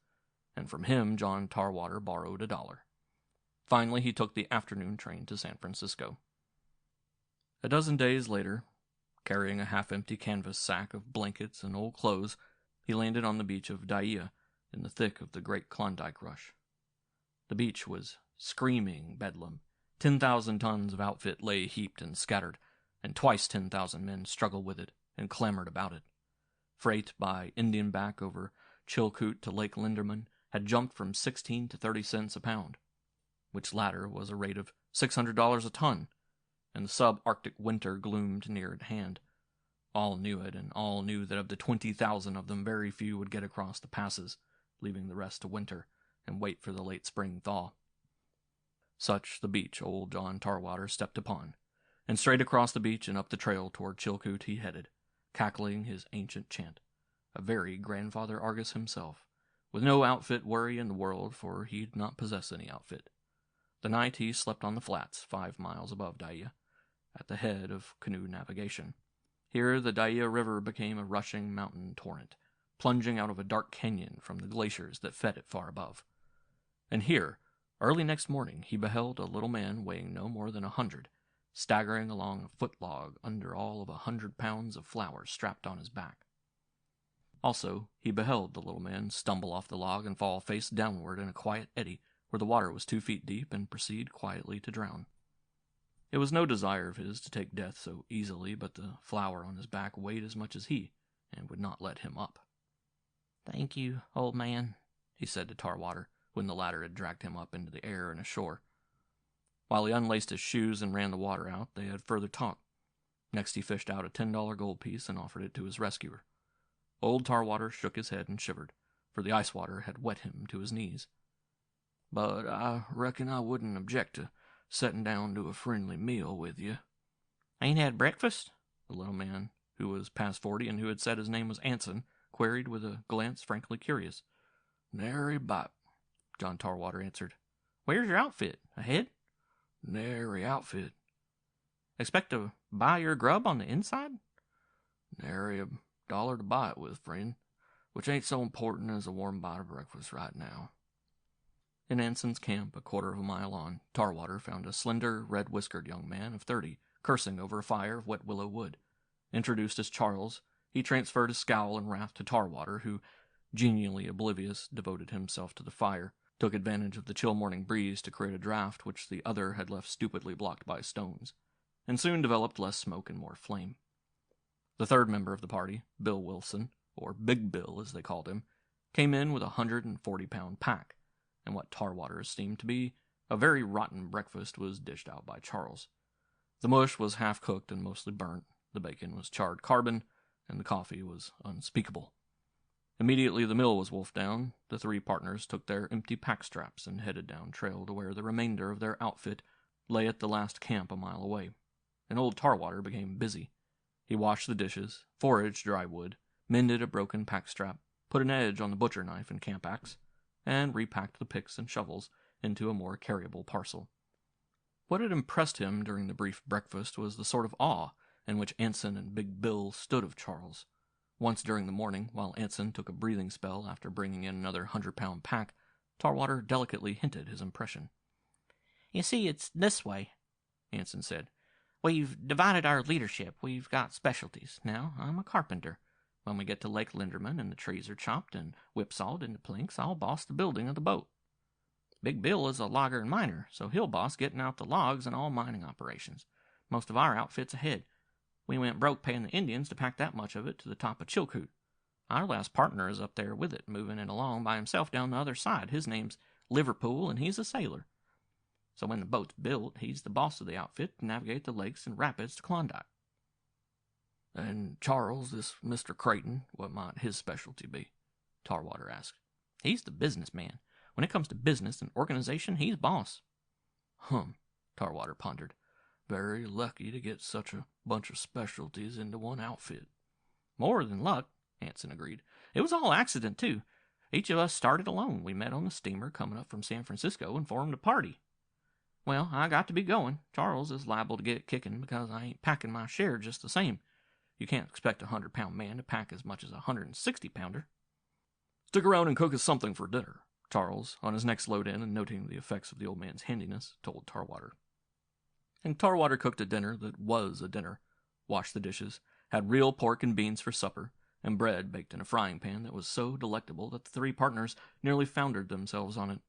and from him John Tarwater borrowed $1. Finally, he took the afternoon train to San Francisco. A dozen days later, carrying a half-empty canvas sack of blankets and old clothes, he landed on the beach of Dyea in the thick of the great Klondike Rush. The beach was screaming bedlam. 10,000 tons of outfit lay heaped and scattered, and twice 10,000 men struggled with it and clamored about it. Freight by Indian back over Chilkoot to Lake Linderman had jumped from 16 to 30 cents a pound, which latter was a rate of $600 a ton, and the sub-Arctic winter gloomed near at hand. All knew it, and all knew that of the 20,000 of them, very few would get across the passes, leaving the rest to winter and wait for the late spring thaw. Such the beach old John Tarwater stepped upon, and straight across the beach and up the trail toward Chilkoot he headed, cackling his ancient chant, a very grandfather Argus himself, with no outfit worry in the world, for he did not possess any outfit. The night he slept on the flats 5 miles above Dyea, at the head of canoe navigation. Here the Dyea River became a rushing mountain torrent, plunging out of a dark canyon from the glaciers that fed it far above. And here, early next morning, he beheld a little man weighing no more than 100, staggering along a footlog under all of 100 pounds of flour strapped on his back. Also, he beheld the little man stumble off the log and fall face downward in a quiet eddy where the water was 2 feet deep and proceed quietly to drown. It was no desire of his to take death so easily, but the flour on his back weighed as much as he, and would not let him up. "Thank you, old man," he said to Tarwater, when the latter had dragged him up into the air and ashore. While he unlaced his shoes and ran the water out, they had further talk. Next he fished out a $10 gold piece and offered it to his rescuer. Old Tarwater shook his head and shivered, for the ice water had wet him to his knees. "But I reckon I wouldn't object to setting down to a friendly meal with you." "Ain't had breakfast?" the little man, who was past 40 and who had said his name was Anson, queried with a glance frankly curious. "Nary bite," John Tarwater answered. "Where's your outfit? Ahead?" "Nary outfit." "Expect to buy your grub on the inside?" "Nary a dollar to buy it with, friend, which ain't so important as a warm bite of breakfast right now." In Anson's camp, a quarter of a mile on, Tarwater found a slender, red-whiskered young man of 30, cursing over a fire of wet willow wood. Introduced as Charles, he transferred his scowl and wrath to Tarwater, who, genially oblivious, devoted himself to the fire, took advantage of the chill morning breeze to create a draught which the other had left stupidly blocked by stones, and soon developed less smoke and more flame. The third member of the party, Bill Wilson, or Big Bill as they called him, came in with a 140-pound pack, and what Tarwater esteemed to be a very rotten breakfast was dished out by Charles. The mush was half-cooked and mostly burnt, the bacon was charred carbon, and the coffee was unspeakable. Immediately the meal was wolfed down, the three partners took their empty pack straps and headed down trail to where the remainder of their outfit lay at the last camp a mile away. And old Tarwater became busy. He washed the dishes, foraged dry wood, mended a broken pack strap, put an edge on the butcher knife and camp axe, and repacked the picks and shovels into a more carryable parcel. What had impressed him during the brief breakfast was the sort of awe in which Anson and Big Bill stood of Charles. Once during the morning, while Anson took a breathing spell after bringing in another 100-pound pack, Tarwater delicately hinted his impression. "You see, it's this way," Anson said. "We've divided our leadership. We've got specialties. Now, I'm a carpenter. When we get to Lake Linderman and the trees are chopped and whipsawed into planks, I'll boss the building of the boat. Big Bill is a logger and miner, so he'll boss getting out the logs and all mining operations. Most of our outfit's ahead. We went broke paying the Indians to pack that much of it to the top of Chilkoot. Our last partner is up there with it, moving it along by himself down the other side. His name's Liverpool, and he's a sailor. So when the boat's built, he's the boss of the outfit to navigate the lakes and rapids to Klondike." "And Charles, this Mr. Creighton, what might his specialty be?" Tarwater asked. "He's the businessman. When it comes to business and organization, he's boss." Tarwater pondered. "Very lucky to get such a bunch of specialties into one outfit." "More than luck," Anson agreed. "It was all accident, too. Each of us started alone. We met on the steamer coming up from San Francisco and formed a party. Well, I got to be going. Charles is liable to get kicking because I ain't packing my share just the same. You can't expect a 100-pound man to pack as much as a 160-pounder. "Stick around and cook us something for dinner," Charles, on his next load in and noting the effects of the old man's handiness, told Tarwater. And Tarwater cooked a dinner that was a dinner, washed the dishes, had real pork and beans for supper, and bread baked in a frying pan that was so delectable that the three partners nearly foundered themselves on it.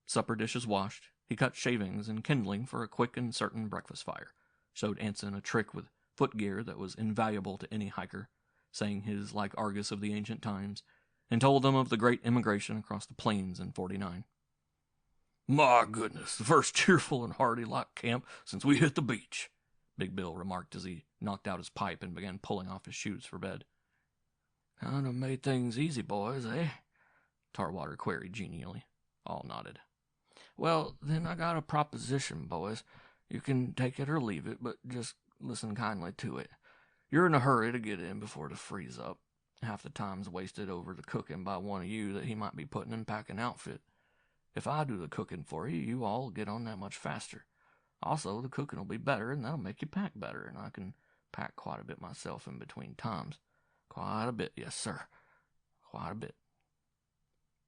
Supper dishes washed, he cut shavings and kindling for a quick and certain breakfast fire, showed Anson a trick with footgear that was invaluable to any hiker, sang his like Argus of the ancient times, and told them of the great immigration across the plains in '49. "My goodness, the first cheerful and hearty-like camp since we hit the beach," Big Bill remarked as he knocked out his pipe and began pulling off his shoes for bed. "Kind of made things easy, boys, eh?" Tarwater queried genially. All nodded. "Well, then I got a proposition, boys. You can take it or leave it, but just listen kindly to it. You're in a hurry to get in before it frees up. Half the time's wasted over the cooking by one of you that he might be putting in packing outfit. If I do the cooking for you, you all get on that much faster. Also, the cooking will be better, and that'll make you pack better, and I can pack quite a bit myself in between times. Quite a bit, yes, sir. Quite a bit."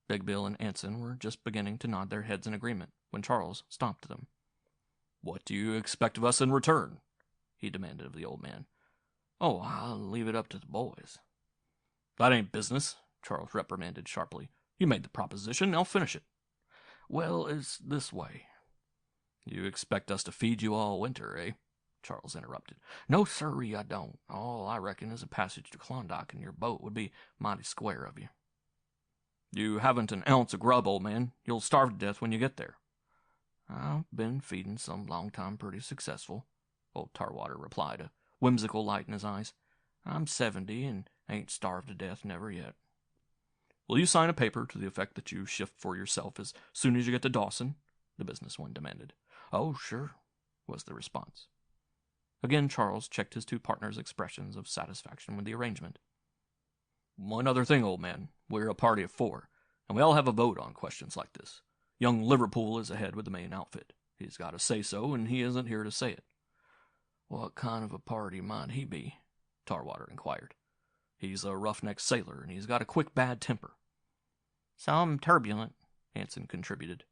Big Bill and Anson were just beginning to nod their heads in agreement when Charles stopped them. "What do you expect of us in return?" he demanded of the old man. "Oh, I'll leave it up to the boys." "That ain't business," Charles reprimanded sharply. "You made the proposition, now finish it." "Well, it's this way." "You expect us to feed you all winter, eh?" Charles interrupted. "No, sirree, I don't. All I reckon is a passage to Klondike in your boat would be mighty square of you." "You haven't an ounce of grub, old man. You'll starve to death when you get there." "I've been feeding some long time pretty successful," old Tarwater replied, a whimsical light in his eyes. "I'm 70 and ain't starved to death never yet." "Will you sign a paper to the effect that you shift for yourself as soon as you get to Dawson?" the business one demanded. "Oh, sure," was the response. Again Charles checked his two partners' expressions of satisfaction with the arrangement. "One other thing, old man. We're a party of 4, and we all have a vote on questions like this. Young Liverpool is ahead with the main outfit. He's got to say so, and he isn't here to say it." "What kind of a party might he be?" Tarwater inquired. "He's a roughneck sailor, and he's got a quick bad temper." "Some turbulent," Anson contributed.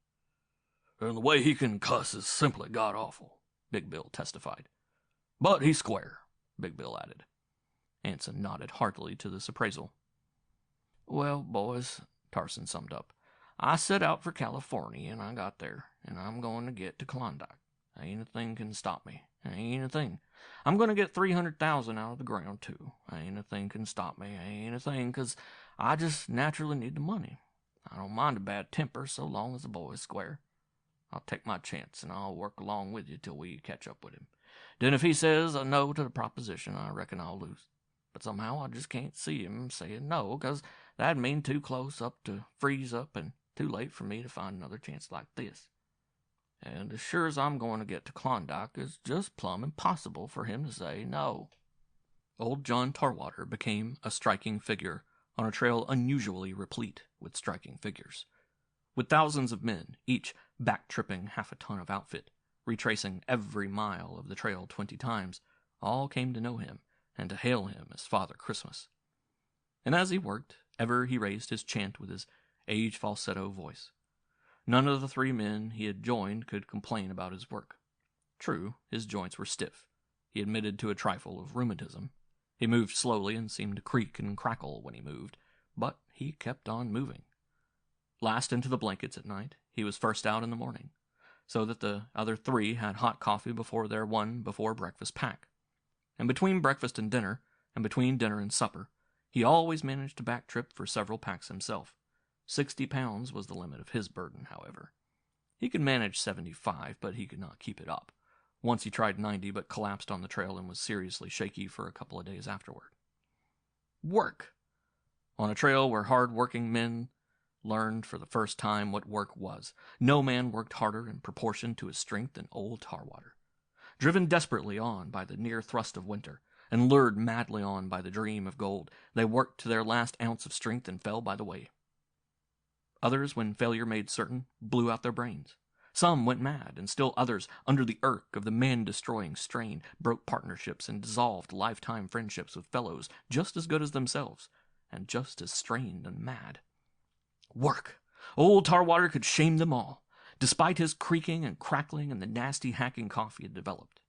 "And the way he can cuss is simply god-awful," Big Bill testified. "But he's square," Big Bill added. Anson nodded heartily to this appraisal. "Well, boys," Tarson summed up, "I set out for California, and I got there, and I'm going to get to Klondike. Ain't a thing can stop me. Ain't a thing. I'm going to get 300,000 out of the ground, too. Ain't a thing can stop me. Ain't a thing, 'cause I just naturally need the money. I don't mind a bad temper so long as the boy's square. I'll take my chance, and I'll work along with you till we catch up with him. Then if he says a no to the proposition, I reckon I'll lose. But somehow I just can't see him saying no, 'cause that'd mean too close up to freeze up and too late for me to find another chance like this. And as sure as I'm going to get to Klondike, it's just plumb impossible for him to say no. Old John Tarwater became a striking figure on a trail unusually replete with striking figures. With thousands of men, each back-tripping half a ton of outfit, retracing every mile of the trail 20 times, all came to know him and to hail him as Father Christmas. And as he worked, ever he raised his chant with his age-falsetto voice. None of the 3 men he had joined could complain about his work. True, his joints were stiff. He admitted to a trifle of rheumatism. He moved slowly and seemed to creak and crackle when he moved, but he kept on moving. Last into the blankets at night, he was first out in the morning, so that the other 3 had hot coffee before their one before-breakfast pack. And between breakfast and dinner, and between dinner and supper, he always managed to back-trip for several packs himself. 60 pounds was the limit of his burden, however. He could manage 75, but he could not keep it up. Once he tried 90, but collapsed on the trail and was seriously shaky for a couple of days afterward. Work! On a trail where hard-working men learned for the first time what work was, no man worked harder in proportion to his strength than old Tarwater. Driven desperately on by the near thrust of winter, and lured madly on by the dream of gold, they worked to their last ounce of strength and fell by the way. Others, when failure made certain, blew out their brains. Some went mad, and still others, under the irk of the man-destroying strain, broke partnerships and dissolved lifetime friendships with fellows just as good as themselves, and just as strained and mad. Work! Old Tarwater could shame them all, despite his creaking and crackling and the nasty hacking cough he had developed.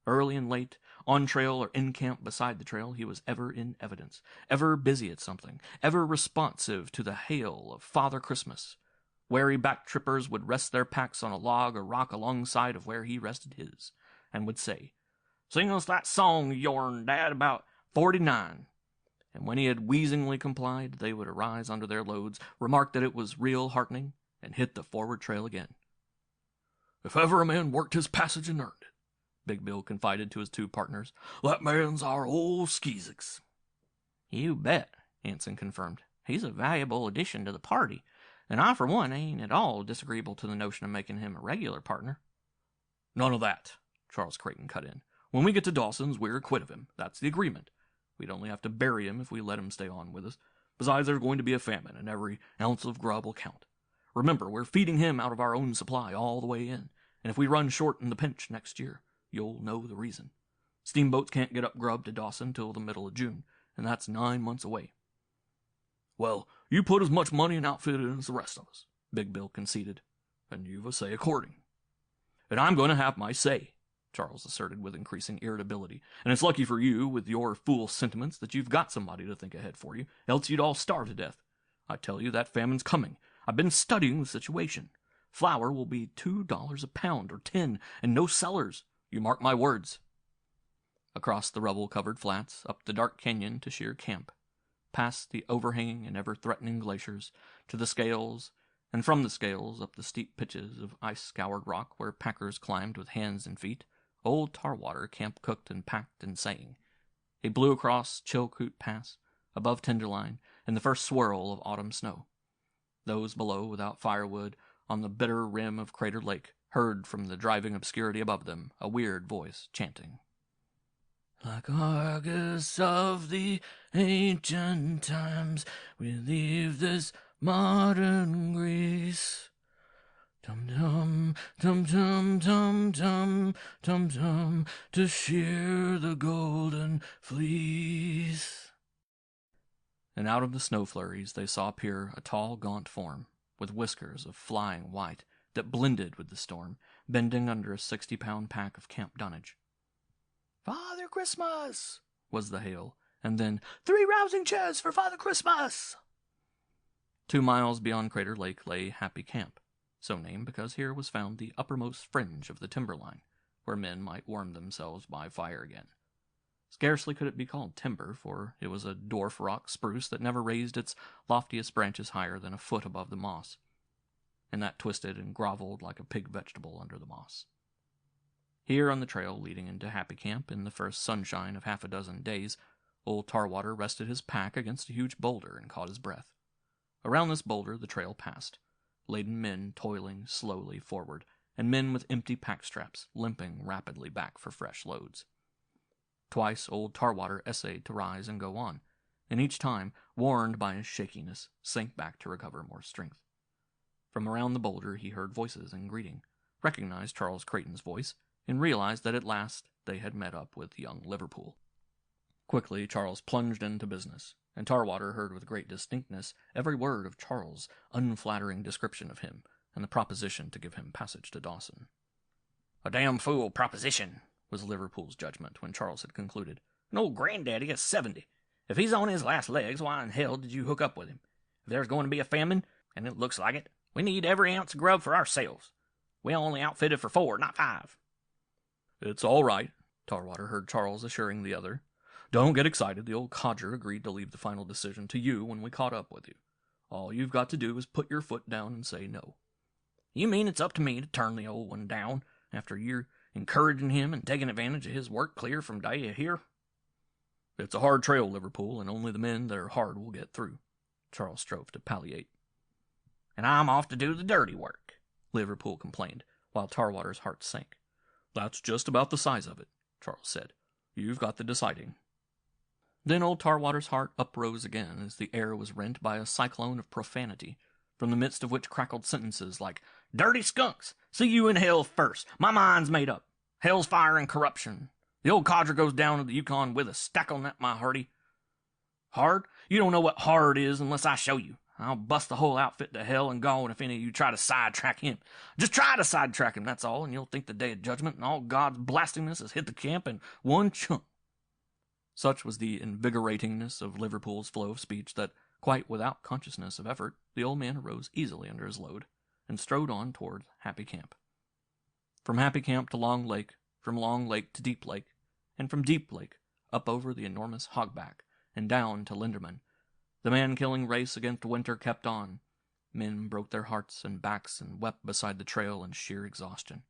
Early and late, on trail or in camp beside the trail, he was ever in evidence, ever busy at something, ever responsive to the hail of Father Christmas. Wary back-trippers would rest their packs on a log or rock alongside of where he rested his, and would say, "Sing us that song of yourn, Dad, about 49. And when he had wheezingly complied, they would arise under their loads, remark that it was real heartening, and hit the forward trail again. "If ever a man worked his passage and earned it," Big Bill confided to his 2 partners, "that man's our old Skeezix." "You bet," Anson confirmed. "He's a valuable addition to the party, and I, for one, ain't at all disagreeable to the notion of making him a regular partner." "None of that," Charles Creighton cut in. "When we get to Dawson's, we're quit of him. That's the agreement. We'd only have to bury him if we let him stay on with us. Besides, there's going to be a famine, and every ounce of grub will count. Remember, we're feeding him out of our own supply all the way in, and if we run short in the pinch next year, you'll know the reason. Steamboats can't get up grub to Dawson till the middle of June, and that's 9 months away." "Well, you put as much money and outfit in as the rest of us," Big Bill conceded, "and you've a say according." "And I'm going to have my say," Charles asserted with increasing irritability. "And it's lucky for you, with your fool sentiments, that you've got somebody to think ahead for you, else you'd all starve to death. I tell you, that famine's coming. I've been studying the situation. Flour will be $2 a pound, or 10, and no cellars. You mark my words." Across the rubble-covered flats, up the dark canyon to Sheer Camp, past the overhanging and ever-threatening glaciers, to the scales, and from the scales up the steep pitches of ice-scoured rock where packers climbed with hands and feet, old Tarwater camp cooked and packed and sang. He blew across Chilkoot Pass, above Tenderline, in the first swirl of autumn snow. Those below, without firewood, on the bitter rim of Crater Lake, heard from the driving obscurity above them a weird voice chanting. "Like Argus of the ancient times, we leave this modern Greece. Tum-tum, tum-tum, tum-tum, tum-tum, to shear the golden fleece." And out of the snow flurries they saw peer a tall, gaunt form, with whiskers of flying white that blended with the storm, bending under a 60-pound pack of camp dunnage. "Father Christmas!" was the hail, and then, "3 rousing cheers for Father Christmas!" 2 miles beyond Crater Lake lay Happy Camp, so named because here was found the uppermost fringe of the timberline, where men might warm themselves by fire again. Scarcely could it be called timber, for it was a dwarf rock spruce that never raised its loftiest branches higher than a foot above the moss, and that twisted and groveled like a pig vegetable under the moss. Here on the trail leading into Happy Camp, in the first sunshine of half a dozen days, old Tarwater rested his pack against a huge boulder and caught his breath. Around this boulder the trail passed, laden men toiling slowly forward, and men with empty pack straps limping rapidly back for fresh loads. Twice old Tarwater essayed to rise and go on, and each time, warned by his shakiness, sank back to recover more strength. From around the boulder he heard voices in greeting, recognized Charles Creighton's voice, and realized that at last they had met up with young Liverpool. Quickly Charles plunged into business, and Tarwater heard with great distinctness every word of Charles' unflattering description of him, and the proposition to give him passage to Dawson. "A damn fool proposition," was Liverpool's judgment when Charles had concluded. "An old granddaddy is 70. If he's on his last legs, why in hell did you hook up with him? If there's going to be a famine, and it looks like it, we need every ounce of grub for ourselves. We only outfitted for 4, not 5. "It's all right," Tarwater heard Charles assuring the other. "Don't get excited. The old codger agreed to leave the final decision to you when we caught up with you. All you've got to do is put your foot down and say no." "You mean it's up to me to turn the old one down, after you're encouraging him and taking advantage of his work clear from day here?" "It's a hard trail, Liverpool, and only the men that are hard will get through," Charles strove to palliate. "And I'm off to do the dirty work," Liverpool complained, while Tarwater's heart sank. "That's just about the size of it," Charles said. "You've got the deciding." Then old Tarwater's heart uprose again as the air was rent by a cyclone of profanity, from the midst of which crackled sentences like, "Dirty skunks! See you in hell first! My mind's made up! Hell's fire and corruption! The old codger goes down to the Yukon with a stack on that, my hearty! Hard? You don't know what hard is unless I show you. I'll bust the whole outfit to hell and gone if any of you try to sidetrack him. Just try to sidetrack him, that's all, and you'll think the day of judgment and all God's blastingness has hit the camp in one chunk." Such was the invigoratingness of Liverpool's flow of speech that, quite without consciousness of effort, the old man arose easily under his load, and strode on toward Happy Camp. From Happy Camp to Long Lake, from Long Lake to Deep Lake, and from Deep Lake up over the enormous Hogback, and down to Linderman, the man-killing race against winter kept on. Men broke their hearts and backs and wept beside the trail in sheer exhaustion.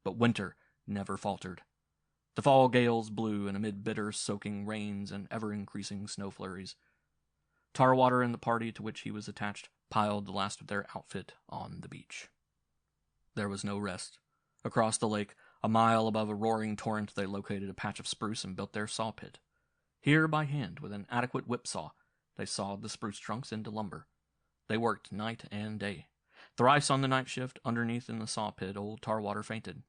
But winter never faltered. The fall gales blew, and amid bitter, soaking rains and ever-increasing snow flurries, Tarwater and the party to which he was attached piled the last of their outfit on the beach. There was no rest. Across the lake, a mile above a roaring torrent, they located a patch of spruce and built their saw pit. Here, by hand, with an adequate whip-saw, they sawed the spruce trunks into lumber. They worked night and day. Thrice on the night shift, underneath in the saw pit, old Tarwater fainted.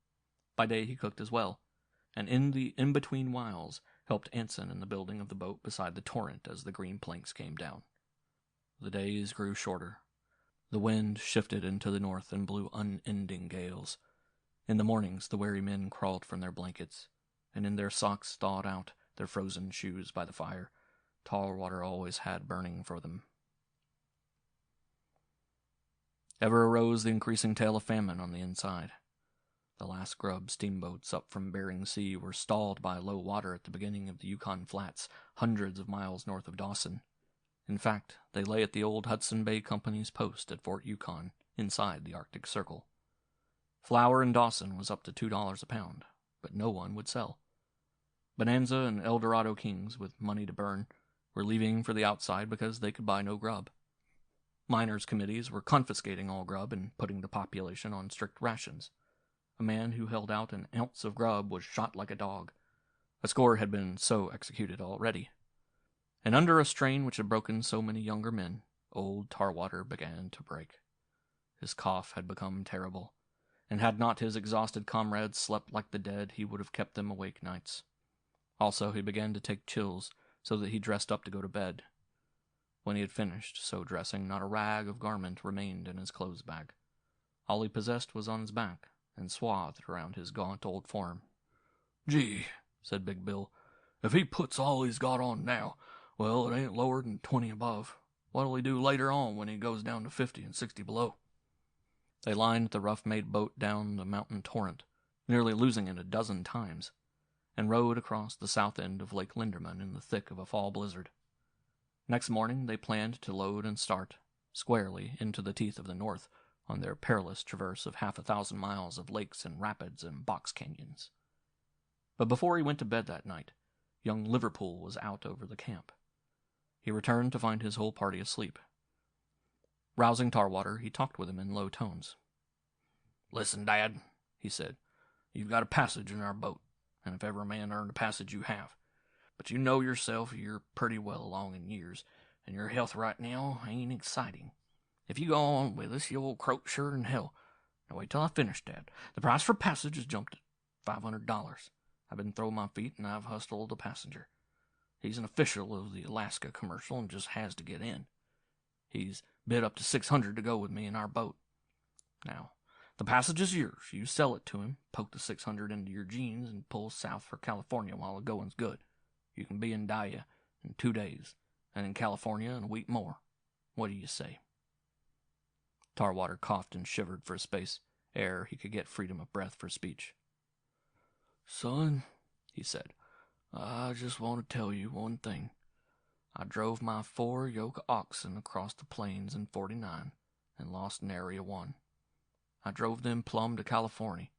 By day he cooked as well, and in the in-between whiles helped Anson in the building of the boat beside the torrent as the green planks came down. The days grew shorter. The wind shifted into the north and blew unending gales. In the mornings the weary men crawled from their blankets, and in their socks thawed out, their frozen shoes by the fire, Tarwater always had burning for them. Ever arose the increasing tale of famine on the inside. The last grub steamboats up from Bering Sea were stalled by low water at the beginning of the Yukon Flats, hundreds of miles north of Dawson. In fact, they lay at the old Hudson Bay Company's post at Fort Yukon, inside the Arctic Circle. Flour in Dawson was up to $2 a pound, but no one would sell. Bonanza and El Dorado kings, with money to burn, were leaving for the outside because they could buy no grub. Miners' committees were confiscating all grub and putting the population on strict rations. A man who held out an ounce of grub was shot like a dog. A score had been so executed already. And under a strain which had broken so many younger men, old Tarwater began to break. His cough had become terrible, and had not his exhausted comrades slept like the dead, he would have kept them awake nights. Also, he began to take chills, so that he dressed up to go to bed. When he had finished so dressing, not a rag of garment remained in his clothes bag. All he possessed was on his back, and swathed around his gaunt old form. "Gee," said Big Bill, "if he puts all he's got on now, well, it ain't lower than 20 above. What'll he do later on when he goes down to 50 and 60 below?" They lined the rough-made boat down the mountain torrent, nearly losing it a dozen times. and rowed across the south end of Lake Linderman in the thick of a fall blizzard. Next morning they planned to load and start, squarely into the teeth of the north, on their perilous traverse of 1,000 miles of lakes and rapids and box canyons. But before he went to bed that night, young Liverpool was out over the camp. He returned to find his whole party asleep. Rousing Tarwater, he talked with him in low tones. "Listen, Dad," he said, "you've got a passage in our boat, and if ever a man earned a passage, you have. But you know yourself you're pretty well along in years, and your health right now ain't exciting. If you go on with us, you'll croak sure in hell. Now wait till I finish, Dad. The price for passage has jumped at $500. I've been throwing my feet, and I've hustled a passenger. He's an official of the Alaska commercial and just has to get in. He's bid up to $600 to go with me in our boat. Now, the passage is yours. You sell it to him, poke the $600 into your jeans, and pull south for California while the going's good. You can be in Daya in 2 days, and in California in a week more. What do you say?" Tarwater coughed and shivered for a space, ere he could get freedom of breath for speech. "Son," he said, "I just want to tell you one thing. I drove my 4 yoke of oxen across the plains in '49 and lost nary a one. I drove them plumb to California,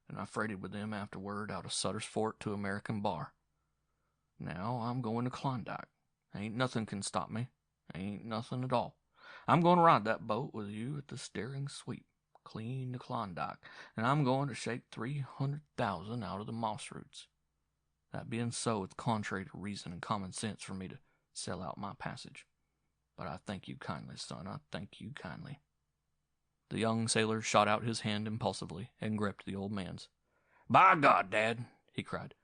and I freighted with them afterward out of Sutter's Fort to American Bar. Now I'm going to Klondike. Ain't nothing can stop me. Ain't nothing at all. I'm going to ride that boat with you at the steering sweep, clean to Klondike, and I'm going to shake 300,000 out of the moss roots. That being so, it's contrary to reason and common sense for me to sell out my passage. But I thank you kindly, son. I thank you kindly." The young sailor shot out his hand impulsively and gripped the old man's. "By God, Dad," he cried,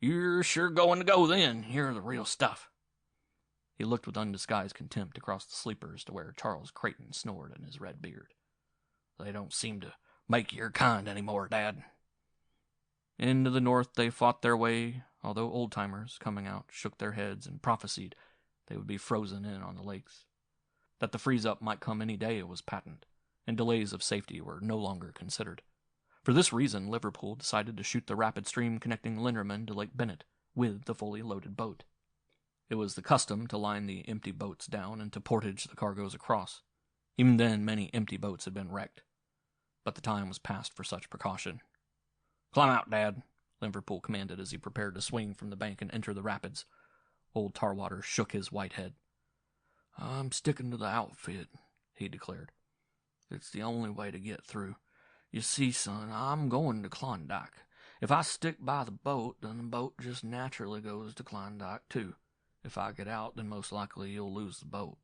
"you're sure going to go then. You're the real stuff." He looked with undisguised contempt across the sleepers to where Charles Creighton snored in his red beard. "They don't seem to make your kind any more, Dad." Into the north they fought their way, although old-timers, coming out, shook their heads and prophesied they would be frozen in on the lakes. That the freeze-up might come any day was patent, and delays of safety were no longer considered. For this reason, Liverpool decided to shoot the rapid stream connecting Linderman to Lake Bennett with the fully loaded boat. It was the custom to line the empty boats down and to portage the cargoes across. Even then, many empty boats had been wrecked. But the time was past for such precaution. "Climb out, Dad," Liverpool commanded as he prepared to swing from the bank and enter the rapids. Old Tarwater shook his white head. "I'm sticking to the outfit," he declared. "It's the only way to get through. You see, son, I'm going to Klondike. If I stick by the boat, then the boat just naturally goes to Klondike, too. If I get out, then most likely you'll lose the boat."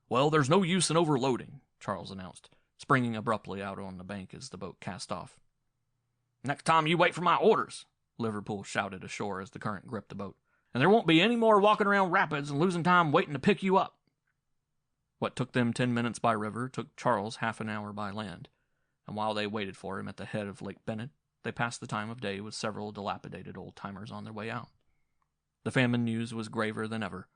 "Well, there's no use in overloading," Charles announced, springing abruptly out on the bank as the boat cast off. "Next time you wait for my orders," Liverpool shouted ashore as the current gripped the boat. "And there won't be any more walking around rapids and losing time waiting to pick you up." What took them 10 minutes by river took Charles half an hour by land, and while they waited for him at the head of Lake Bennett, they passed the time of day with several dilapidated old-timers on their way out. The famine news was graver than ever.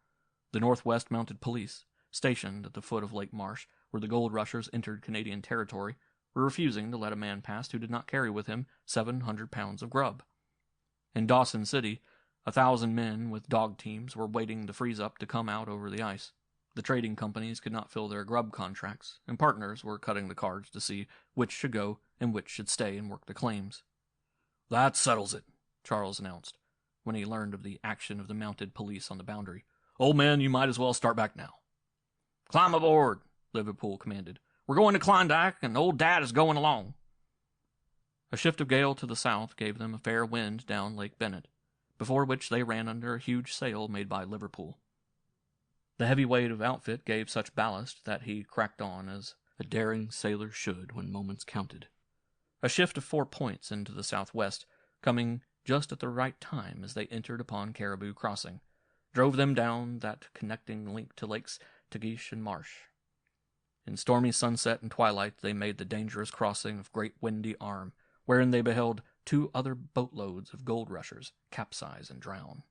The Northwest Mounted Police, stationed at the foot of Lake Marsh, where the gold rushers entered Canadian territory, were refusing to let a man pass who did not carry with him 700 pounds of grub. In Dawson City, 1,000 men with dog teams were waiting the freeze-up to come out over the ice. The trading companies could not fill their grub contracts, and partners were cutting the cards to see which should go and which should stay and work the claims. "That settles it," Charles announced, when he learned of the action of the mounted police on the boundary. "Old man, you might as well start back now." "Climb aboard," Liverpool commanded. "We're going to Klondike, and old Dad is going along." A shift of gale to the south gave them a fair wind down Lake Bennett, before which they ran under a huge sail made by Liverpool. The heavy weight of outfit gave such ballast that he cracked on as a daring sailor should when moments counted. A shift of 4 points into the southwest, coming just at the right time as they entered upon Caribou Crossing, drove them down that connecting link to Lakes Tagish and Marsh. In stormy sunset and twilight they made the dangerous crossing of Great Windy Arm, wherein they beheld 2 other boatloads of gold rushers capsize and drown.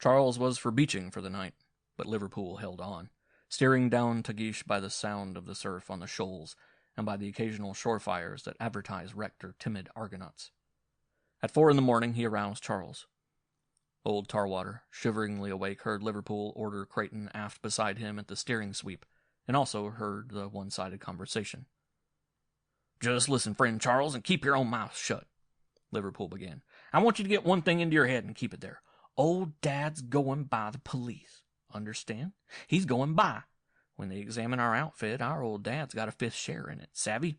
Charles was for beaching for the night, but Liverpool held on, steering down Tagish by the sound of the surf on the shoals and by the occasional shore fires that advertise wrecked or timid Argonauts. At 4 in the morning, he aroused Charles. Old Tarwater, shiveringly awake, heard Liverpool order Creighton aft beside him at the steering sweep, and also heard the one-sided conversation. "Just listen, friend Charles, and keep your own mouth shut," Liverpool began. "I want you to get one thing into your head and keep it there. Old Dad's going by the police. Understand? He's going by. When they examine our outfit, our old Dad's got a 5th share in it. Savvy?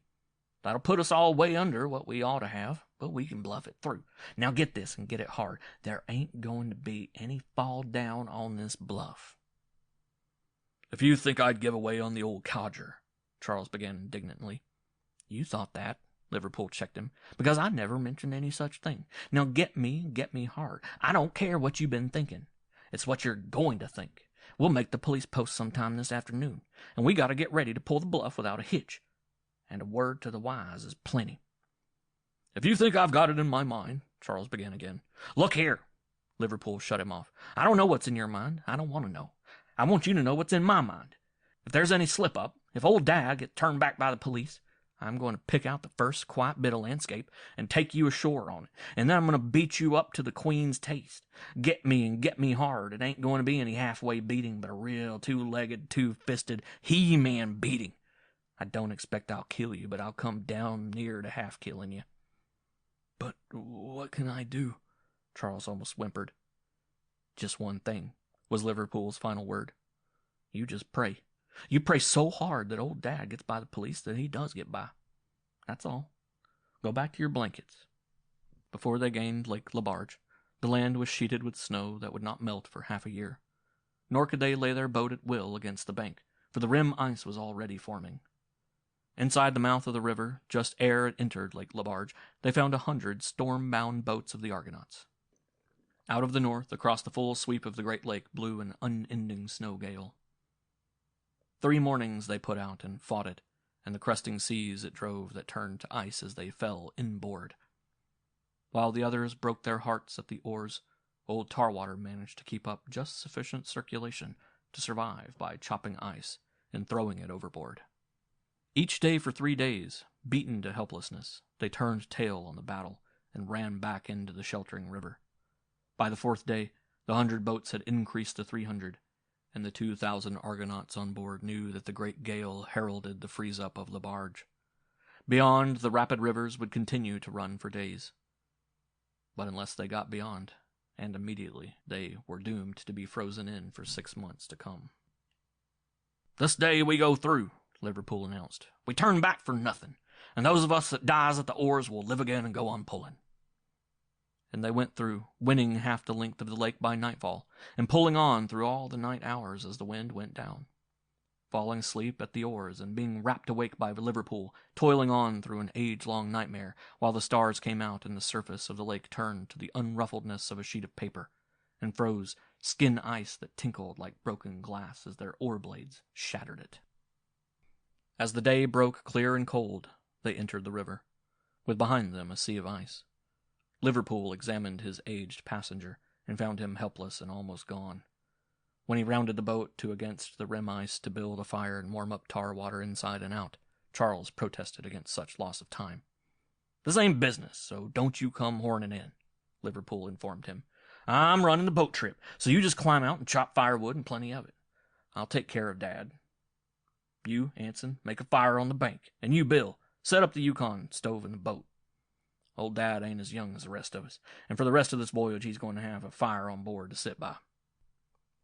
That'll put us all way under what we ought to have, but we can bluff it through. Now get this and get it hard. There ain't going to be any fall down on this bluff." "If you think I'd give away on the old codger," Charles began indignantly. "You thought that," Liverpool checked him, "because I never mentioned any such thing. Now get me hard. I don't care what you've been thinking. It's what you're going to think. We'll make the police post sometime this afternoon, and we got to get ready to pull the bluff without a hitch. And a word to the wise is plenty." "If you think I've got it in my mind," Charles began again. "Look here," Liverpool shut him off. "I don't know what's in your mind. I don't want to know. I want you to know what's in my mind. If there's any slip-up, if old Dad gets turned back by the police, I'm going to pick out the first quiet bit of landscape and take you ashore on it, and then I'm going to beat you up to the Queen's taste. Get me and get me hard. It ain't going to be any halfway beating, but a real two-legged, two-fisted, he-man beating. I don't expect I'll kill you, but I'll come down near to half-killing you." "But what can I do?" Charles almost whimpered. "Just one thing," was Liverpool's final word. "You just pray. You pray so hard that old Dad gets by the police that he does get by. That's all. Go back to your blankets." Before they gained Lake Labarge, the land was sheeted with snow that would not melt for half a year. Nor could they lay their boat at will against the bank, for the rim ice was already forming. Inside the mouth of the river, just ere it entered Lake Labarge, they found 100 storm-bound boats of the Argonauts. Out of the north, across the full sweep of the great lake, blew an unending snow gale. 3 mornings they put out and fought it, and the cresting seas it drove that turned to ice as they fell inboard. While the others broke their hearts at the oars, old Tarwater managed to keep up just sufficient circulation to survive by chopping ice and throwing it overboard. Each day for 3 days, beaten to helplessness, they turned tail on the battle and ran back into the sheltering river. By the 4th day, the 100 boats had increased to 300, and the 2,000 Argonauts on board knew that the great gale heralded the freeze-up of Labarge. Beyond, the rapid rivers would continue to run for days. But unless they got beyond, and immediately, they were doomed to be frozen in for 6 months to come. "This day we go through," Liverpool announced. "We turn back for nothing, and those of us that dies at the oars will live again and go on pulling." And they went through, winning half the length of the lake by nightfall, and pulling on through all the night hours as the wind went down. Falling asleep at the oars and being wrapped awake by Liverpool, toiling on through an age-long nightmare, while the stars came out and the surface of the lake turned to the unruffledness of a sheet of paper, and froze skin ice that tinkled like broken glass as their oar blades shattered it. As the day broke clear and cold, they entered the river, with behind them a sea of ice. Liverpool examined his aged passenger, and found him helpless and almost gone. When he rounded the boat to against the rim ice to build a fire and warm up Tarwater inside and out, Charles protested against such loss of time. "This ain't business, so don't you come horning in," Liverpool informed him. "I'm running the boat trip, so you just climb out and chop firewood and plenty of it. I'll take care of Dad. You, Anson, make a fire on the bank, and you, Bill, set up the Yukon stove in the boat. Old Dad ain't as young as the rest of us, and for the rest of this voyage he's going to have a fire on board to sit by."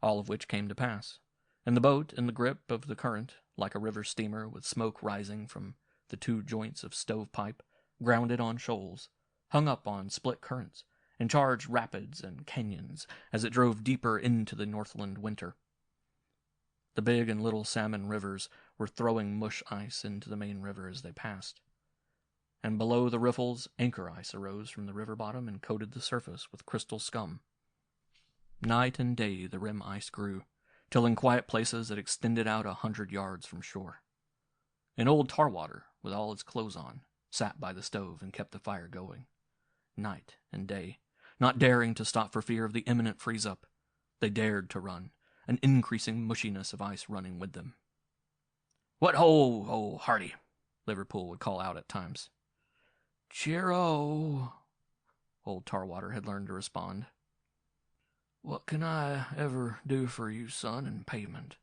All of which came to pass, and the boat, in the grip of the current, like a river steamer with smoke rising from the 2 joints of stovepipe, grounded on shoals, hung up on split currents, and charged rapids and canyons as it drove deeper into the Northland winter. The Big and Little Salmon rivers were throwing mush ice into the main river as they passed, and below the riffles anchor ice arose from the river bottom and coated the surface with crystal scum. Night and day the rim ice grew, till in quiet places it extended out 100 yards from shore. And old Tarwater, with all its clothes on, sat by the stove and kept the fire going. Night and day, not daring to stop for fear of the imminent freeze-up, they dared to run, an increasing mushiness of ice running with them. "What ho, ho, hearty," Liverpool would call out at times. "Cheero," old Tarwater had learned to respond. "What can I ever do for you, son, in payment?"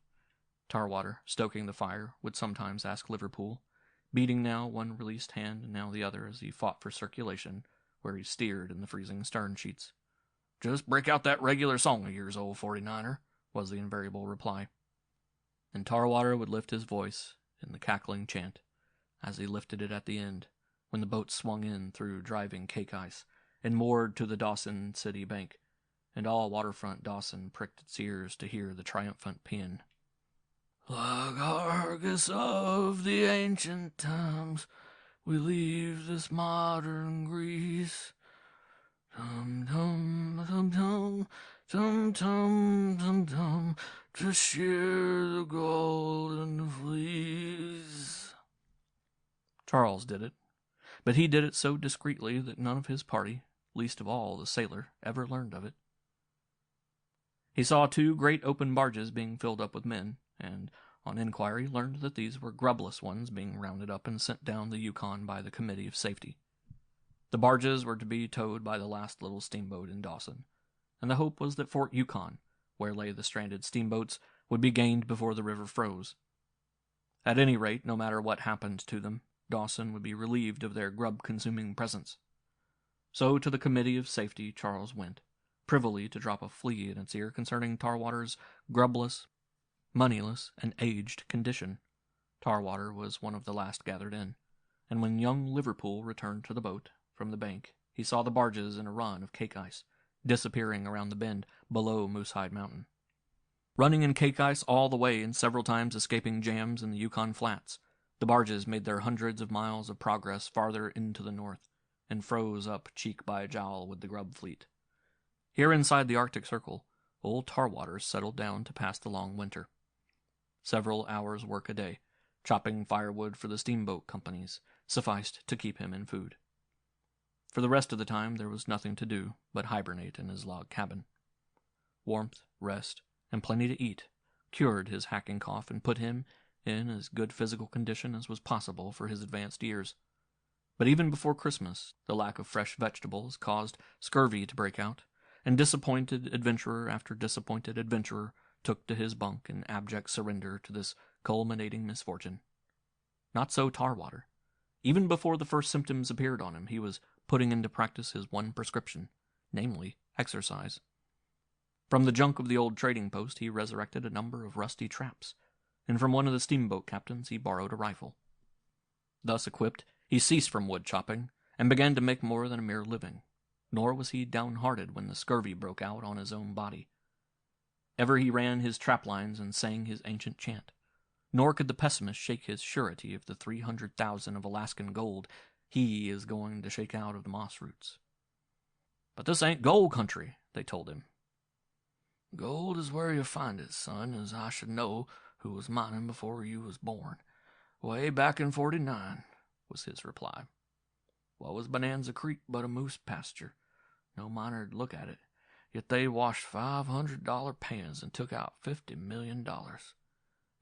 Tarwater, stoking the fire, would sometimes ask Liverpool, beating now one released hand and now the other as he fought for circulation, where he steered in the freezing stern sheets. "Just break out that regular song of yours, old 49er, was the invariable reply. And Tarwater would lift his voice in the cackling chant, as he lifted it at the end, when the boat swung in through driving cake ice and moored to the Dawson City bank, and all waterfront Dawson pricked its ears to hear the triumphant paean. "Like Argus of the ancient times, we leave this modern Greece. Tum-tum, tum-tum, tum-tum, tum-tum, to share the golden fleece." Charles did it, but he did it so discreetly that none of his party, least of all the sailor, ever learned of it. He saw 2 great open barges being filled up with men, and on inquiry learned that these were grubless ones being rounded up and sent down the Yukon by the Committee of Safety. The barges were to be towed by the last little steamboat in Dawson, and the hope was that Fort Yukon, where lay the stranded steamboats, would be gained before the river froze. At any rate, no matter what happened to them, Dawson would be relieved of their grub-consuming presence. So to the Committee of Safety Charles went, privily to drop a flea in its ear concerning Tarwater's grubless, moneyless, and aged condition. Tarwater was one of the last gathered in, and when young Liverpool returned to the boat from the bank, he saw the barges in a run of cake ice, disappearing around the bend below Moosehide Mountain. Running in cake ice all the way and several times escaping jams in the Yukon flats, the barges made their hundreds of miles of progress farther into the north, and froze up cheek by jowl with the grub fleet. Here inside the Arctic Circle, old Tarwater settled down to pass the long winter. Several hours' work a day, chopping firewood for the steamboat companies, sufficed to keep him in food. For the rest of the time there was nothing to do but hibernate in his log cabin. Warmth, rest, and plenty to eat cured his hacking cough and put him in as good physical condition as was possible for his advanced years. But even before Christmas, the lack of fresh vegetables caused scurvy to break out, and disappointed adventurer after disappointed adventurer took to his bunk in abject surrender to this culminating misfortune. Not so Tarwater. Even before the first symptoms appeared on him, he was putting into practice his one prescription, namely exercise. From the junk of the old trading post he resurrected a number of rusty traps, and from one of the steamboat captains he borrowed a rifle. Thus equipped, he ceased from wood chopping, and began to make more than a mere living, nor was he downhearted when the scurvy broke out on his own body. Ever he ran his trap lines and sang his ancient chant, nor could the pessimist shake his surety of the 300,000 of Alaskan gold he is going to shake out of the moss roots. "But this ain't gold country," they told him. "Gold is where you find it, son, as I should know who was mining before you was born. Way back in '49, was his reply. What was Bonanza Creek but a moose pasture? No miner'd look at it, yet they washed $500 pans and took out $50 million.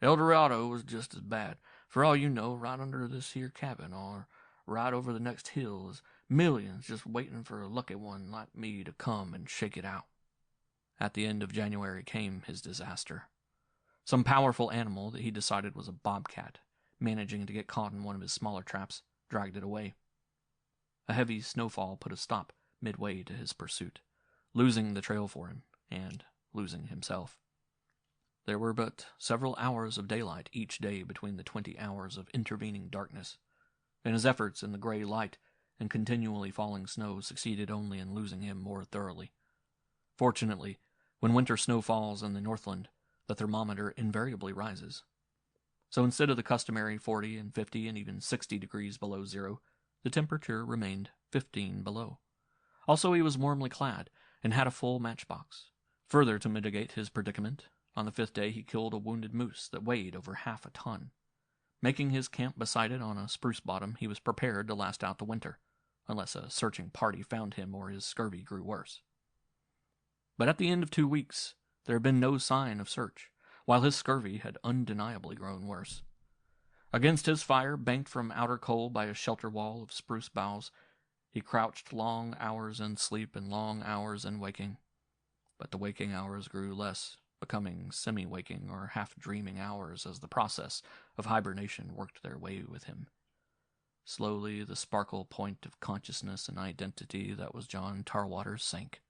El Dorado was just as bad. For all you know, right under this here cabin, or right over the next hill, is millions just waiting for a lucky one like me to come and shake it out." At the end of January came his disaster. Some powerful animal that he decided was a bobcat, managing to get caught in one of his smaller traps, dragged it away. A heavy snowfall put a stop midway to his pursuit, losing the trail for him, and losing himself. There were but several hours of daylight each day between the 20 hours of intervening darkness, and his efforts in the gray light and continually falling snow succeeded only in losing him more thoroughly. Fortunately, when winter snow falls in the Northland, the thermometer invariably rises. So instead of the customary 40 and 50 and even 60 degrees below zero, the temperature remained 15 below. Also, he was warmly clad and had a full matchbox. Further to mitigate his predicament, on the 5th day he killed a wounded moose that weighed over half a ton. Making his camp beside it on a spruce bottom, he was prepared to last out the winter, unless a searching party found him or his scurvy grew worse. But at the end of 2 weeks, there had been no sign of search, while his scurvy had undeniably grown worse. Against his fire, banked from outer cold by a shelter wall of spruce boughs, He crouched long hours in sleep and long hours in waking, but the waking hours grew less, becoming semi-waking or half-dreaming hours as the process of hibernation worked their way with him. Slowly, the sparkle point of consciousness and identity that was John Tarwater sank,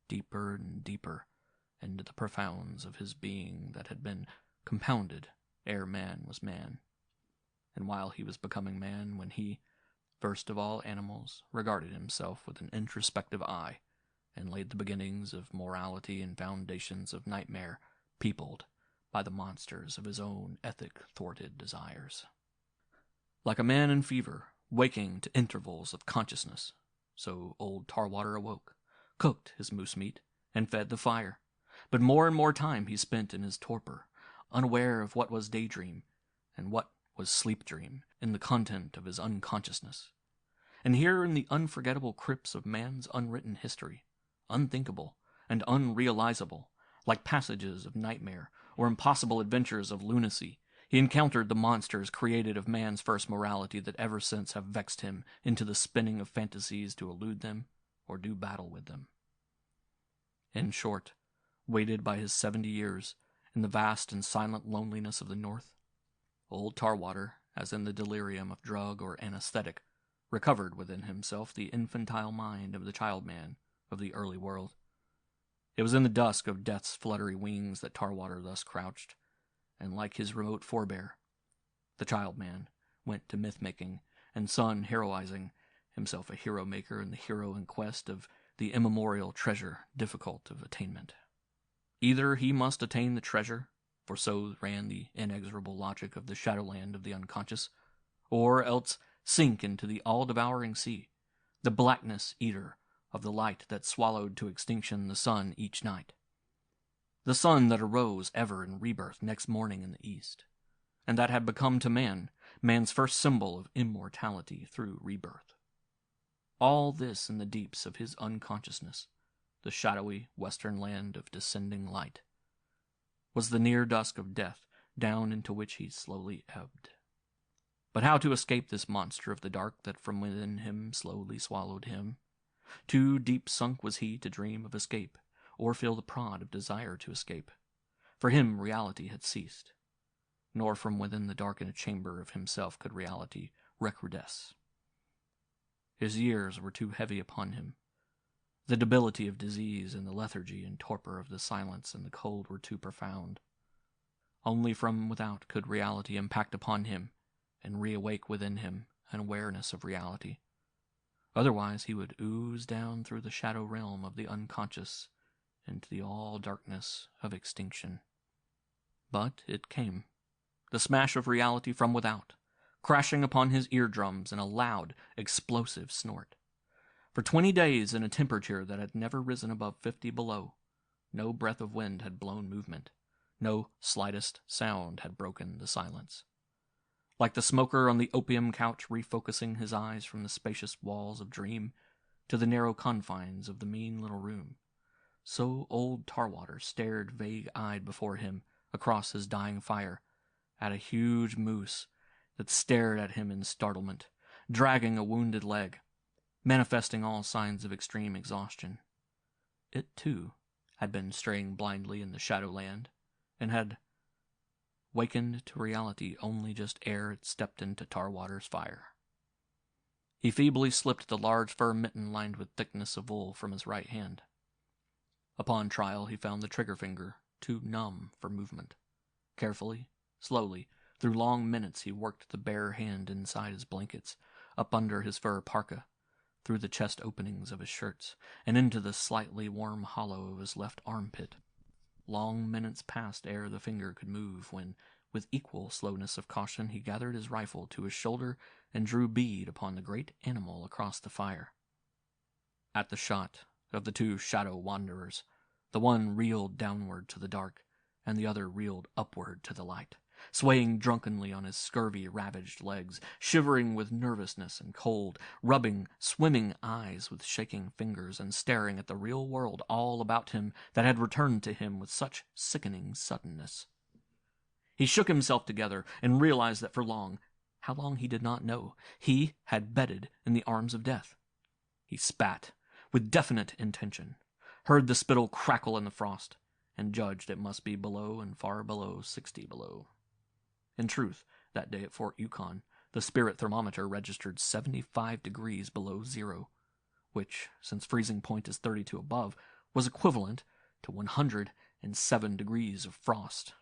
deeper and deeper, into the profounds of his being that had been compounded ere man was man. And while he was becoming man, when he, first of all animals, regarded himself with an introspective eye, and laid the beginnings of morality and foundations of nightmare, peopled by the monsters of his own ethic-thwarted desires. Like a man in fever, waking to intervals of consciousness, so old Tarwater awoke, cooked his moose meat, and fed the fire. But more and more time he spent in his torpor, unaware of what was daydream and what was sleep-dream in the content of his unconsciousness. And here in the unforgettable crypts of man's unwritten history, unthinkable and unrealizable, like passages of nightmare or impossible adventures of lunacy, he encountered the monsters created of man's first morality that ever since have vexed him into the spinning of fantasies to elude them or do battle with them. In short, weighted by his 70 years in the vast and silent loneliness of the North, old Tarwater, as in the delirium of drug or anesthetic, recovered within himself the infantile mind of the child-man of the early world. It was in the dusk of death's fluttery wings that Tarwater thus crouched, and like his remote forebear, the child-man went to myth-making and sun-heroizing, himself a hero-maker and the hero in quest of the immemorial treasure difficult of attainment. Either he must attain the treasure, for so ran the inexorable logic of the shadowland of the unconscious, or else sink into the all-devouring sea, the blackness eater of the light that swallowed to extinction the sun each night. The sun that arose ever in rebirth next morning in the east, and that had become to man man's first symbol of immortality through rebirth. All this in the deeps of his unconsciousness, the shadowy western land of descending light, was the near dusk of death down into which he slowly ebbed. But how to escape this monster of the dark that from within him slowly swallowed him? Too deep sunk was he to dream of escape, or feel the prod of desire to escape. For him reality had ceased, nor from within the darkened chamber of himself could reality recrudesce. His years were too heavy upon him. The debility of disease and the lethargy and torpor of the silence and the cold were too profound. Only from without could reality impact upon him and reawake within him an awareness of reality. Otherwise he would ooze down through the shadow realm of the unconscious into the all-darkness of extinction. But it came, the smash of reality from without, crashing upon his eardrums in a loud, explosive snort. For 20 days in a temperature that had never risen above 50 below, no breath of wind had blown movement, no slightest sound had broken the silence. Like the smoker on the opium couch refocusing his eyes from the spacious walls of dream to the narrow confines of the mean little room, so old Tarwater stared vague-eyed before him across his dying fire at a huge moose that stared at him in startlement, dragging a wounded leg, manifesting all signs of extreme exhaustion. It, too, had been straying blindly in the shadowland, and had wakened to reality only just ere it stepped into Tarwater's fire. He feebly slipped the large fur mitten lined with thickness of wool from his right hand. Upon trial he found the trigger finger too numb for movement. Carefully, slowly, through long minutes he worked the bare hand inside his blankets, up under his fur parka, through the chest openings of his shirts, and into the slightly warm hollow of his left armpit. Long minutes passed ere the finger could move, when, with equal slowness of caution, he gathered his rifle to his shoulder and drew bead upon the great animal across the fire. At the shot of the two shadow wanderers, the one reeled downward to the dark, and the other reeled upward to the light, swaying drunkenly on his scurvy-ravaged legs, shivering with nervousness and cold, rubbing swimming eyes with shaking fingers, and staring at the real world all about him that had returned to him with such sickening suddenness. He shook himself together and realized that for long, how long he did not know, he had bedded in the arms of death. He spat, with definite intention, heard the spittle crackle in the frost, and judged it must be below and far below 60 below. In truth, that day at Fort Yukon, the spirit thermometer registered 75 degrees below zero, which, since freezing point is 32 above, was equivalent to 107 degrees of frost.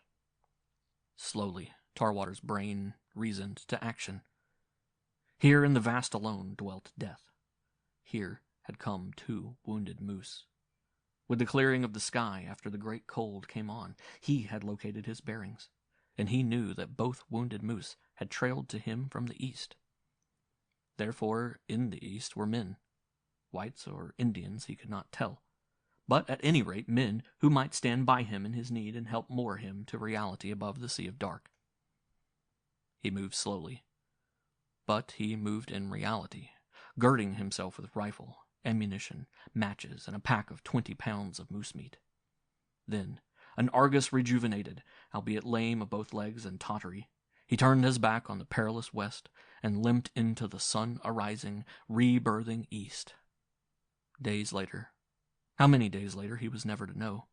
Slowly, Tarwater's brain reasoned to action. Here in the vast alone dwelt death. Here had come 2 wounded moose. With the clearing of the sky after the great cold came on, he had located his bearings, and he knew that both wounded moose had trailed to him from the east. Therefore, in the east were men. Whites or Indians he could not tell, but at any rate men who might stand by him in his need and help moor him to reality above the sea of dark. He moved slowly, but he moved in reality, girding himself with rifle, ammunition, matches, and a pack of 20 pounds of moose meat. Then, an Argus rejuvenated, albeit lame of both legs and tottery, he turned his back on the perilous west and limped into the sun-arising, rebirthing east. Days later, how many days later he was never to know,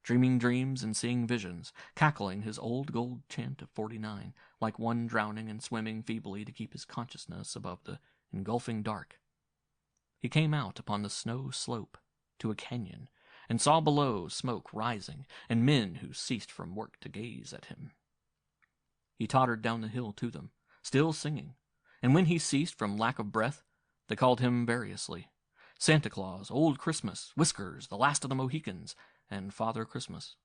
dreaming dreams and seeing visions, cackling his old gold chant of 49, like one drowning and swimming feebly to keep his consciousness above the engulfing dark. He came out upon the snow slope to a canyon, and saw below smoke rising, and men who ceased from work to gaze at him. He tottered down the hill to them, still singing, and when he ceased from lack of breath, they called him variously Santa Claus, Old Christmas, Whiskers, the Last of the Mohicans, and Father Christmas.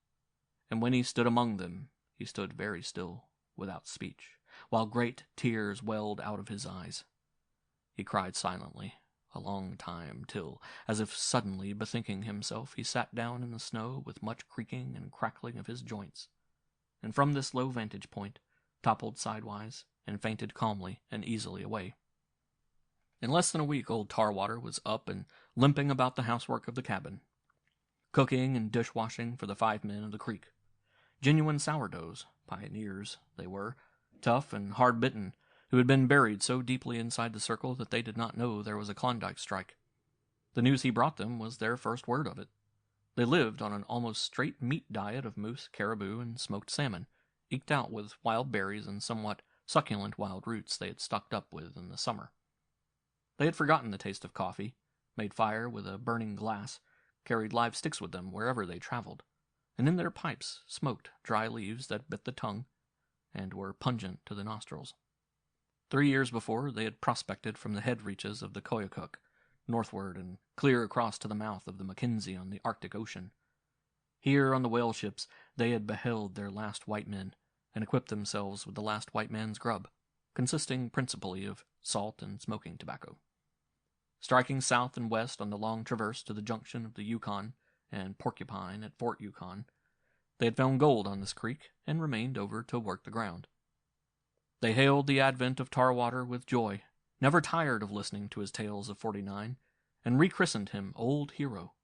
And when he stood among them, he stood very still, without speech, while great tears welled out of his eyes. He cried silently, a long time, till, as if suddenly bethinking himself, he sat down in the snow with much creaking and crackling of his joints, and from this low vantage point toppled sidewise and fainted calmly and easily away. In less than a week old Tarwater was up and limping about the housework of the cabin, cooking and dishwashing for the 5 men of the creek. Genuine sourdoughs, pioneers they were, tough and hard-bitten, who had been buried so deeply inside the circle that they did not know there was a Klondike strike. The news he brought them was their first word of it. They lived on an almost straight meat diet of moose, caribou, and smoked salmon, eked out with wild berries and somewhat succulent wild roots they had stocked up with in the summer. They had forgotten the taste of coffee, made fire with a burning glass, carried live sticks with them wherever they traveled, and in their pipes smoked dry leaves that bit the tongue and were pungent to the nostrils. 3 years before, they had prospected from the head reaches of the Koyukuk, northward and clear across to the mouth of the Mackenzie on the Arctic Ocean. Here on the whale ships they had beheld their last white men, and equipped themselves with the last white man's grub, consisting principally of salt and smoking tobacco. Striking south and west on the long traverse to the junction of the Yukon and Porcupine at Fort Yukon, they had found gold on this creek and remained over to work the ground. They hailed the advent of Tarwater with joy, never tired of listening to his tales of 49, and rechristened him Old Hero.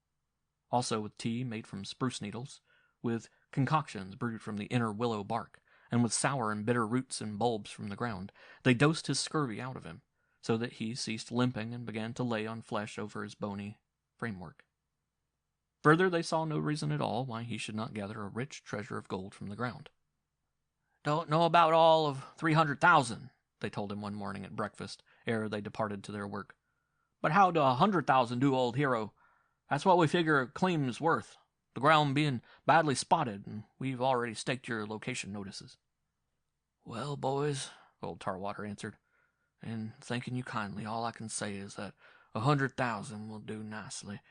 Also with tea made from spruce needles, with concoctions brewed from the inner willow bark, and with sour and bitter roots and bulbs from the ground, they dosed his scurvy out of him, so that he ceased limping and began to lay on flesh over his bony framework. Further, they saw no reason at all why he should not gather a rich treasure of gold from the ground. "Don't know about all of 300,000, they told him one morning at breakfast, ere they departed to their work. "But how do 100,000 do, Old Hero? That's what we figure a claim's worth, the ground being badly spotted, and we've already staked your location notices." "Well, boys," old Tarwater answered, "in thanking you kindly, all I can say is that 100,000 will do nicely,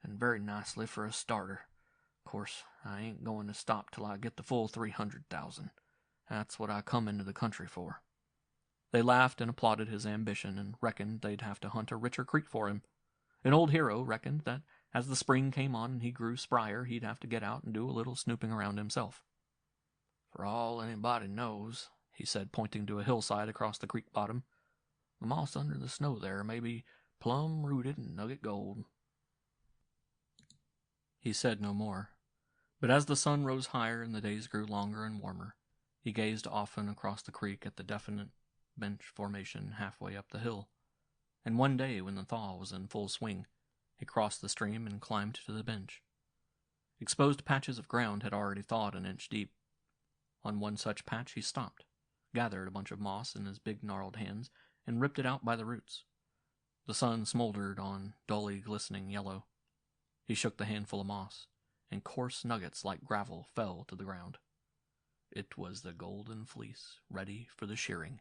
and very nicely for a starter. Of course, I ain't going to stop till I get the full 300,000. That's what I come into the country for." They laughed and applauded his ambition, and reckoned they'd have to hunt a richer creek for him. And Old Hero reckoned that as the spring came on and he grew sprier, he'd have to get out and do a little snooping around himself. "For all anybody knows," he said, pointing to a hillside across the creek bottom, "the moss under the snow there may be plumb rooted in nugget gold." He said no more, but as the sun rose higher and the days grew longer and warmer, he gazed often across the creek at the definite bench formation halfway up the hill, and one day when the thaw was in full swing, he crossed the stream and climbed to the bench. Exposed patches of ground had already thawed an inch deep. On one such patch he stopped, gathered a bunch of moss in his big gnarled hands, and ripped it out by the roots. The sun smoldered on dully glistening yellow. He shook the handful of moss, and coarse nuggets like gravel fell to the ground. It was the golden fleece, ready for the shearing.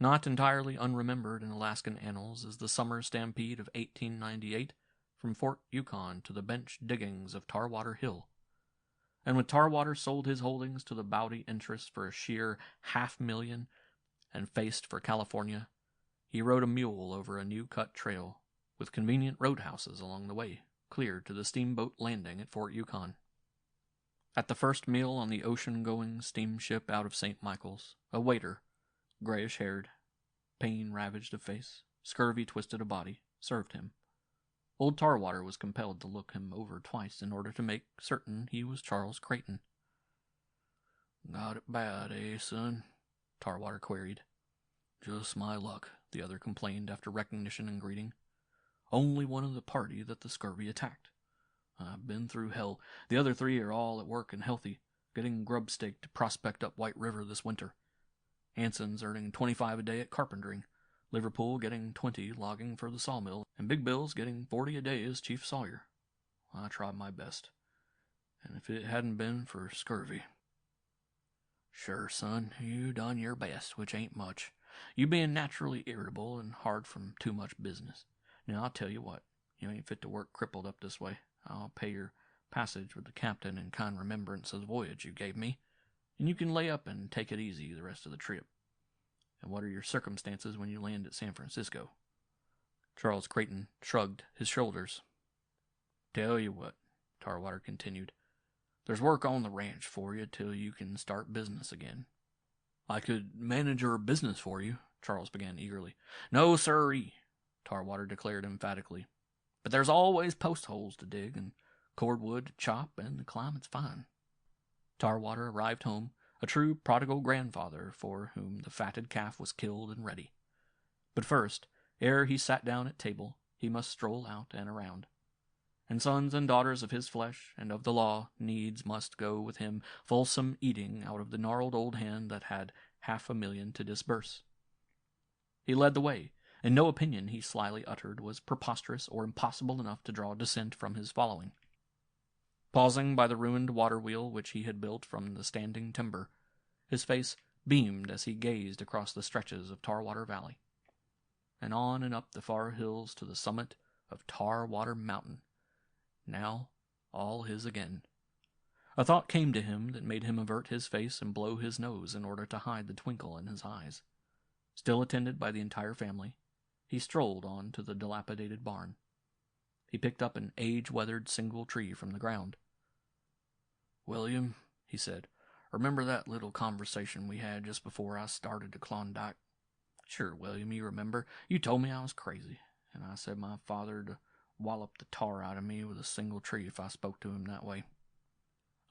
Not entirely unremembered in Alaskan annals is the summer stampede of 1898 from Fort Yukon to the bench diggings of Tarwater Hill. And when Tarwater sold his holdings to the Bowdy interests for a sheer $500,000 and faced for California, he rode a mule over a new-cut trail, with convenient roadhouses along the way, clear to the steamboat landing at Fort Yukon. At the first meal on the ocean-going steamship out of St. Michael's, a waiter, grayish-haired, pain-ravaged of face, scurvy-twisted of body, served him. Old Tarwater was compelled to look him over twice in order to make certain he was Charles Creighton. "Got it bad, eh, son?" Tarwater queried. "Just my luck," the other complained after recognition and greeting. "Only one of the party that the scurvy attacked. I've been through hell. The other three are all at work and healthy, getting grub stake to prospect up White River this winter. Anson's earning 25 a day at carpentering, Liverpool getting 20 logging for the sawmill, and Big Bill's getting 40 a day as chief sawyer. I tried my best, and if it hadn't been for scurvy—" "Sure, son, you done your best, which ain't much. You being naturally irritable and hard from too much business. Now, I'll tell you what, you ain't fit to work crippled up this way. I'll pay your passage with the captain in kind remembrance of the voyage you gave me, and you can lay up and take it easy the rest of the trip. And what are your circumstances when you land at San Francisco?" Charles Creighton shrugged his shoulders. "Tell you what," Tarwater continued, "there's work on the ranch for you till you can start business again." "I could manage your business for you," Charles began eagerly. "No, sirree," Tarwater declared emphatically. "But there's always post holes to dig, and cordwood to chop, and the climate's fine." Tarwater arrived home, a true prodigal grandfather for whom the fatted calf was killed and ready. But first, ere he sat down at table, he must stroll out and around. And sons and daughters of his flesh and of the law needs must go with him fulsome eating out of the gnarled old hand that had $500,000 to disburse. He led the way, and no opinion he slyly uttered was preposterous or impossible enough to draw dissent from his following. Pausing by the ruined water-wheel which he had built from the standing timber, his face beamed as he gazed across the stretches of Tarwater Valley, and on and up the far hills to the summit of Tarwater Mountain, now all his again. A thought came to him that made him avert his face and blow his nose in order to hide the twinkle in his eyes. Still attended by the entire family, he strolled on to the dilapidated barn. He picked up an age-weathered single tree from the ground. "William," he said, "remember that little conversation we had just before I started to Klondike?" "Sure, William, you remember. You told me I was crazy, and I said my father'd wallop the tar out of me with a single tree if I spoke to him that way."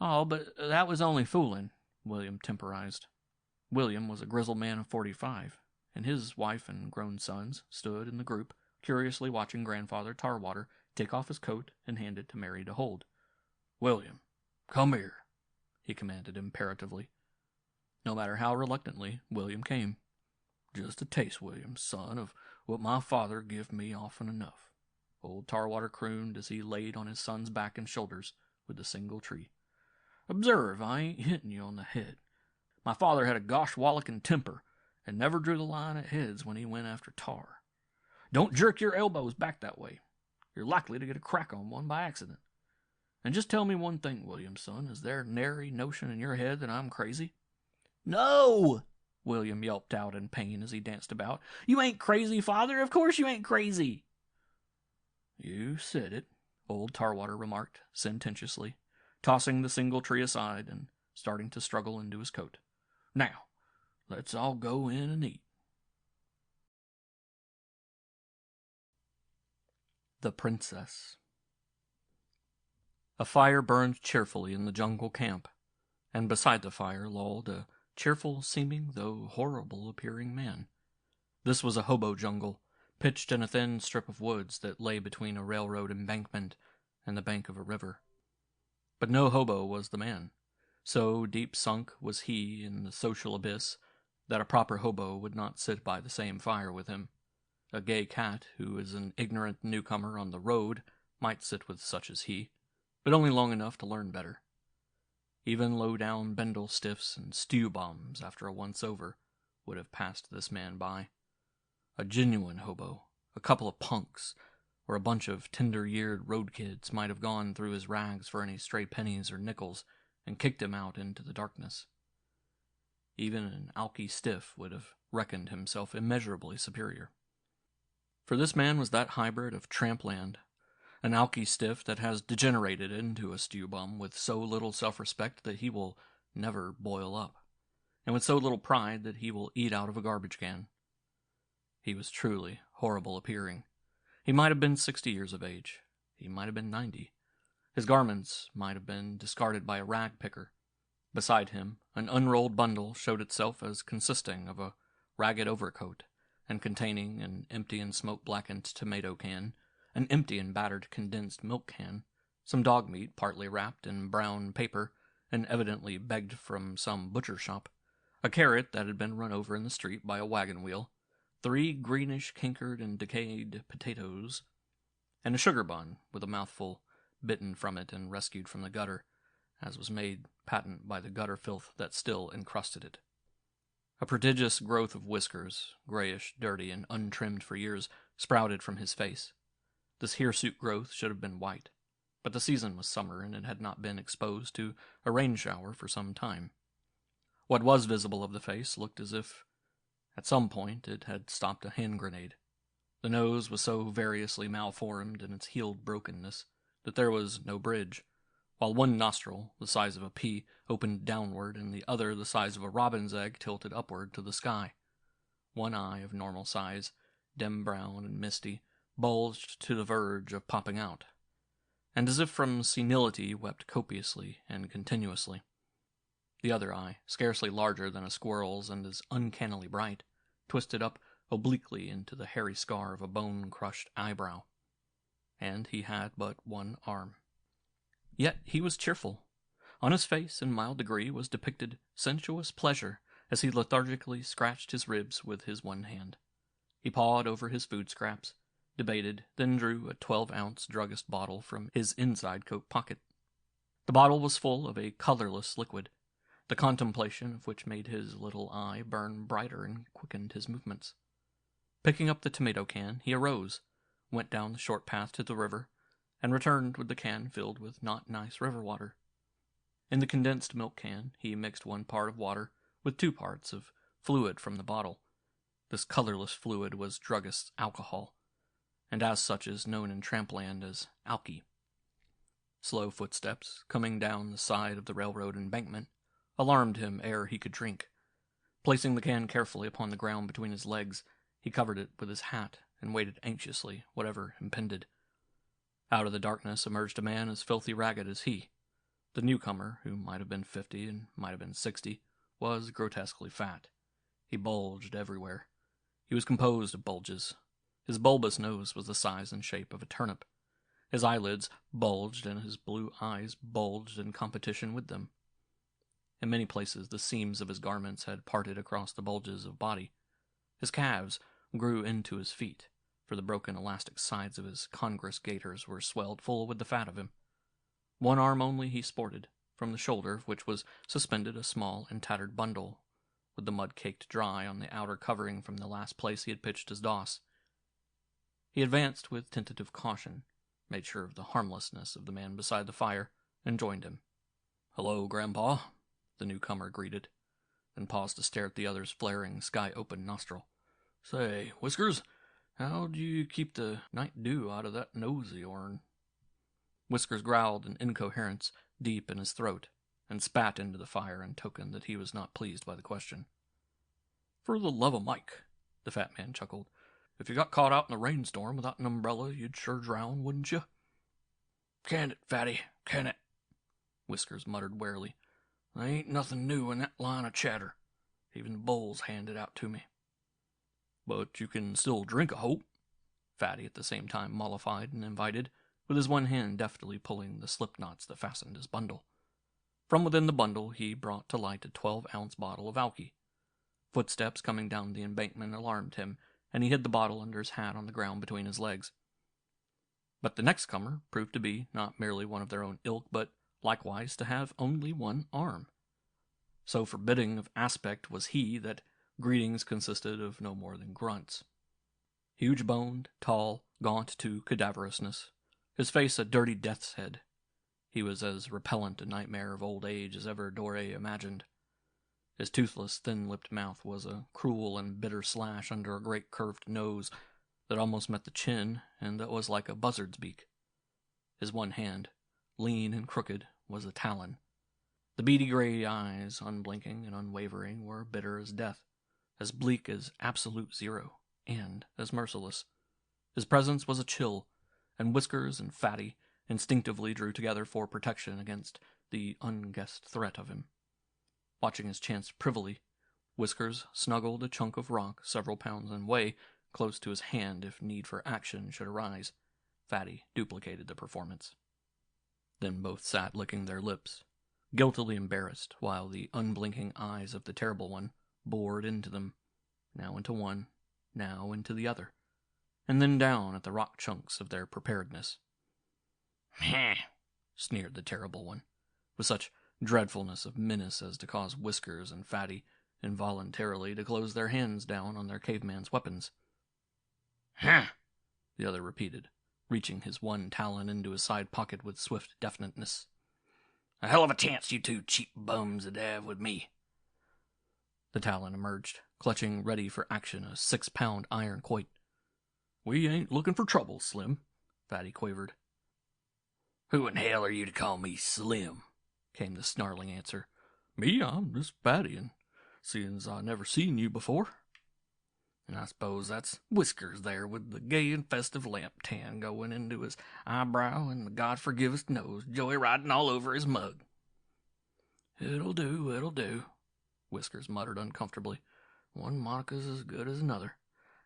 "Oh, but that was only fooling," William temporized. William was a grizzled man of 45, and his wife and grown sons stood in the group, curiously watching Grandfather Tarwater take off his coat and hand it to Mary to hold. "William, come here," he commanded imperatively. No matter how reluctantly, William came. "Just a taste, William, son, of what my father give me often enough," old Tarwater crooned as he laid on his son's back and shoulders with the single tree. "Observe, I ain't hitting you on the head. My father had a gosh-wallicking temper, and never drew the line at heads when he went after tar. Don't jerk your elbows back that way. You're likely to get a crack on one by accident. And just tell me one thing, William, son, is there nary notion in your head that I'm crazy?" "No!" William yelped out in pain as he danced about. "You ain't crazy, father. Of course you ain't crazy." "You said it," old Tarwater remarked sententiously, tossing the single tree aside and starting to struggle into his coat. "Now, let's all go in and eat." The Princess. A fire burned cheerfully in the jungle camp, and beside the fire lolled a cheerful-seeming though horrible-appearing man. This was a hobo jungle, pitched in a thin strip of woods that lay between a railroad embankment and the bank of a river. But no hobo was the man. So deep sunk was he in the social abyss that a proper hobo would not sit by the same fire with him. A gay cat, who is an ignorant newcomer on the road, might sit with such as he, but only long enough to learn better. Even low-down bendel stiffs and stew bombs, after a once-over, would have passed this man by. A genuine hobo, a couple of punks, or a bunch of tender-yeared road kids might have gone through his rags for any stray pennies or nickels and kicked him out into the darkness. Even an alky stiff would have reckoned himself immeasurably superior. For this man was that hybrid of trampland, an alky stiff that has degenerated into a stew bum with so little self-respect that he will never boil up, and with so little pride that he will eat out of a garbage can. He was truly horrible appearing. He might have been 60 years of age. He might have been 90. His garments might have been discarded by a rag picker. Beside him, an unrolled bundle showed itself as consisting of a ragged overcoat and containing an empty and smoke-blackened tomato can, an empty and battered condensed milk can, some dog meat partly wrapped in brown paper and evidently begged from some butcher shop, a carrot that had been run over in the street by a wagon wheel, 3 greenish cankered and decayed potatoes, and a sugar bun with a mouthful bitten from it and rescued from the gutter, as was made patent by the gutter filth that still encrusted it. A prodigious growth of whiskers, grayish, dirty, and untrimmed for years, sprouted from his face. This hirsute growth should have been white, but the season was summer and it had not been exposed to a rain shower for some time. What was visible of the face looked as if, at some point, it had stopped a hand grenade. The nose was so variously malformed in its healed brokenness that there was no bridge, while one nostril, the size of a pea, opened downward and the other, the size of a robin's egg, tilted upward to the sky. One eye of normal size, dim brown and misty, bulged to the verge of popping out, and as if from senility wept copiously and continuously. The other eye, scarcely larger than a squirrel's and as uncannily bright, twisted up obliquely into the hairy scar of a bone-crushed eyebrow. And he had but one arm. Yet he was cheerful. On his face, in mild degree, was depicted sensuous pleasure as he lethargically scratched his ribs with his one hand. He pawed over his food scraps, debated, then drew a 12-ounce druggist bottle from his inside coat pocket. The bottle was full of a colorless liquid, the contemplation of which made his little eye burn brighter and quickened his movements. Picking up the tomato can, he arose, went down the short path to the river, and returned with the can filled with not nice river water. In the condensed milk can, he mixed 1 part of water with 2 parts of fluid from the bottle. This colorless fluid was druggist's alcohol, and as such is known in trampland as alky. Slow footsteps, coming down the side of the railroad embankment, alarmed him ere he could drink. Placing the can carefully upon the ground between his legs, he covered it with his hat and waited anxiously whatever impended. Out of the darkness emerged a man as filthy ragged as he. The newcomer, who might have been 50 and might have been 60, was grotesquely fat. He bulged everywhere. He was composed of bulges. His bulbous nose was the size and shape of a turnip. His eyelids bulged, and his blue eyes bulged in competition with them. In many places the seams of his garments had parted across the bulges of body. His calves grew into his feet, for the broken elastic sides of his congress gaiters were swelled full with the fat of him. One arm only he sported, from the shoulder of which was suspended a small and tattered bundle, with the mud caked dry on the outer covering from the last place he had pitched his doss. He advanced with tentative caution, made sure of the harmlessness of the man beside the fire, and joined him. "Hello, Grandpa," the newcomer greeted, then paused to stare at the other's flaring, sky-open nostril. "Say, Whiskers, how'd you keep the night dew out of that nose of yourn?" Whiskers growled an incoherence deep in his throat, and spat into the fire in token that he was not pleased by the question. "For the love of Mike," the fat man chuckled, "if you got caught out in a rainstorm without an umbrella, you'd sure drown, wouldn't you?" "Can it, Fatty, can it?" Whiskers muttered warily. "There ain't nothing new in that line of chatter. Even the bulls hand it out to me." "But you can still drink, I hope," Fatty at the same time mollified and invited, with his one hand deftly pulling the slip knots that fastened his bundle. From within the bundle he brought to light a 12-ounce bottle of alky. Footsteps coming down the embankment alarmed him, and he hid the bottle under his hat on the ground between his legs. But the next comer proved to be not merely one of their own ilk, but likewise to have only one arm. So forbidding of aspect was he that greetings consisted of no more than grunts. Huge-boned, tall, gaunt to cadaverousness, his face a dirty death's head, he was as repellent a nightmare of old age as ever Doré imagined. His toothless, thin-lipped mouth was a cruel and bitter slash under a great curved nose that almost met the chin, and that was like a buzzard's beak. His one hand, lean and crooked, was a talon. The beady gray eyes, unblinking and unwavering, were bitter as death, as bleak as absolute zero, and as merciless. His presence was a chill, and Whiskers and Fatty instinctively drew together for protection against the unguessed threat of him. Watching his chance privily, Whiskers snuggled a chunk of rock several pounds in weight close to his hand if need for action should arise. Fatty duplicated the performance. Then both sat licking their lips, guiltily embarrassed, while the unblinking eyes of the terrible one bored into them, now into one, now into the other, and then down at the rock chunks of their preparedness. "Heh!" sneered the terrible one, with such dreadfulness of menace as to cause Whiskers and Fatty involuntarily to close their hands down on their caveman's weapons. "Huh!" the other repeated, reaching his one talon into his side pocket with swift definiteness. "A hell of a chance you two cheap bums would have with me." The talon emerged, clutching ready for action a 6-pound iron quoit. "We ain't looking for trouble, Slim," Fatty quavered. "Who in hell are you to call me Slim?" came the snarling answer. "Me, I'm just Fatty, and seeing as I never seen you before." "And I suppose that's Whiskers there with the gay and festive lamp tan going into his eyebrow and the God-forgivest nose joyriding all over his mug." It'll do," Whiskers muttered uncomfortably. "One Monica's as good as another.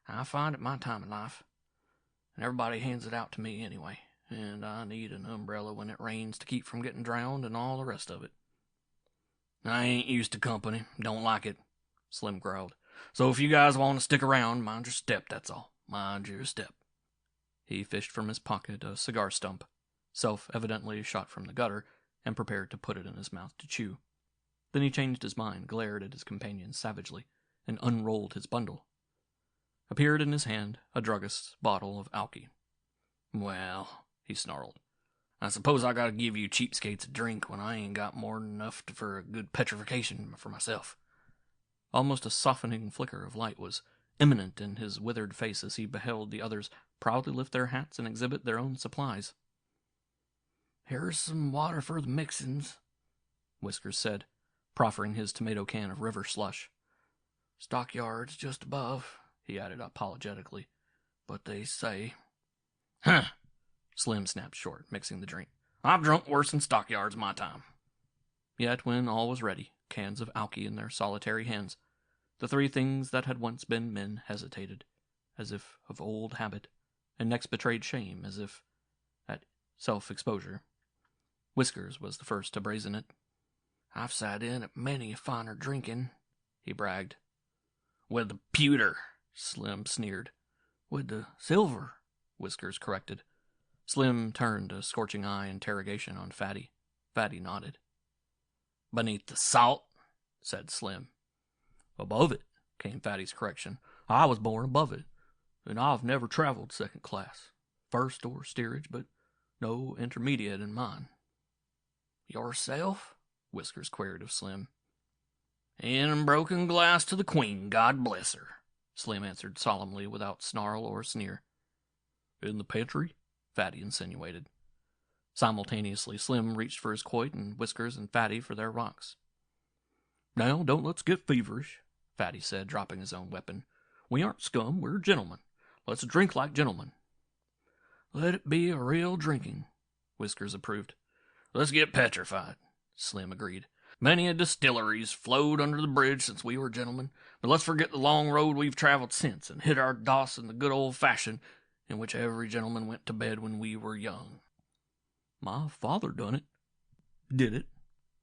I find it my time in life. And everybody hands it out to me anyway, and I need an umbrella when it rains to keep from getting drowned and all the rest of it." "I ain't used to company. Don't like it," Slim growled. "So if you guys want to stick around, mind your step, that's all. Mind your step." He fished from his pocket a cigar stump, self-evidently shot from the gutter, and prepared to put it in his mouth to chew. Then he changed his mind, glared at his companion savagely, and unrolled his bundle. Appeared in his hand a druggist's bottle of alky. "Well," he snarled, "I suppose I gotta give you cheapskates a drink when I ain't got more than enough for a good petrification for myself." Almost a softening flicker of light was imminent in his withered face as he beheld the others proudly lift their hats and exhibit their own supplies. "Here's some water for the mixins," Whiskers said, proffering his tomato can of river slush. "Stockyards just above," he added apologetically, "but they say—" "Huh!" Slim snapped short, mixing the drink. "I've drunk worse than stockyards in my time." Yet when all was ready, cans of alky in their solitary hands, the three things that had once been men hesitated, as if of old habit, and next betrayed shame, as if at self-exposure. Whiskers was the first to brazen it. "I've sat in at many a finer drinking," he bragged. "With the pewter," Slim sneered. "With the silver," Whiskers corrected. Slim turned a scorching eye interrogation on Fatty. Fatty nodded. "Beneath the salt," said Slim. "Above it," came Fatty's correction. "I was born above it, and I've never traveled second class, first or steerage, but no intermediate in mine." "Yourself?" Whiskers queried of Slim. "In broken glass to the Queen, God bless her," Slim answered solemnly without snarl or sneer. "In the pantry?" Fatty insinuated. Simultaneously, Slim reached for his quoit and Whiskers and Fatty for their rocks. "Now, don't let's get feverish," Fatty said, dropping his own weapon. "We aren't scum, we're gentlemen. Let's drink like gentlemen." "Let it be a real drinking," Whiskers approved. "Let's get petrified," Slim agreed. "Many a distillery's flowed under the bridge since we were gentlemen, but let's forget the long road we've traveled since and hit our doss in the good old-fashioned in which every gentleman went to bed when we were young. My father done it. Did it,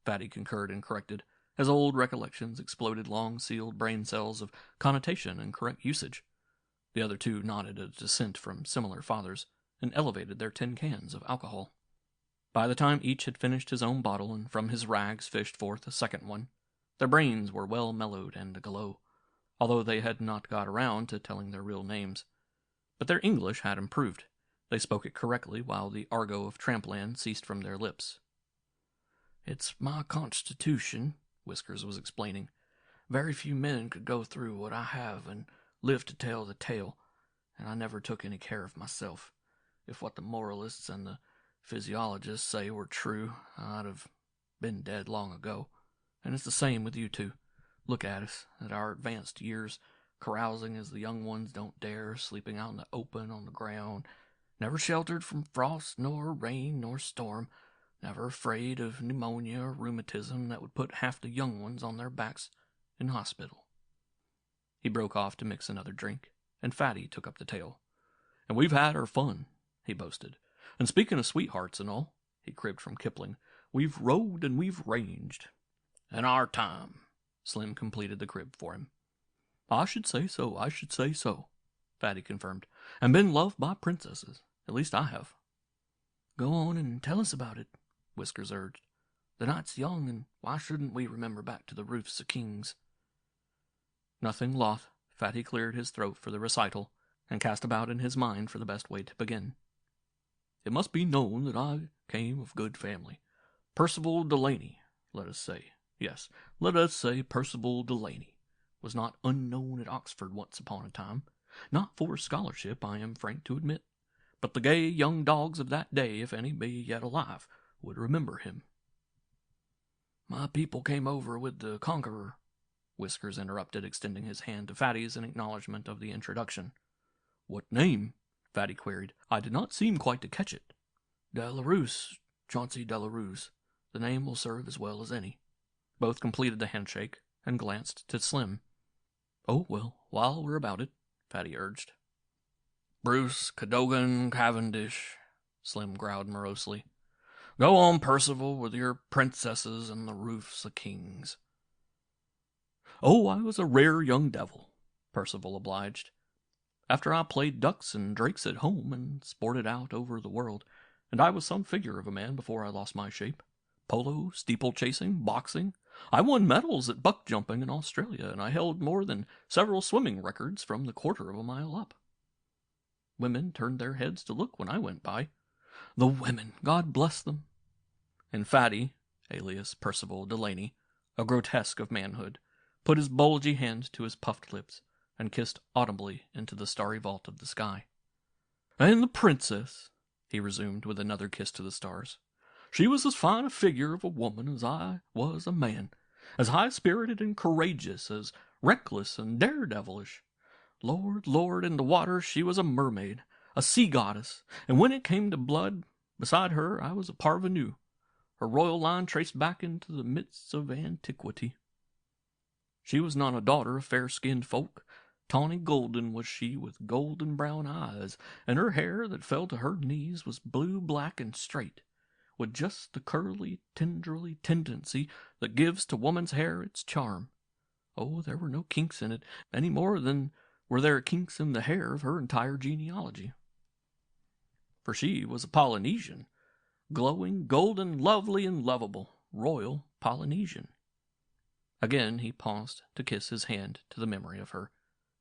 Fatty concurred and corrected, as old recollections exploded long-sealed brain cells of connotation and correct usage. The other two nodded a dissent from similar fathers, and elevated their tin cans of alcohol. By the time each had finished his own bottle and from his rags fished forth a second one, their brains were well mellowed and aglow, although they had not got around to telling their real names. But their English had improved. They spoke it correctly, while the argot of trampland ceased from their lips. "It's my constitution," Whiskers was explaining. "Very few men could go through what I have and live to tell the tale, and I never took any care of myself. If what the moralists and the physiologists say were true, I'd have been dead long ago. And it's the same with you two. Look at us, at our advanced years, carousing as the young ones don't dare, sleeping out in the open on the ground, never sheltered from frost nor rain nor storm, never afraid of pneumonia or rheumatism that would put half the young ones on their backs in hospital." He broke off to mix another drink, and Fatty took up the tale. "And we've had our fun," he boasted. "And speaking of sweethearts and all," he cribbed from Kipling, "we've rode and we've ranged." "In our time," Slim completed the crib for him. I should say so, Fatty confirmed. "And been loved by princesses. At least I have." "Go on and tell us about it," Whiskers urged. "The night's young, and why shouldn't we remember back to the roofs of kings?" Nothing loth, Fatty cleared his throat for the recital, and cast about in his mind for the best way to begin. "It must be known that I came of good family. Percival Delaney, let us say. Yes, let us say Percival Delaney was not unknown at Oxford once upon a time. Not for scholarship, I am frank to admit, but the gay young dogs of that day, if any be yet alive, would remember him." "My people came over with the Conqueror," Whiskers interrupted, extending his hand to Fatty's in acknowledgment of the introduction. "What name?" Fatty queried. "I did not seem quite to catch it." "Delarose, Chauncey Delarose. The name will serve as well as any." Both completed the handshake and glanced to Slim. "Oh, well, while we're about it," Fatty urged. "Bruce, Cadogan, Cavendish," Slim growled morosely. "Go on, Percival, with your princesses and the roofs of kings." "Oh, I was a rare young devil," Percival obliged. "After I played ducks and drakes at home and sported out over the world, and I was some figure of a man before I lost my shape. Polo, steeplechasing, boxing. I won medals at buck jumping in Australia, and I held more than several swimming records from the quarter of a mile up. Women turned their heads to look when I went by. The women, God bless them!" And Fatty, alias Percival Delaney, a grotesque of manhood, put his bulgy hand to his puffed lips and kissed audibly into the starry vault of the sky. "And the princess," he resumed with another kiss to the stars, "she was as fine a figure of a woman as I was a man, as high-spirited and courageous, as reckless and daredevilish. Lord, Lord, in the water she was a mermaid, a sea-goddess, and when it came to blood, beside her I was a parvenu, her royal line traced back into the midst of antiquity. She was not a daughter of fair-skinned folk. Tawny golden was she, with golden brown eyes, and her hair that fell to her knees was blue, black, and straight, with just the curly, tendrily tendency that gives to woman's hair its charm. Oh, there were no kinks in it, any more than were there kinks in the hair of her entire genealogy. For she was a Polynesian, glowing, golden, lovely, and lovable, royal Polynesian." Again he paused to kiss his hand to the memory of her,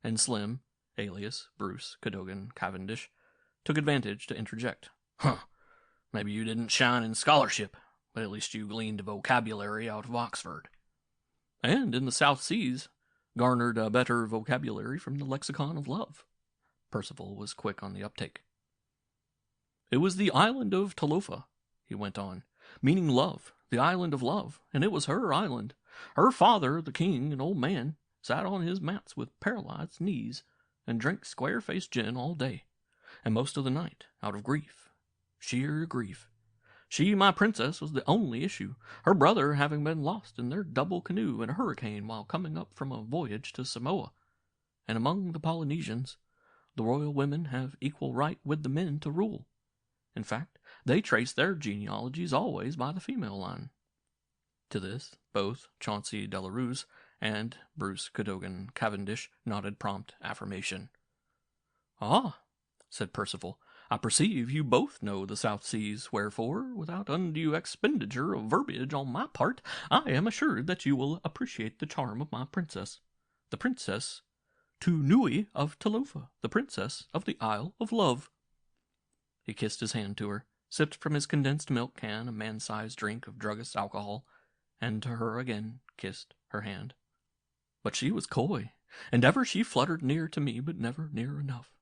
and Slim, alias Bruce Cadogan Cavendish, took advantage to interject. "Huh, maybe you didn't shine in scholarship, but at least you gleaned vocabulary out of Oxford." "And in the South Seas garnered a better vocabulary from the lexicon of love." Percival was quick on the uptake. "It was the island of Talofa," he went on, "meaning love, the island of love, and it was her island. Her father, the king, an old man, sat on his mats with paralyzed knees and drank square-faced gin all day, and most of the night, out of grief, sheer grief. She, my princess, was the only issue, her brother having been lost in their double canoe in a hurricane while coming up from a voyage to Samoa. And among the Polynesians, The royal women have equal right with the men to rule. In fact, they trace their genealogies always by the female line. To this, both Chauncey Delarose and Bruce Cadogan Cavendish nodded prompt affirmation. "Ah," said Percival, "I perceive you both know the South Seas, wherefore, without undue expenditure of verbiage on my part, I am assured that you will appreciate the charm of my princess, the Princess Tunui of Talofa, the Princess of the Isle of Love." He kissed his hand to her, sipped from his condensed milk can a man-sized drink of druggist's alcohol, and to her again kissed her hand. But she was coy, and ever she fluttered near to me, but never near enough.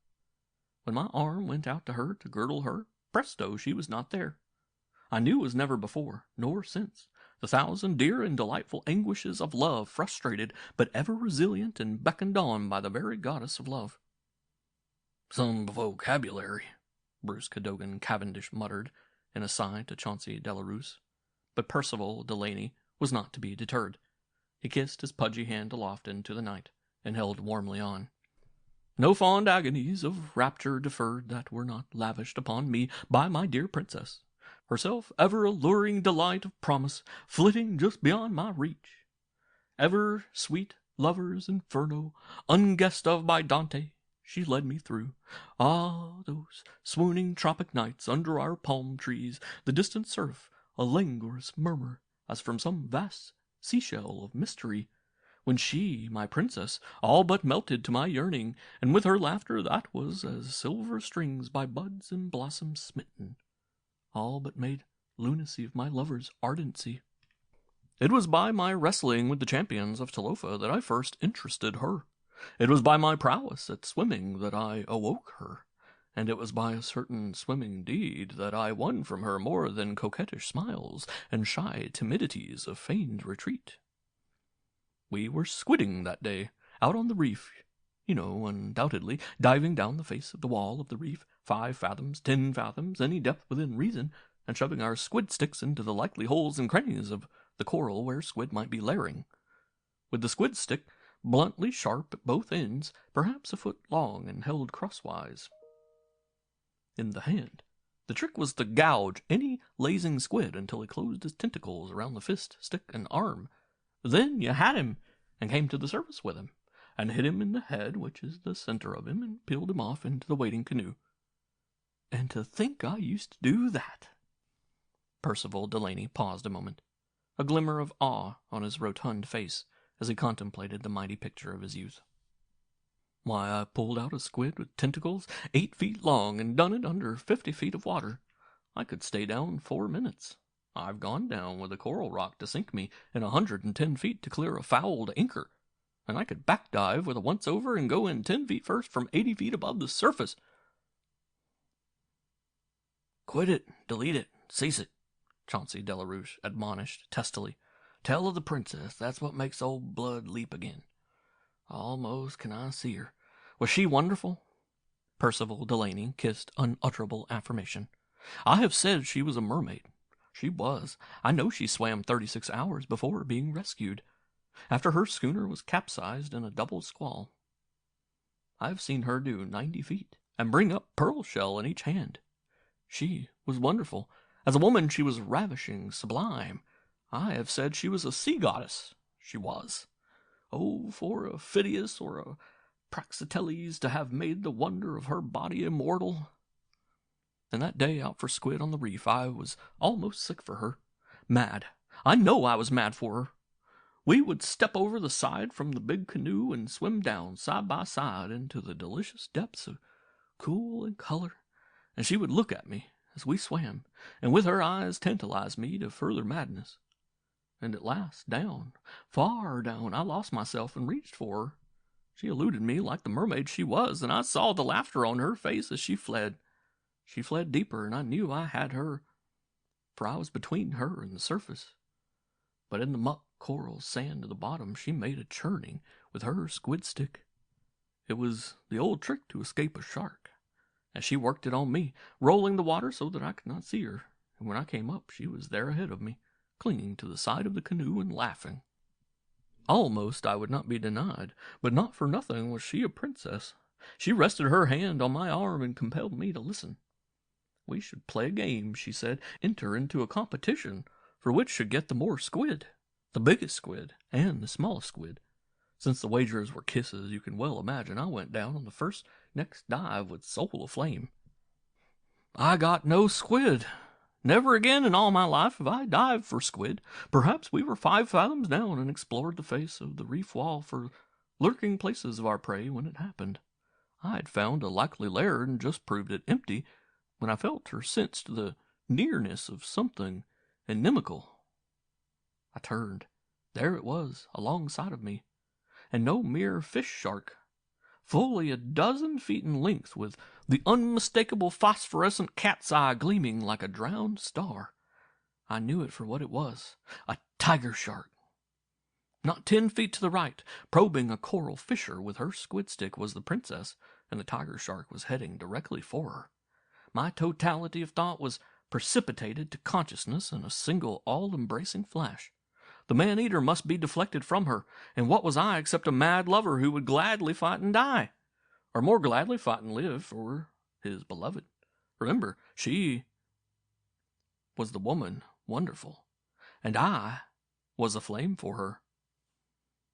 When my arm went out to her to girdle her, presto, she was not there. I knew as never before, nor since, the thousand dear and delightful anguishes of love, frustrated, but ever resilient and beckoned on by the very goddess of love. "Some vocabulary," Bruce Cadogan Cavendish muttered, in aside to Chauncey Delarose. But Percival Delaney was not to be deterred. He kissed his pudgy hand aloft into the night, and held warmly on. "No fond agonies of rapture deferred that were not lavished upon me by my dear princess, herself ever alluring delight of promise, flitting just beyond my reach. Ever sweet lover's inferno, unguessed of by Dante, she led me through. Ah, those swooning tropic nights under our palm trees, the distant surf, a languorous murmur, as from some vast seashell of mystery, when she, my princess, all but melted to my yearning, and with her laughter that was as silver strings by buds and blossoms smitten, all but made lunacy of my lover's ardency. It was by my wrestling with the champions of Talofa that I first interested her. It was by my prowess at swimming that I awoke her, and it was by a certain swimming deed that I won from her more than coquettish smiles and shy timidities of feigned retreat. We were squidding that day, out on the reef, undoubtedly, diving down the face of the wall of the reef, 5 fathoms, 10 fathoms, any depth within reason, and shoving our squid sticks into the likely holes and crannies of the coral where squid might be layering, with the squid stick bluntly sharp at both ends, perhaps a foot long and held crosswise in the hand. The trick was to gouge any lazing squid until he closed his tentacles around the fist, stick, and arm. Then you had him, and came to the surface with him, and hit him in the head, which is the center of him, and peeled him off into the waiting canoe. And to think I used to do that!" Percival Delaney paused a moment, a glimmer of awe on his rotund face as he contemplated the mighty picture of his youth. "Why, I pulled out a squid with tentacles 8 feet long and done it under 50 feet of water. I could stay down 4 minutes. I've gone down with a coral rock to sink me in 110 feet to clear a fouled anchor, and I could back dive with a once-over and go in 10 feet first from 80 feet above the surface." "Quit it, delete it, cease it," Chauncey Delarose admonished testily. "Tell of the princess, that's what makes old blood leap again. Almost can I see her. Was she wonderful?" Percival Delaney kissed unutterable affirmation. "I have said she was a mermaid. She was. I know she swam 36 hours before being rescued, after her schooner was capsized in a double squall. I have seen her do 90 feet, and bring up pearl shell in each hand. She was wonderful. As a woman she was ravishing, sublime. I have said she was a sea goddess. She was. Oh, for a Phidias or a Praxiteles to have made the wonder of her body immortal! And that day out for squid on the reef, I was almost sick for her. Mad. I know I was mad for her. We would step over the side from the big canoe and swim down side by side into the delicious depths of cool and color, and she would look at me as we swam, and with her eyes tantalize me to further madness. And at last, down, far down, I lost myself and reached for her. She eluded me like the mermaid she was, and I saw the laughter on her face as she fled. She fled deeper, and I knew I had her, for I was between her and the surface. But in the muck, coral, sand of the bottom she made a churning with her squid stick. It was the old trick to escape a shark, and she worked it on me, rolling the water so that I could not see her, and when I came up she was there ahead of me, clinging to the side of the canoe and laughing. Almost I would not be denied, but not for nothing was she a princess. She rested her hand on my arm and compelled me to listen. We should play a game, she said, enter into a competition for which should get the more squid, the biggest squid and the smallest squid. Since the wagers were kisses, you can well imagine I went down on the first next dive with soul aflame. I got no squid. Never again in all my life have I dived for squid. Perhaps we were 5 fathoms down and explored the face of the reef wall for lurking places of our prey when it happened. I had found a likely lair and just proved it empty when I felt or sensed the nearness of something inimical. I turned. There it was, alongside of me, and no mere fish shark. Fully a dozen feet in length, with the unmistakable phosphorescent cat's eye gleaming like a drowned star. I knew it for what it was, a tiger shark. Not 10 feet to the right, probing a coral fissure with her squid stick, was the princess, and the tiger shark was heading directly for her. My totality of thought was precipitated to consciousness in a single all-embracing flash. The man-eater must be deflected from her, and what was I except a mad lover who would gladly fight and die, or more gladly fight and live for his beloved? Remember, she was the woman wonderful, and I was aflame for her.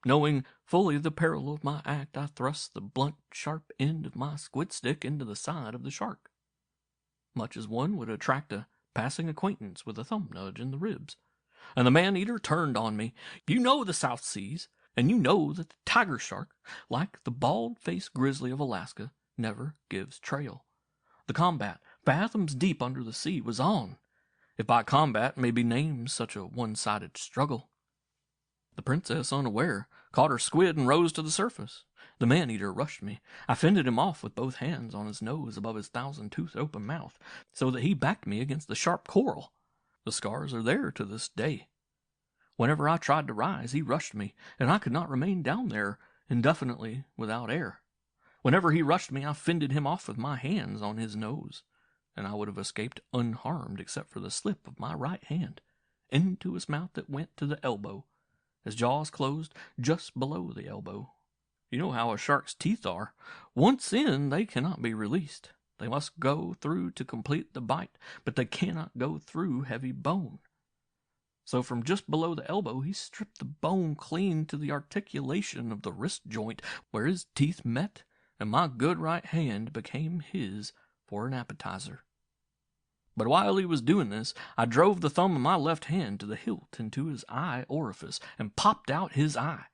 Knowing fully the peril of my act, I thrust the blunt, sharp end of my squid stick into the side of the shark, much as one would attract a passing acquaintance with a thumb nudge in the ribs. And the man-eater turned on me. You know the South Seas, and you know that the tiger shark, like the bald-faced grizzly of Alaska, never gives trail. The combat, fathoms deep under the sea, was on, if by combat may be named such a one-sided struggle. The princess, unaware, caught her squid and rose to the surface. The man-eater rushed me. I fended him off with both hands on his nose above his thousand-toothed open mouth, so that he backed me against the sharp coral. The scars are there to this day. Whenever I tried to rise, he rushed me, and I could not remain down there indefinitely without air. Whenever he rushed me, I fended him off with my hands on his nose, and I would have escaped unharmed except for the slip of my right hand into his mouth that went to the elbow. His jaws closed just below the elbow. You know how a shark's teeth are. Once in, they cannot be released. They must go through to complete the bite, but they cannot go through heavy bone. So from just below the elbow, he stripped the bone clean to the articulation of the wrist joint where his teeth met, and my good right hand became his for an appetizer. But while he was doing this, I drove the thumb of my left hand to the hilt into his eye orifice and popped out his eye.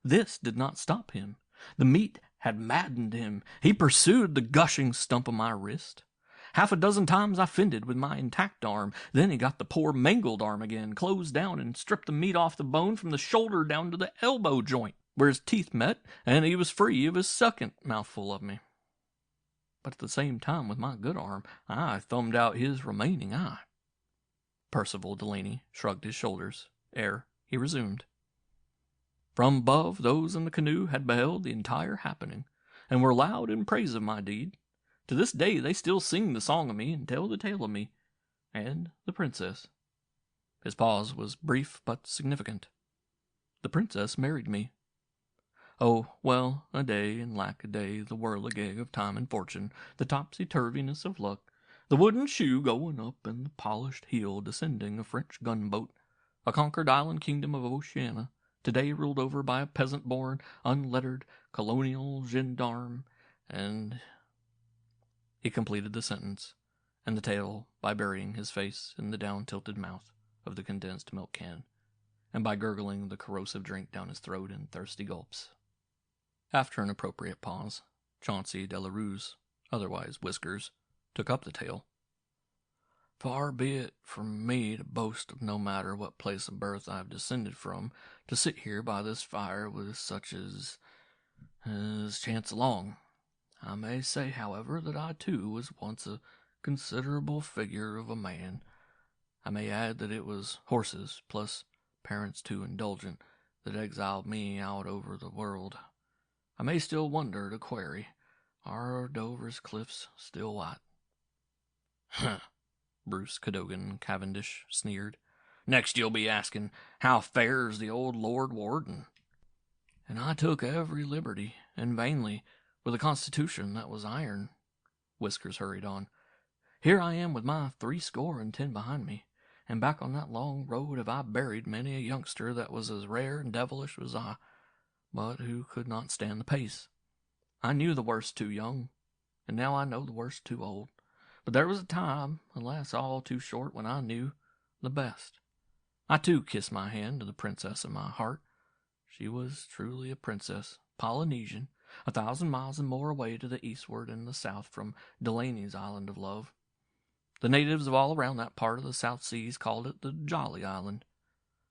This did not stop him. The meat had maddened him. He pursued the gushing stump of my wrist. Half a dozen times I fended with my intact arm. Then he got the poor mangled arm again, closed down, and stripped the meat off the bone from the shoulder down to the elbow joint, where his teeth met, and he was free of his second mouthful of me. But at the same time, with my good arm, I thumbed out his remaining eye. Percival Delaney shrugged his shoulders ere he resumed. From above, those in the canoe had beheld the entire happening, and were loud in praise of my deed. To this day they still sing the song of me and tell the tale of me and the princess. His pause was brief but significant. The princess married me. Oh, well, a day and lack a day, the whirligig of time and fortune, the topsy-turviness of luck, the wooden shoe going up and the polished heel descending a French gunboat, a conquered island kingdom of Oceania, today ruled over by a peasant-born, unlettered, colonial gendarme, and... He completed the sentence, and the tale by burying his face in the down-tilted mouth of the condensed milk can, and by gurgling the corrosive drink down his throat in thirsty gulps. After an appropriate pause, Chauncey Delarose, otherwise Whiskers, took up the tale. Far be it from me to boast of no matter what place of birth I have descended from, to sit here by this fire with such as chance along. I may say, however, that I too was once a considerable figure of a man. I may add that it was horses, plus parents too indulgent, that exiled me out over the world. I may still wonder to query, are Dover's cliffs still white? Huh, Bruce Cadogan Cavendish sneered. Next you'll be asking, how fares the old Lord Warden? And I took every liberty, and vainly, with a constitution that was iron. Whiskers hurried on. Here I am with my 70 behind me, and back on that long road have I buried many a youngster that was as rare and devilish as I, but who could not stand the pace. I knew the worst too young, and now I know the worst too old. But there was a time, alas, all too short, when I knew the best. I too kissed my hand to the princess of my heart. She was truly a princess, Polynesian, 1,000 miles and more away to the eastward and the south from Delaney's Island of Love. The natives of all around that part of the South Seas called it the Jolly Island.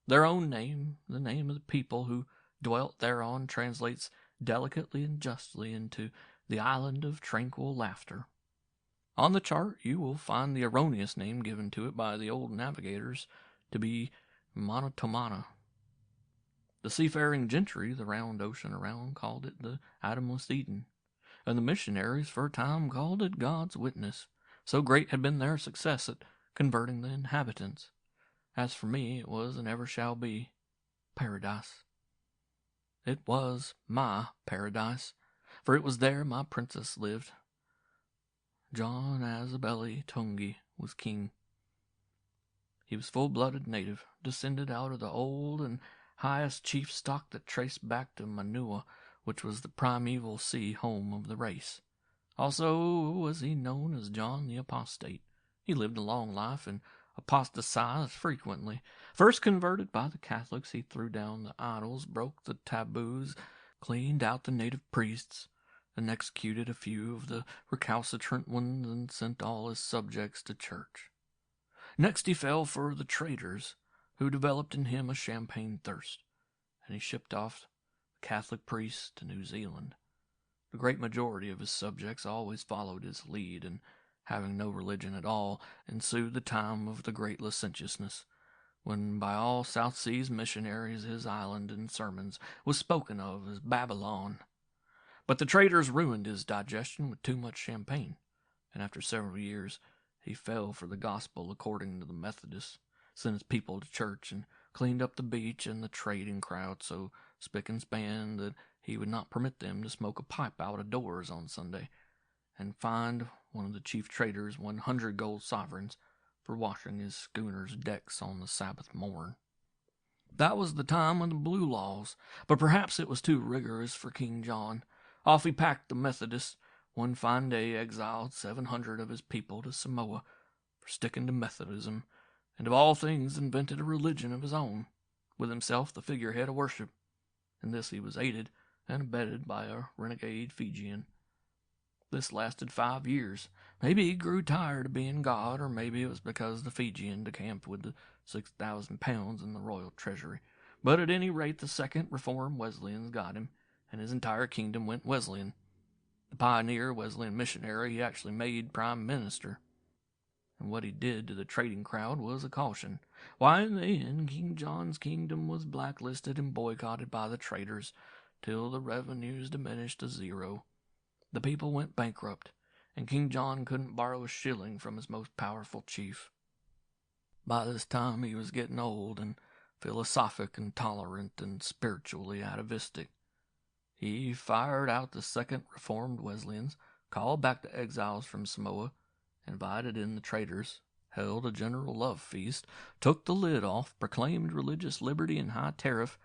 Their own name, the name of the people who dwelt thereon, translates delicately and justly into the Island of Tranquil Laughter. On the chart you will find the erroneous name given to it by the old navigators to be Monotomana. The seafaring gentry, the round ocean around, called it the Adamless Eden, and the missionaries for a time called it God's Witness. So great had been their success at converting the inhabitants. As for me, it was and ever shall be paradise. It was my paradise, for it was there my princess lived. John Azabeli Tungi was king. He was full-blooded native, descended out of the old and highest chief stock that traced back to Manua, which was the primeval sea home of the race. Also was he known as John the Apostate. He lived a long life and apostatized frequently. First converted by the Catholics, he threw down the idols, broke the taboos, cleaned out the native priests, and executed a few of the recalcitrant ones, and sent all his subjects to church. Next he fell for the traders, who developed in him a champagne thirst, and he shipped off the Catholic priests to New Zealand. The great majority of his subjects always followed his lead, and having no religion at all, ensued the time of the great licentiousness, when by all South Seas missionaries his island in sermons was spoken of as Babylon. But the traders ruined his digestion with too much champagne, and after several years he fell for the gospel according to the Methodists, sent his people to church, and cleaned up the beach and the trading crowd so spick and span that he would not permit them to smoke a pipe out of doors on Sunday, and fined one of the chief traders 100 gold sovereigns for washing his schooner's decks on the Sabbath morn. That was the time of the blue laws, but perhaps it was too rigorous for King John. Off he packed the Methodists. One fine day exiled 700 of his people to Samoa for sticking to Methodism, and of all things invented a religion of his own, with himself the figurehead of worship. In this he was aided and abetted by a renegade Fijian. This lasted 5 years. Maybe he grew tired of being God, or maybe it was because the Fijian decamped with the 6,000 pounds in the royal treasury. But at any rate, the second Reformed Wesleyans got him, and his entire kingdom went Wesleyan. The pioneer Wesleyan missionary he actually made prime minister. And what he did to the trading crowd was a caution. Why, in the end, King John's kingdom was blacklisted and boycotted by the traders, till the revenues diminished to zero. The people went bankrupt, and King John couldn't borrow a shilling from his most powerful chief. By this time he was getting old and philosophic and tolerant and spiritually atavistic. He fired out the second Reformed Wesleyans, called back the exiles from Samoa, invited in the traders, held a general love feast, took the lid off, proclaimed religious liberty and high tariff,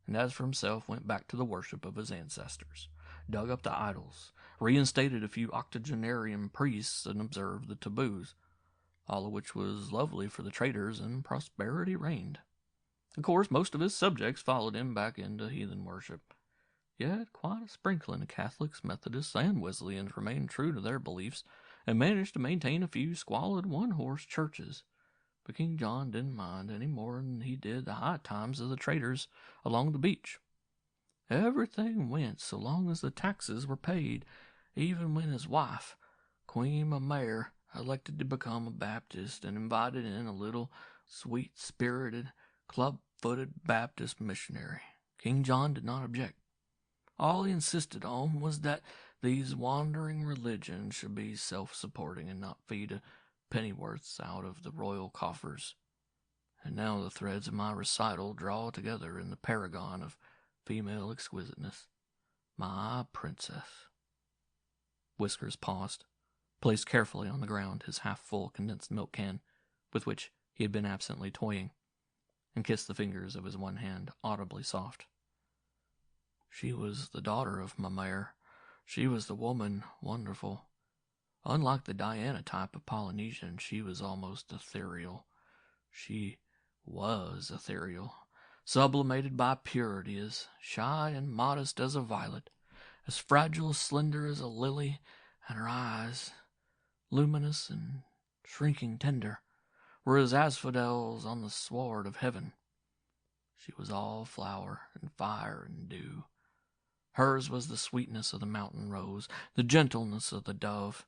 and as for himself went back to the worship of his ancestors, dug up the idols, reinstated a few octogenarian priests, and observed the taboos, all of which was lovely for the traders, and prosperity reigned. Of course, most of his subjects followed him back into heathen worship. Yet quite a sprinkling of Catholics, Methodists, and Wesleyans remained true to their beliefs, and managed to maintain a few squalid one-horse churches. But King John didn't mind any more than he did the high times of the traders along the beach. Everything went so long as the taxes were paid, even when his wife, Queen Mamaire, elected to become a Baptist and invited in a little sweet-spirited, club-footed Baptist missionary. King John did not object. All he insisted on was that these wandering religions should be self-supporting and not feed a pennyworths out of the royal coffers. And now the threads of my recital draw together in the paragon of female exquisiteness, my princess. Whiskers paused, placed carefully on the ground his half-full condensed milk can, with which he had been absently toying, and kissed the fingers of his one hand audibly soft. She was the daughter of my mare. She was the woman wonderful. Unlike the Diana type of Polynesian, she was almost ethereal. She was ethereal, sublimated by purity, as shy and modest as a violet, as fragile, slender as a lily, and her eyes, luminous and shrinking tender, were as asphodels on the sward of heaven. She was all flower and fire and dew. Hers was the sweetness of the mountain rose, the gentleness of the dove.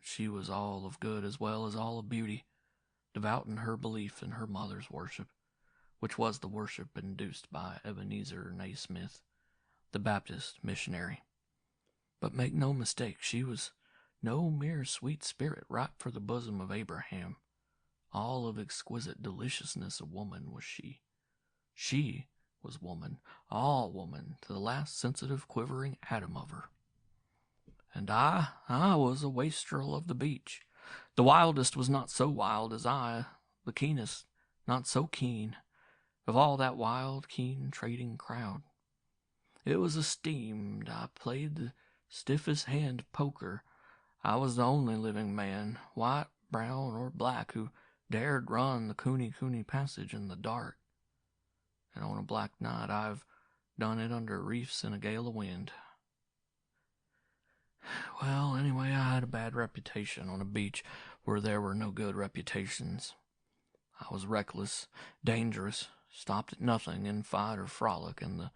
She was all of good as well as all of beauty, devout in her belief in her mother's worship, which was the worship induced by Ebenezer Naismith, the Baptist missionary. But make no mistake, she was no mere sweet spirit ripe for the bosom of Abraham. All of exquisite deliciousness of woman was she. She was woman, all woman, to the last sensitive, quivering atom of her. And I was a wastrel of the beach. The wildest was not so wild as I, the keenest not so keen, of all that wild, keen, trading crowd. It was esteemed I played the stiffest hand poker. I was the only living man, white, brown, or black, who dared run the Cooney Passage in the dark. And on a black night I've done it under reefs in a gale of wind. Well, anyway, I had a bad reputation on a beach where there were no good reputations. I was reckless, dangerous, stopped at nothing in fight or frolic, and the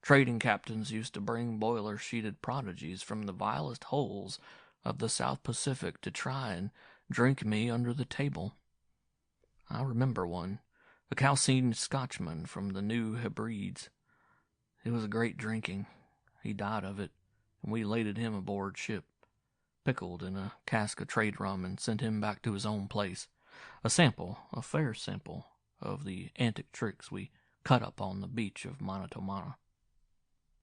trading captains used to bring boiler-sheeted prodigies from the vilest holes of the South Pacific to try and drink me under the table. I remember one, a calcined Scotchman from the New Hebrides. It was a great drinking. He died of it, and we laded him aboard ship, pickled in a cask of trade rum, and sent him back to his own place. A fair sample, of the antic tricks we cut up on the beach of Monotomana.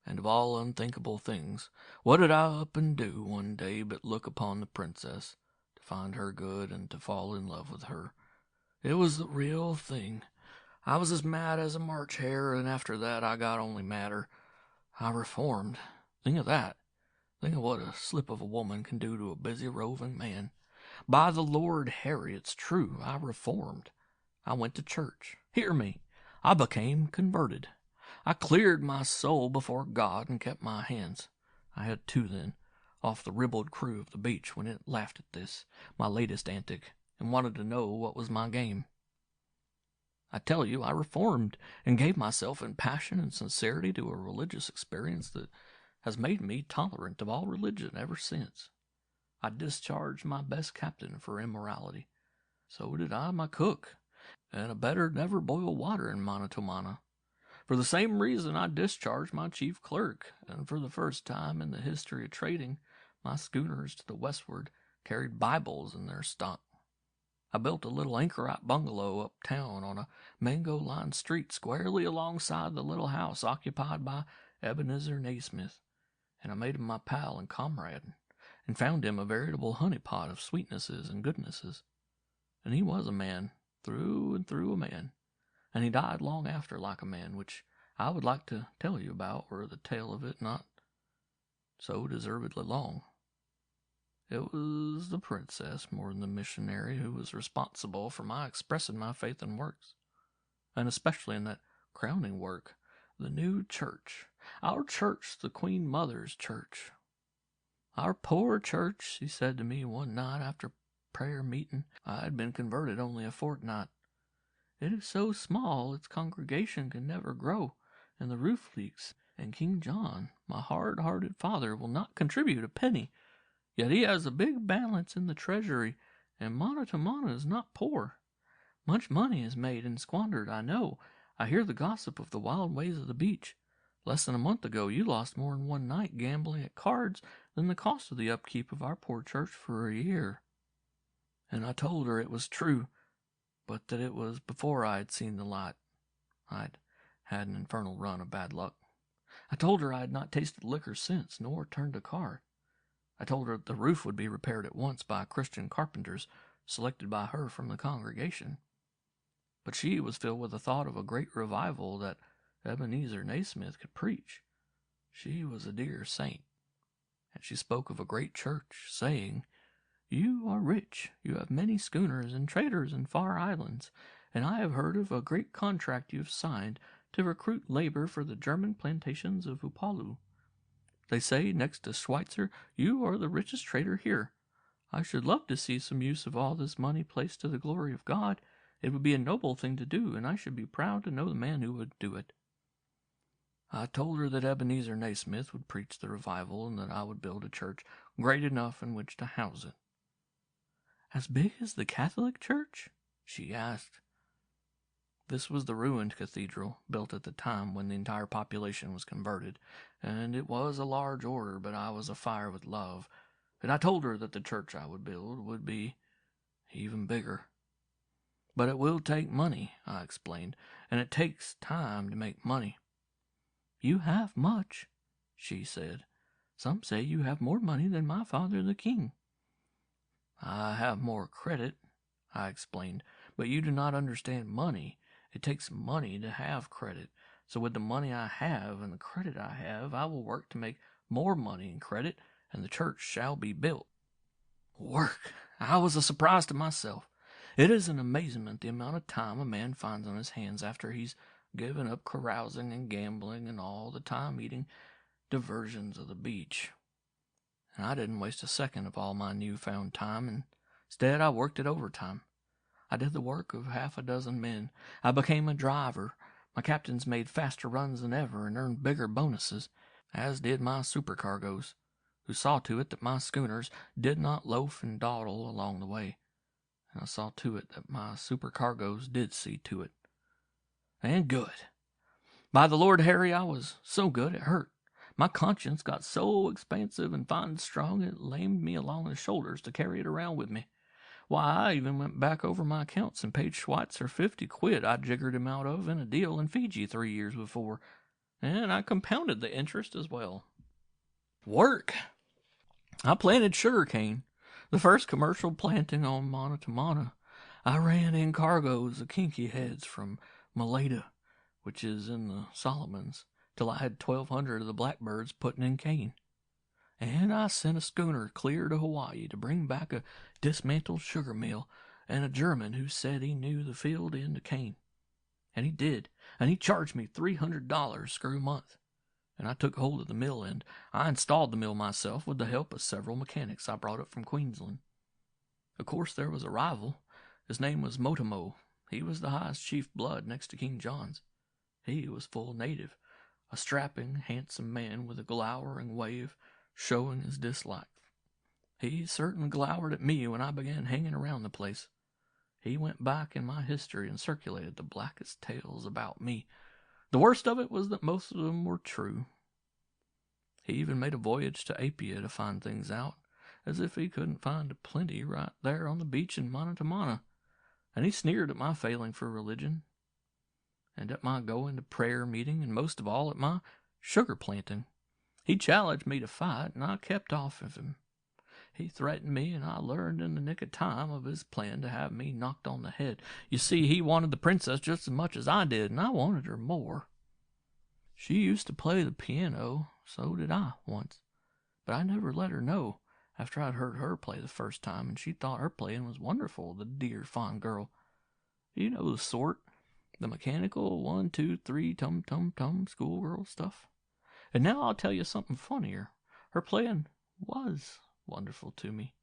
And of all unthinkable things, what did I up and do one day but look upon the princess, to find her good and to fall in love with her? It was the real thing. I was as mad as a March hare, and after that I got only madder. I reformed. Think of that. Think of what a slip of a woman can do to a busy roving man. By the Lord Harry, it's true, I reformed. I went to church. Hear me. I became converted. I cleared my soul before God and kept my hands. I had two then, off the ribald crew of the beach when it laughed at this, my latest antic, and wanted to know what was my game. I tell you, I reformed and gave myself in passion and sincerity to a religious experience that has made me tolerant of all religion ever since. I discharged my best captain for immorality. So did I my cook, and a better never boil water in Monotomana. For the same reason I discharged my chief clerk, and for the first time in the history of trading, my schooners to the westward carried Bibles in their stock. I built a little anchorite bungalow uptown on a mango-lined street squarely alongside the little house occupied by Ebenezer Naismith, and I made him my pal and comrade, and found him a veritable honeypot of sweetnesses and goodnesses. And he was a man, through and through a man, and he died long after like a man, which I would like to tell you about, were the tale of it not so deservedly long. It was the princess, more than the missionary, who was responsible for my expressing my faith in works, and especially in that crowning work, the new church. Our church, the Queen Mother's church. Our poor church, she said to me one night after prayer meeting. I had been converted only a fortnight. It is so small its congregation can never grow, and the roof leaks, and King John, my hard-hearted father, will not contribute a penny. Yet he has a big balance in the treasury, and Monotomana is not poor. Much money is made and squandered, I know. I hear the gossip of the wild ways of the beach. Less than a month ago you lost more in one night gambling at cards than the cost of the upkeep of our poor church for a year. And I told her it was true, but that it was before I had seen the light. I'd had an infernal run of bad luck. I told her I had not tasted liquor since, nor turned a card. I told her the roof would be repaired at once by Christian carpenters selected by her from the congregation. But she was filled with the thought of a great revival that Ebenezer Naismith could preach. She was a dear saint, and she spoke of a great church, saying, "You are rich, you have many schooners and traders in far islands, and I have heard of a great contract you have signed to recruit labor for the German plantations of Upolu. They say, next to Schweitzer, you are the richest trader here. I should love to see some use of all this money placed to the glory of God. It would be a noble thing to do, and I should be proud to know the man who would do it." I told her that Ebenezer Naismith would preach the revival and that I would build a church great enough in which to house it. "As big as the Catholic Church?" she asked. This was the ruined cathedral, built at the time when the entire population was converted, and it was a large order, but I was afire with love, and I told her that the church I would build would be even bigger. "But it will take money," I explained, "and it takes time to make money." "You have much," she said. "Some say you have more money than my father the king." "I have more credit," I explained, "but you do not understand money. It takes money to have credit. So with the money I have and the credit I have, I will work to make more money and credit, and the church shall be built." Work! I was a surprise to myself. It is an amazement the amount of time a man finds on his hands after he's given up carousing and gambling and all the time eating diversions of the beach. And I didn't waste a second of all my new-found time, and instead I worked it overtime. I did the work of half a dozen men. I became a driver. My captains made faster runs than ever and earned bigger bonuses, as did my supercargoes, who saw to it that my schooners did not loaf and dawdle along the way. And I saw to it that my supercargoes did see to it. And good. By the Lord Harry, I was so good it hurt. My conscience got so expansive and fine and strong it lamed me along the shoulders to carry it around with me. Why, I even went back over my accounts and paid Schweitzer 50 quid I jiggered him out of in a deal in Fiji 3 years before, and I compounded the interest as well. Work! I planted sugar cane, the first commercial planting on Mana to Mana. I ran in cargoes of kinky heads from Malaita, which is in the Solomons, till I had 1,200 of the blackbirds putting in cane. And I sent a schooner clear to Hawaii to bring back a dismantled sugar mill and a German who said he knew the field into cane. And he did, and he charged me $300 screw a month. And I took hold of the mill end. I installed the mill myself with the help of several mechanics I brought up from Queensland. Of course, there was a rival. His name was Motamo. He was the highest chief blood next to King John's. He was full native, a strapping, handsome man with a glowering wave showing his dislike. He certainly glowered at me when I began hanging around the place. He went back in my history and circulated the blackest tales about me. The worst of it was that most of them were true. He even made a voyage to Apia to find things out, as if he couldn't find a plenty right there on the beach in Mana to Mana. And he sneered at my failing for religion, and at my going to prayer meeting, and most of all at my sugar planting. He challenged me to fight, and I kept off of him. He threatened me, and I learned in the nick of time of his plan to have me knocked on the head. You see, he wanted the princess just as much as I did, and I wanted her more. She used to play the piano, so did I once, but I never let her know after I'd heard her play the first time, and she thought her playing was wonderful, the dear, fond girl. You know the sort, the mechanical 1, 2, 3, tum-tum-tum schoolgirl stuff. And now I'll tell you something funnier. Her playing was wonderful to me.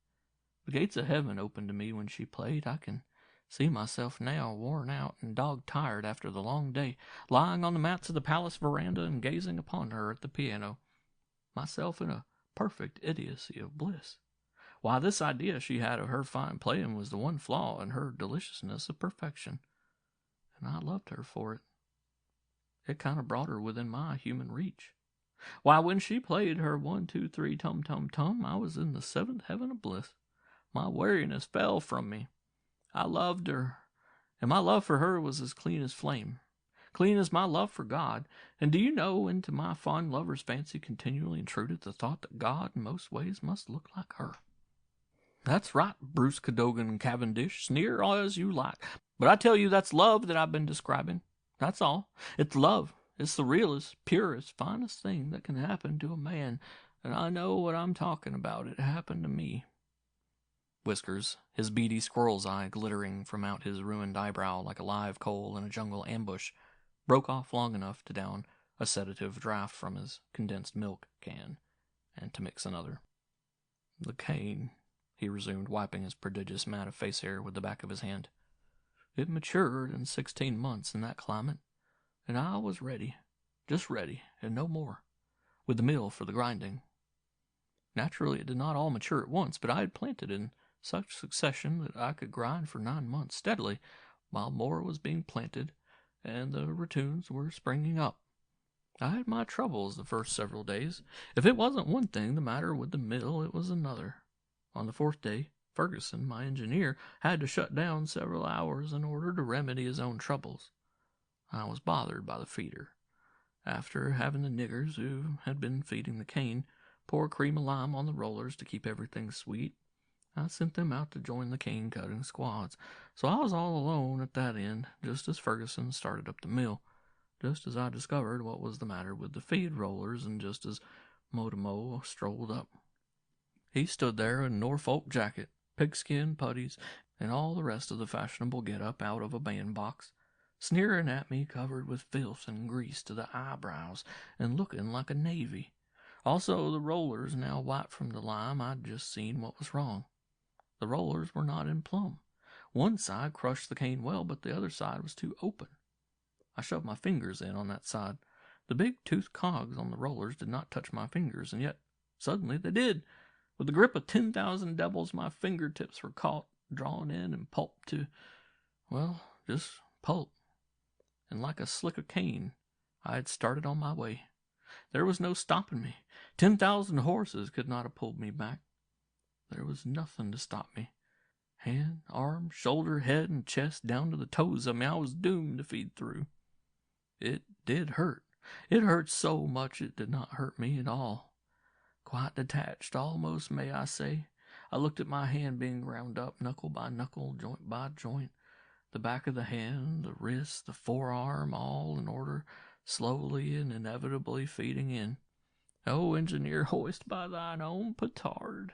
The gates of heaven opened to me when she played. I can see myself now, worn out and dog-tired after the long day, lying on the mats of the palace veranda and gazing upon her at the piano, myself in a perfect idiocy of bliss. Why, this idea she had of her fine playing was the one flaw in her deliciousness of perfection, and I loved her for it. It kind of brought her within my human reach. Why, when she played her 1, 2, 3, tum-tum-tum, I was in the 7th heaven of bliss. My weariness fell from me. I loved her, and my love for her was as clean as flame. clean as my love for God. And do you know, into my fond lover's fancy continually intruded the thought that God in most ways must look like her. That's right, Bruce Cadogan Cavendish, sneer as you like. But I tell you, that's love that I've been describing. That's all. It's love. It's the realest, purest, finest thing that can happen to a man. And I know what I'm talking about. It happened to me. Whiskers, his beady squirrel's eye glittering from out his ruined eyebrow like a live coal in a jungle ambush, broke off long enough to down a sedative draught from his condensed milk can, and to mix another. The cane, he resumed, wiping his prodigious mat of face hair with the back of his hand. It matured in 16 months in that climate, and I was ready, just ready, and no more, with the mill for the grinding. Naturally, it did not all mature at once, but I had planted in such succession that I could grind for 9 months steadily, while more was being planted, and the ratoons were springing up. I had my troubles the first several days. If it wasn't one thing the matter with the mill, it was another. On the 4th day, Ferguson, my engineer, had to shut down several hours in order to remedy his own troubles. I was bothered by the feeder. After having the niggers, who had been feeding the cane, pour cream of lime on the rollers to keep everything sweet, I sent them out to join the cane-cutting squads. So I was all alone at that end, just as Ferguson started up the mill, just as I discovered what was the matter with the feed rollers, and just as Motamo strolled up. He stood there in Norfolk jacket, pigskin puttees, and all the rest of the fashionable get-up out of a bandbox, sneering at me, covered with filth and grease to the eyebrows, and looking like a navy. Also, the rollers, now white from the lime, I'd just seen what was wrong. The rollers were not in plumb. One side crushed the cane well, but the other side was too open. I shoved my fingers in on that side. The big toothed cogs on the rollers did not touch my fingers, and yet suddenly they did. With the grip of 10,000 devils, my fingertips were caught, drawn in, and pulped to, well, just pulp. And like a slick of cane, I had started on my way. There was no stopping me. 10,000 horses could not have pulled me back. There was nothing to stop me. Hand, arm, shoulder, head, and chest, down to the toes of me, I was doomed to feed through. It did hurt. It hurt so much it did not hurt me at all. Quite detached, almost, may I say. I looked at my hand being ground up, knuckle by knuckle, joint by joint. The back of the hand, the wrist, the forearm, all in order, slowly and inevitably feeding in. O engineer, hoist by thine own petard.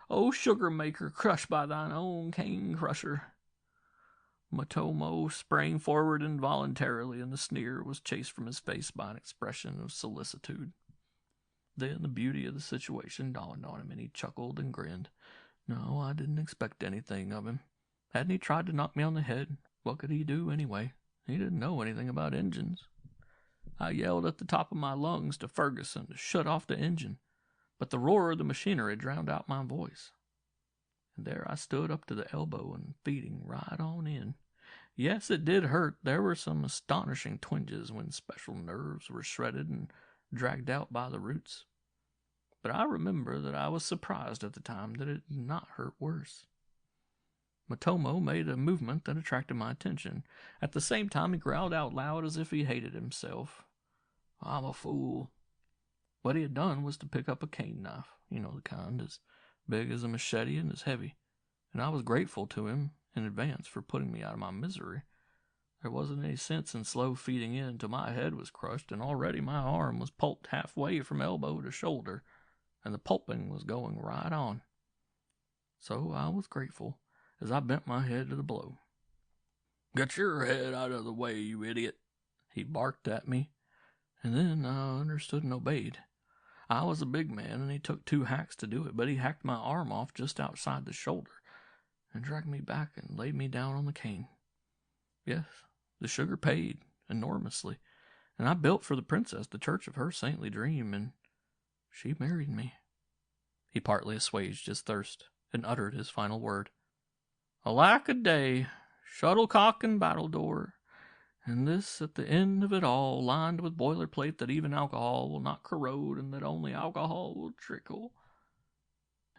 O sugar maker, crushed by thine own cane crusher. Matomo sprang forward involuntarily, and the sneer was chased from his face by an expression of solicitude. Then the beauty of the situation dawned on him, and he chuckled and grinned. No, I didn't expect anything of him. Hadn't he tried to knock me on the head? What could he do, anyway? He didn't know anything about engines. I yelled at the top of my lungs to Ferguson to shut off the engine, but the roar of the machinery drowned out my voice. And there I stood up to the elbow and feeding right on in. Yes, it did hurt. There were some astonishing twinges when special nerves were shredded and dragged out by the roots. But I remember that I was surprised at the time that it did not hurt worse. Matomo made a movement that attracted my attention. At the same time, he growled out loud as if he hated himself. I'm a fool. What he had done was to pick up a cane knife, you know, the kind as big as a machete and as heavy, and I was grateful to him in advance for putting me out of my misery. There wasn't any sense in slow feeding in till my head was crushed, and already my arm was pulped halfway from elbow to shoulder, and the pulping was going right on. So I was grateful as I bent my head to the blow. Get your head out of the way, you idiot, he barked at me, and then I understood and obeyed. I was a big man, and he took 2 hacks to do it, but he hacked my arm off just outside the shoulder and dragged me back and laid me down on the cane. Yes, the sugar paid enormously, and I built for the princess the church of her saintly dream, and she married me. He partly assuaged his thirst and uttered his final word. Alack a day, shuttlecock and battledore, and this at the end of it all, lined with boilerplate that even alcohol will not corrode and that only alcohol will trickle.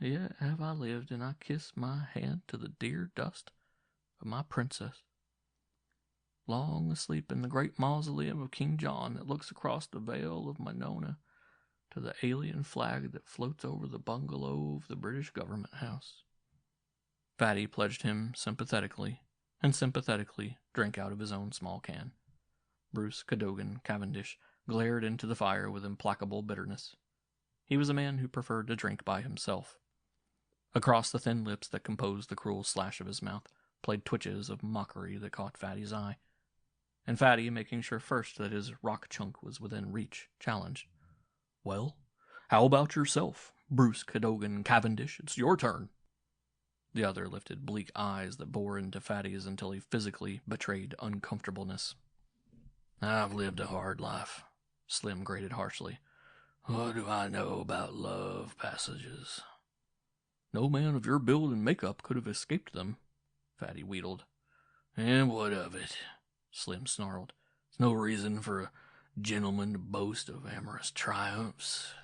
Yet have I lived, and I kiss my hand to the dear dust of my princess. long asleep in the great mausoleum of King John that looks across the Vale of Monona to the alien flag that floats over the bungalow of the British Government House. Fatty pledged him sympathetically, and sympathetically drank out of his own small can. Bruce Cadogan Cavendish glared into the fire with implacable bitterness. He was a man who preferred to drink by himself. Across the thin lips that composed the cruel slash of his mouth played twitches of mockery that caught Fatty's eye. And Fatty, making sure first that his rock chunk was within reach, challenged. "Well, how about yourself, Bruce Cadogan Cavendish? It's your turn." The other lifted bleak eyes that bore into Fatty's until he physically betrayed uncomfortableness. "I've lived a hard life," Slim grated harshly. "What do I know about love passages?" "No man of your build and makeup could have escaped them," Fatty wheedled. "And what of it?" Slim snarled. "It's no reason for a gentleman to boast of amorous triumphs."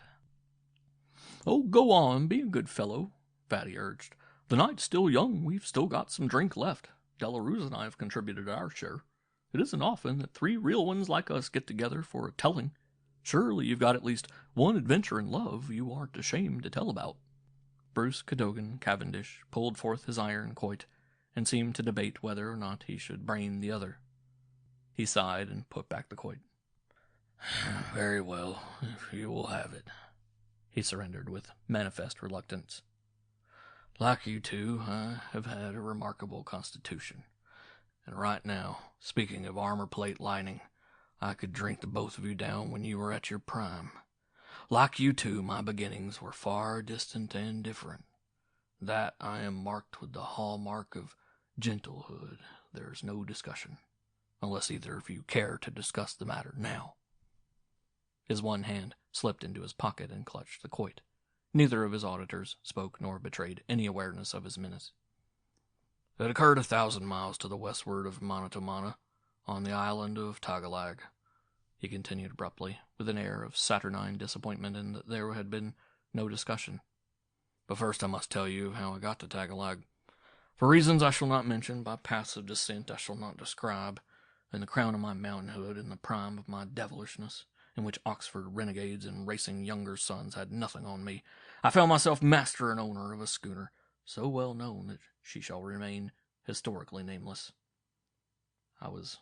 "Oh, go on, be a good fellow," Fatty urged. "The night's still young. We've still got some drink left. Delarose and I have contributed our share. It isn't often that three real ones like us get together for a telling. Surely you've got at least one adventure in love you aren't ashamed to tell about." Bruce Cadogan Cavendish pulled forth his iron quoit and seemed to debate whether or not he should brain the other. He sighed and put back the quoit. "Very well, if you will have it," he surrendered with manifest reluctance. "Like you two, I have had a remarkable constitution. And right now, speaking of armor plate lining, I could drink the both of you down when you were at your prime. Like you two, my beginnings were far distant and different. That I am marked with the hallmark of gentlehood. There's no discussion, unless either of you care to discuss the matter now." His one hand slipped into his pocket and clutched the quoit. Neither of his auditors spoke nor betrayed any awareness of his menace. "It occurred 1,000 miles to the westward of Monotomana, on the island of Tagalag," he continued abruptly, with an air of saturnine disappointment in that there had been no discussion. "But first I must tell you how I got to Tagalag. For reasons I shall not mention, by paths of descent I shall not describe, in the crown of my mountainhood, in the prime of my devilishness, in which Oxford renegades and racing younger sons had nothing on me, I found myself master and owner of a schooner, so well known that she shall remain historically nameless. I was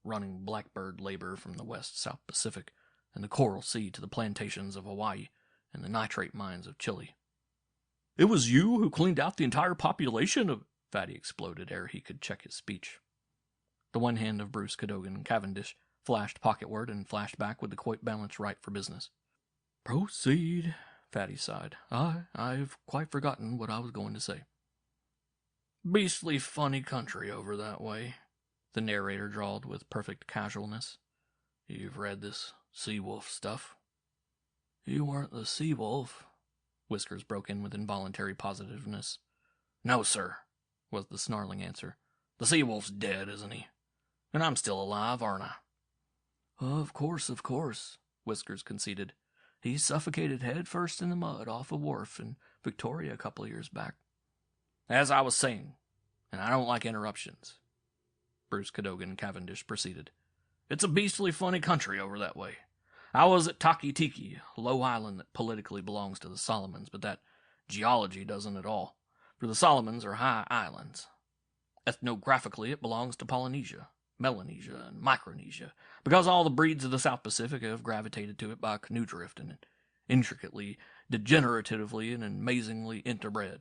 running blackbird labor from the West South Pacific and the Coral Sea to the plantations of Hawaii and the nitrate mines of Chile. "It was you who cleaned out the entire population of—" Fatty exploded ere he could check his speech. The one hand of Bruce Cadogan Cavendish flashed pocketward and flashed back with the quoit balance right for business. "Proceed," Fatty sighed. I've quite forgotten what I was going to say." "Beastly funny country over that way," the narrator drawled with perfect casualness. "You've read this sea-wolf stuff?" "You weren't the sea-wolf," Whiskers broke in with involuntary positiveness. "No, sir," was the snarling answer. "The sea-wolf's dead, isn't he? And I'm still alive, aren't I?" Of course, Whiskers conceded. "He suffocated head first in the mud off a wharf in Victoria a couple of years back." "As I was saying, and I don't like interruptions," Bruce Cadogan Cavendish proceeded, "it's a beastly funny country over that way. I was at Taki Tiki, a low island that politically belongs to the Solomons, but that geology doesn't at all, for the Solomons are high islands. Ethnographically, it belongs to Polynesia, Melanesia, and Micronesia, because all the breeds of the South Pacific have gravitated to it by canoe drift and intricately, degeneratively, and amazingly interbred.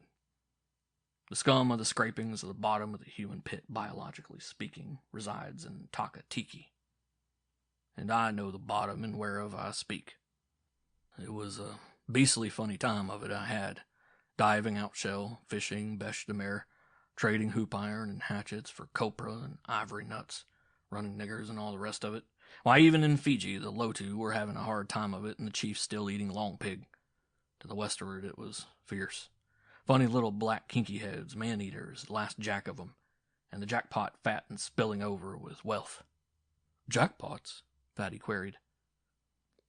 The scum of the scrapings of the bottom of the human pit, biologically speaking, resides in Taka Tiki. And I know the bottom and whereof I speak. It was a beastly funny time of it I had, diving outshell, fishing bêche de mer, trading hoop iron and hatchets for copra and ivory nuts, running niggers and all the rest of it. Why, even in Fiji, the Lotu were having a hard time of it, and the chief's still eating long pig. To the westward it was fierce. Funny little black kinky heads, man-eaters, the last jack of 'em, and the jackpot fat and spilling over with wealth." "Jackpots?" Fatty queried.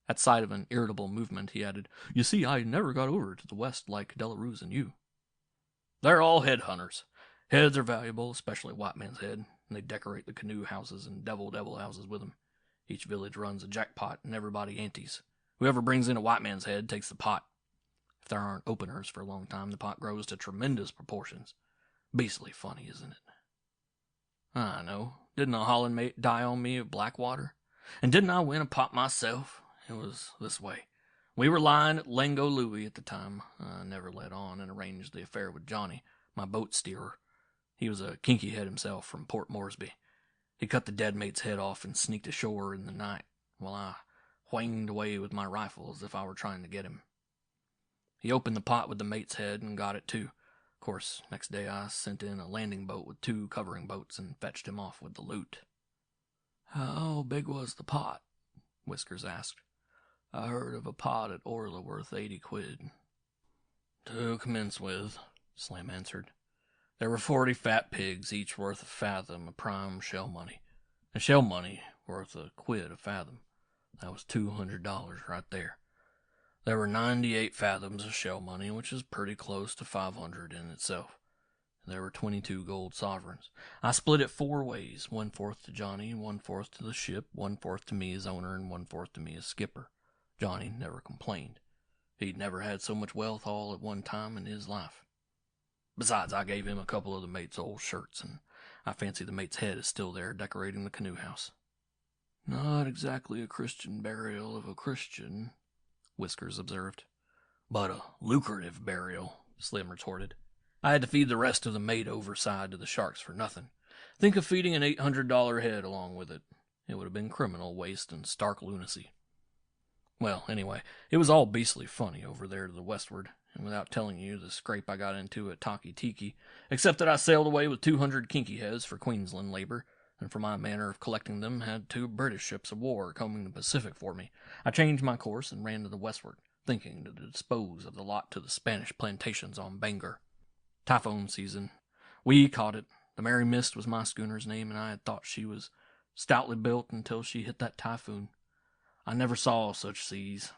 At sight of an irritable movement, he added, "You see, I never got over to the west like Delarose and you." "They're all head hunters. Heads are valuable, especially white man's head. and they decorate the canoe houses and devil houses with them. Each village runs a jackpot, and everybody antes. Whoever brings in a white man's head takes the pot. If there aren't openers for a long time, the pot grows to tremendous proportions. Beastly funny, isn't it? I know. Didn't a Holland mate die on me of Blackwater? And didn't I win a pot myself? It was this way. We were lying at Lengo Louie at the time. I never let on and arranged the affair with Johnny, my boat steerer. He was a kinky head himself from Port Moresby. He cut the dead mate's head off and sneaked ashore in the night, while I whanged away with my rifle as if I were trying to get him. He opened the pot with the mate's head and got it too. Of course, next day I sent in a landing boat with 2 covering boats and fetched him off with the loot. How big was the pot? Whiskers asked. I heard of a pot at Orla worth 80 quid. To commence with, Slim answered. There were 40 fat pigs, each worth a fathom of prime shell money. And shell money worth a quid a fathom. That was $200 right there. There were 98 fathoms of shell money, which is pretty close to 500 in itself. There were 22 gold sovereigns. I split it 4 ways, 1/4 to Johnny, 1/4 to the ship, 1/4 to me as owner, and 1/4 to me as skipper. Johnny never complained. He'd never had so much wealth all at one time in his life. Besides, I gave him a couple of the mate's old shirts, and I fancy the mate's head is still there decorating the canoe house. Not exactly a Christian burial of a Christian, Whiskers observed. But a lucrative burial, Slim retorted. I had to feed the rest of the mate overside to the sharks for nothing. Think of feeding an $800 head along with it. It would have been criminal waste and stark lunacy. Well, anyway, it was all beastly funny over there to the westward, and without telling you the scrape I got into at Taki Tiki, except that I sailed away with 200 kinky heads for Queensland labor, and for my manner of collecting them had 2 British ships of war combing the Pacific for me. I changed my course and ran to the westward, thinking to dispose of the lot to the Spanish plantations on Bangor. Typhoon season. We caught it. The Mary Mist was my schooner's name, and I had thought she was stoutly built until she hit that typhoon. I never saw such seas.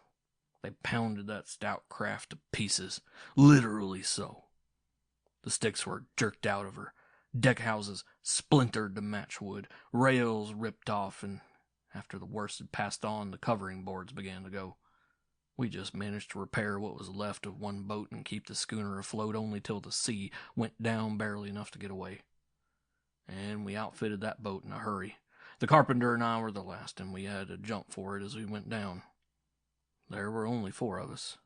They pounded that stout craft to pieces, literally so. The sticks were jerked out of her, deck houses splintered to matchwood, rails ripped off, and after the worst had passed on, the covering boards began to go. We just managed to repair what was left of one boat and keep the schooner afloat only till the sea went down barely enough to get away. And we outfitted that boat in a hurry. The carpenter and I were the last, and we had to jump for it as we went down. There were only 4 of us.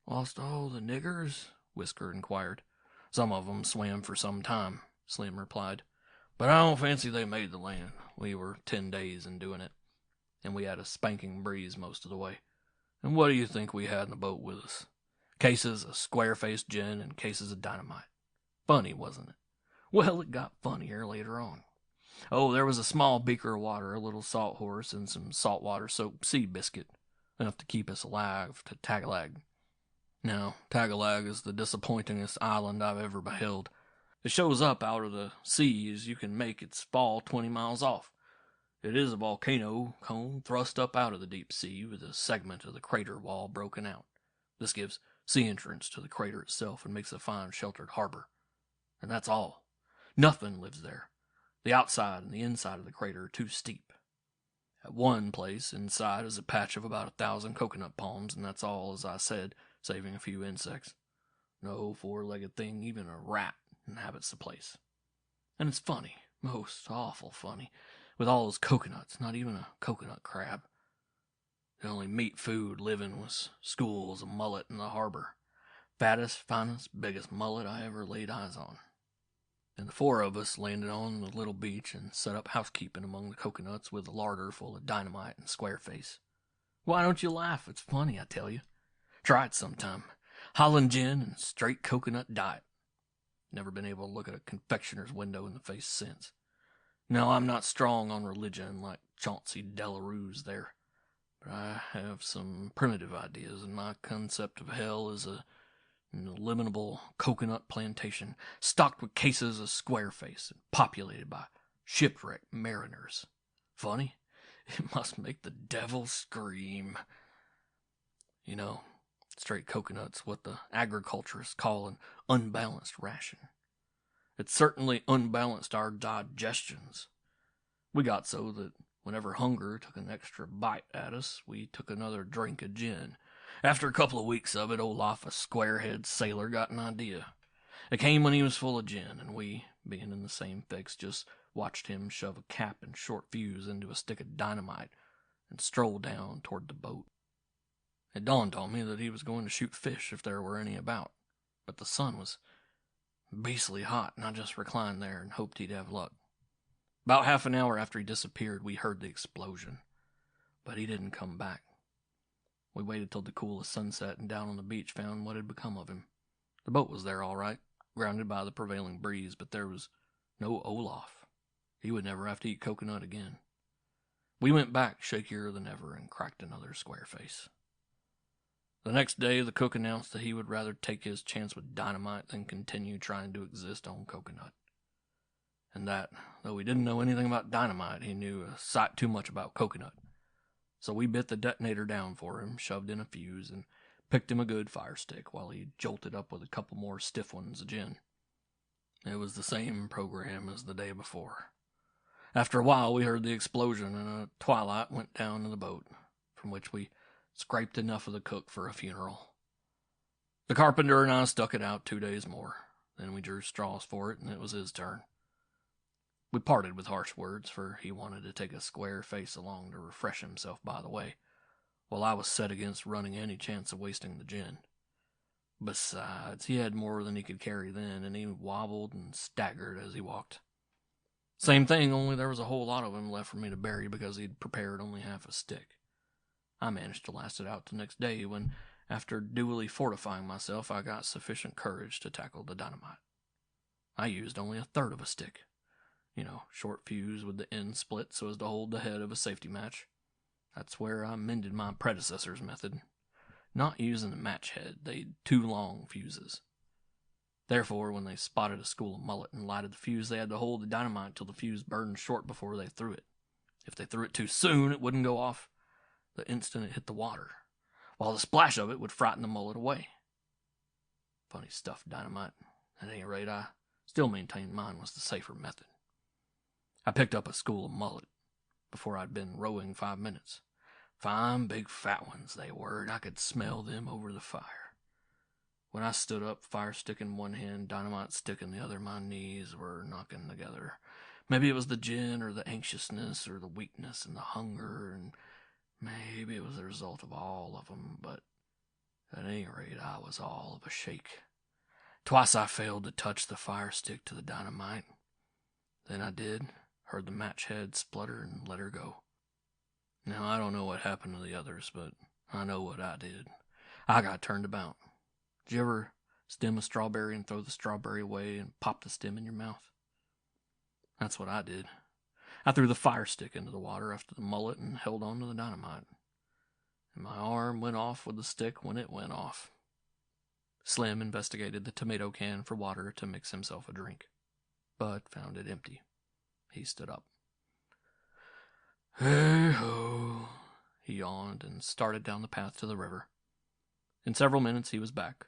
Lost all the niggers? Whisker inquired. Some of 'em swam for some time, Slim replied. But I don't fancy they made the land. We were 10 days in doing it, and we had a spanking breeze most of the way. And what do you think we had in the boat with us? Cases of square-faced gin and cases of dynamite. Funny, wasn't it? Well, it got funnier later on. Oh, there was a small beaker of water, a little salt horse, and some saltwater-soaked sea biscuit, enough to keep us alive to Tagalog. Now, Tagalog is the disappointingest island I've ever beheld. It shows up out of the sea as you can make its fall 20 miles off. It is a volcano cone thrust up out of the deep sea with a segment of the crater wall broken out. This gives sea entrance to the crater itself and makes a fine sheltered harbor. And that's all. Nothing lives there. The outside and the inside of the crater are too steep. At one place inside is a patch of about 1,000 coconut palms, and that's all, as I said, saving a few insects. No 4-legged thing, even a rat, inhabits the place. And it's funny, most awful funny, with all those coconuts, not even a coconut crab. The only meat food living was schools of mullet in the harbor. Fattest, finest, biggest mullet I ever laid eyes on. And the 4 of us landed on the little beach and set up housekeeping among the coconuts with a larder full of dynamite and square-face. Why don't you laugh? It's funny, I tell you. Try it sometime. Holland gin and straight coconut diet. Never been able to look at a confectioner's window in the face since. No, I'm not strong on religion like Chauncey Delarue's there. But I have some primitive ideas, and my concept of hell is an illimitable coconut plantation, stocked with cases of square-face and populated by shipwrecked mariners. Funny? It must make the devil scream. You know, straight coconut's what the agriculturists call an unbalanced ration. It certainly unbalanced our digestions. We got so that whenever hunger took an extra bite at us, we took another drink of gin. After a couple of weeks of it, Olaf, a square-head sailor, got an idea. It came when he was full of gin, and we, being in the same fix, just watched him shove a cap and short fuse into a stick of dynamite and stroll down toward the boat. It dawned on me that he was going to shoot fish if there were any about, but the sun was beastly hot, and I just reclined there and hoped he'd have luck. About half an hour after he disappeared, we heard the explosion, but he didn't come back. We waited till the cool of sunset and down on the beach found what had become of him. The boat was there all right, grounded by the prevailing breeze, but there was no Olaf. He would never have to eat coconut again. We went back shakier than ever and cracked another square face. The next day, the cook announced that he would rather take his chance with dynamite than continue trying to exist on coconut. And that, though he didn't know anything about dynamite, he knew a sight too much about coconut. So we bit the detonator down for him, shoved in a fuse, and picked him a good fire stick while he jolted up with a couple more stiff ones of gin. It was the same program as the day before. After a while, we heard the explosion, and a twilight went down in the boat, from which we scraped enough of the cook for a funeral. The carpenter and I stuck it out 2 days more. Then we drew straws for it, and it was his turn. We parted with harsh words, for he wanted to take a square face along to refresh himself by the way, while I was set against running any chance of wasting the gin. Besides, he had more than he could carry then, and he wobbled and staggered as he walked. Same thing, only there was a whole lot of him left for me to bury because he'd prepared only half a stick. I managed to last it out till next day when, after duly fortifying myself, I got sufficient courage to tackle the dynamite. I used only a third of a stick. Short fuse with the end split so as to hold the head of a safety match. That's where I mended my predecessor's method. Not using the match head, they'd too long fuses. Therefore, when they spotted a school of mullet and lighted the fuse, they had to hold the dynamite till the fuse burned short before they threw it. If they threw it too soon, it wouldn't go off the instant it hit the water, while the splash of it would frighten the mullet away. Funny stuff, dynamite. At any rate, I still maintained mine was the safer method. I picked up a school of mullet before I'd been rowing 5 minutes. Fine, big, fat ones they were, and I could smell them over the fire. When I stood up, fire stick in one hand, dynamite stick in the other, my knees were knocking together. Maybe it was the gin, or the anxiousness, or the weakness, and the hunger, and maybe it was the result of all of them, but at any rate, I was all of a shake. Twice I failed to touch the fire stick to the dynamite. Then I did, heard the match head splutter, and let her go. Now, I don't know what happened to the others, but I know what I did. I got turned about. Did you ever stem a strawberry and throw the strawberry away and pop the stem in your mouth? That's what I did. I threw the fire stick into the water after the mullet and held on to the dynamite. And my arm went off with the stick when it went off. Slim investigated the tomato can for water to mix himself a drink, but found it empty. He stood up. Hey-ho, he yawned and started down the path to the river. In several minutes he was back.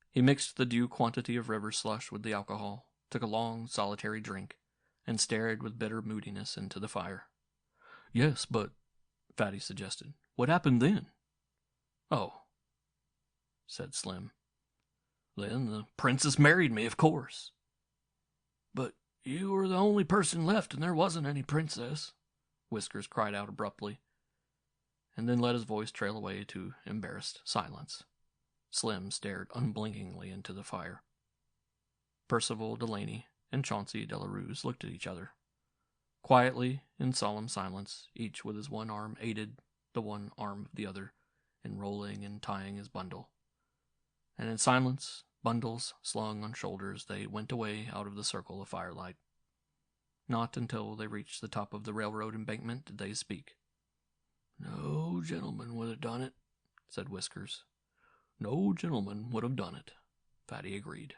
He mixed the due quantity of river slush with the alcohol, took a long, solitary drink, and stared with bitter moodiness into the fire. Yes, but, Fatty suggested, what happened then? Oh, said Slim. Then the princess married me, of course. But you were the only person left, and there wasn't any princess, Whiskers cried out abruptly, and then let his voice trail away to embarrassed silence. Slim stared unblinkingly into the fire. Percival Delaney and Chauncey Delarose looked at each other. Quietly, in solemn silence, each with his one arm aided the one arm of the other in rolling and tying his bundle. And in silence, bundles slung on shoulders, they went away out of the circle of firelight. Not until they reached the top of the railroad embankment did they speak. No gentleman would have done it, said Whiskers. No gentleman would have done it, Fatty agreed.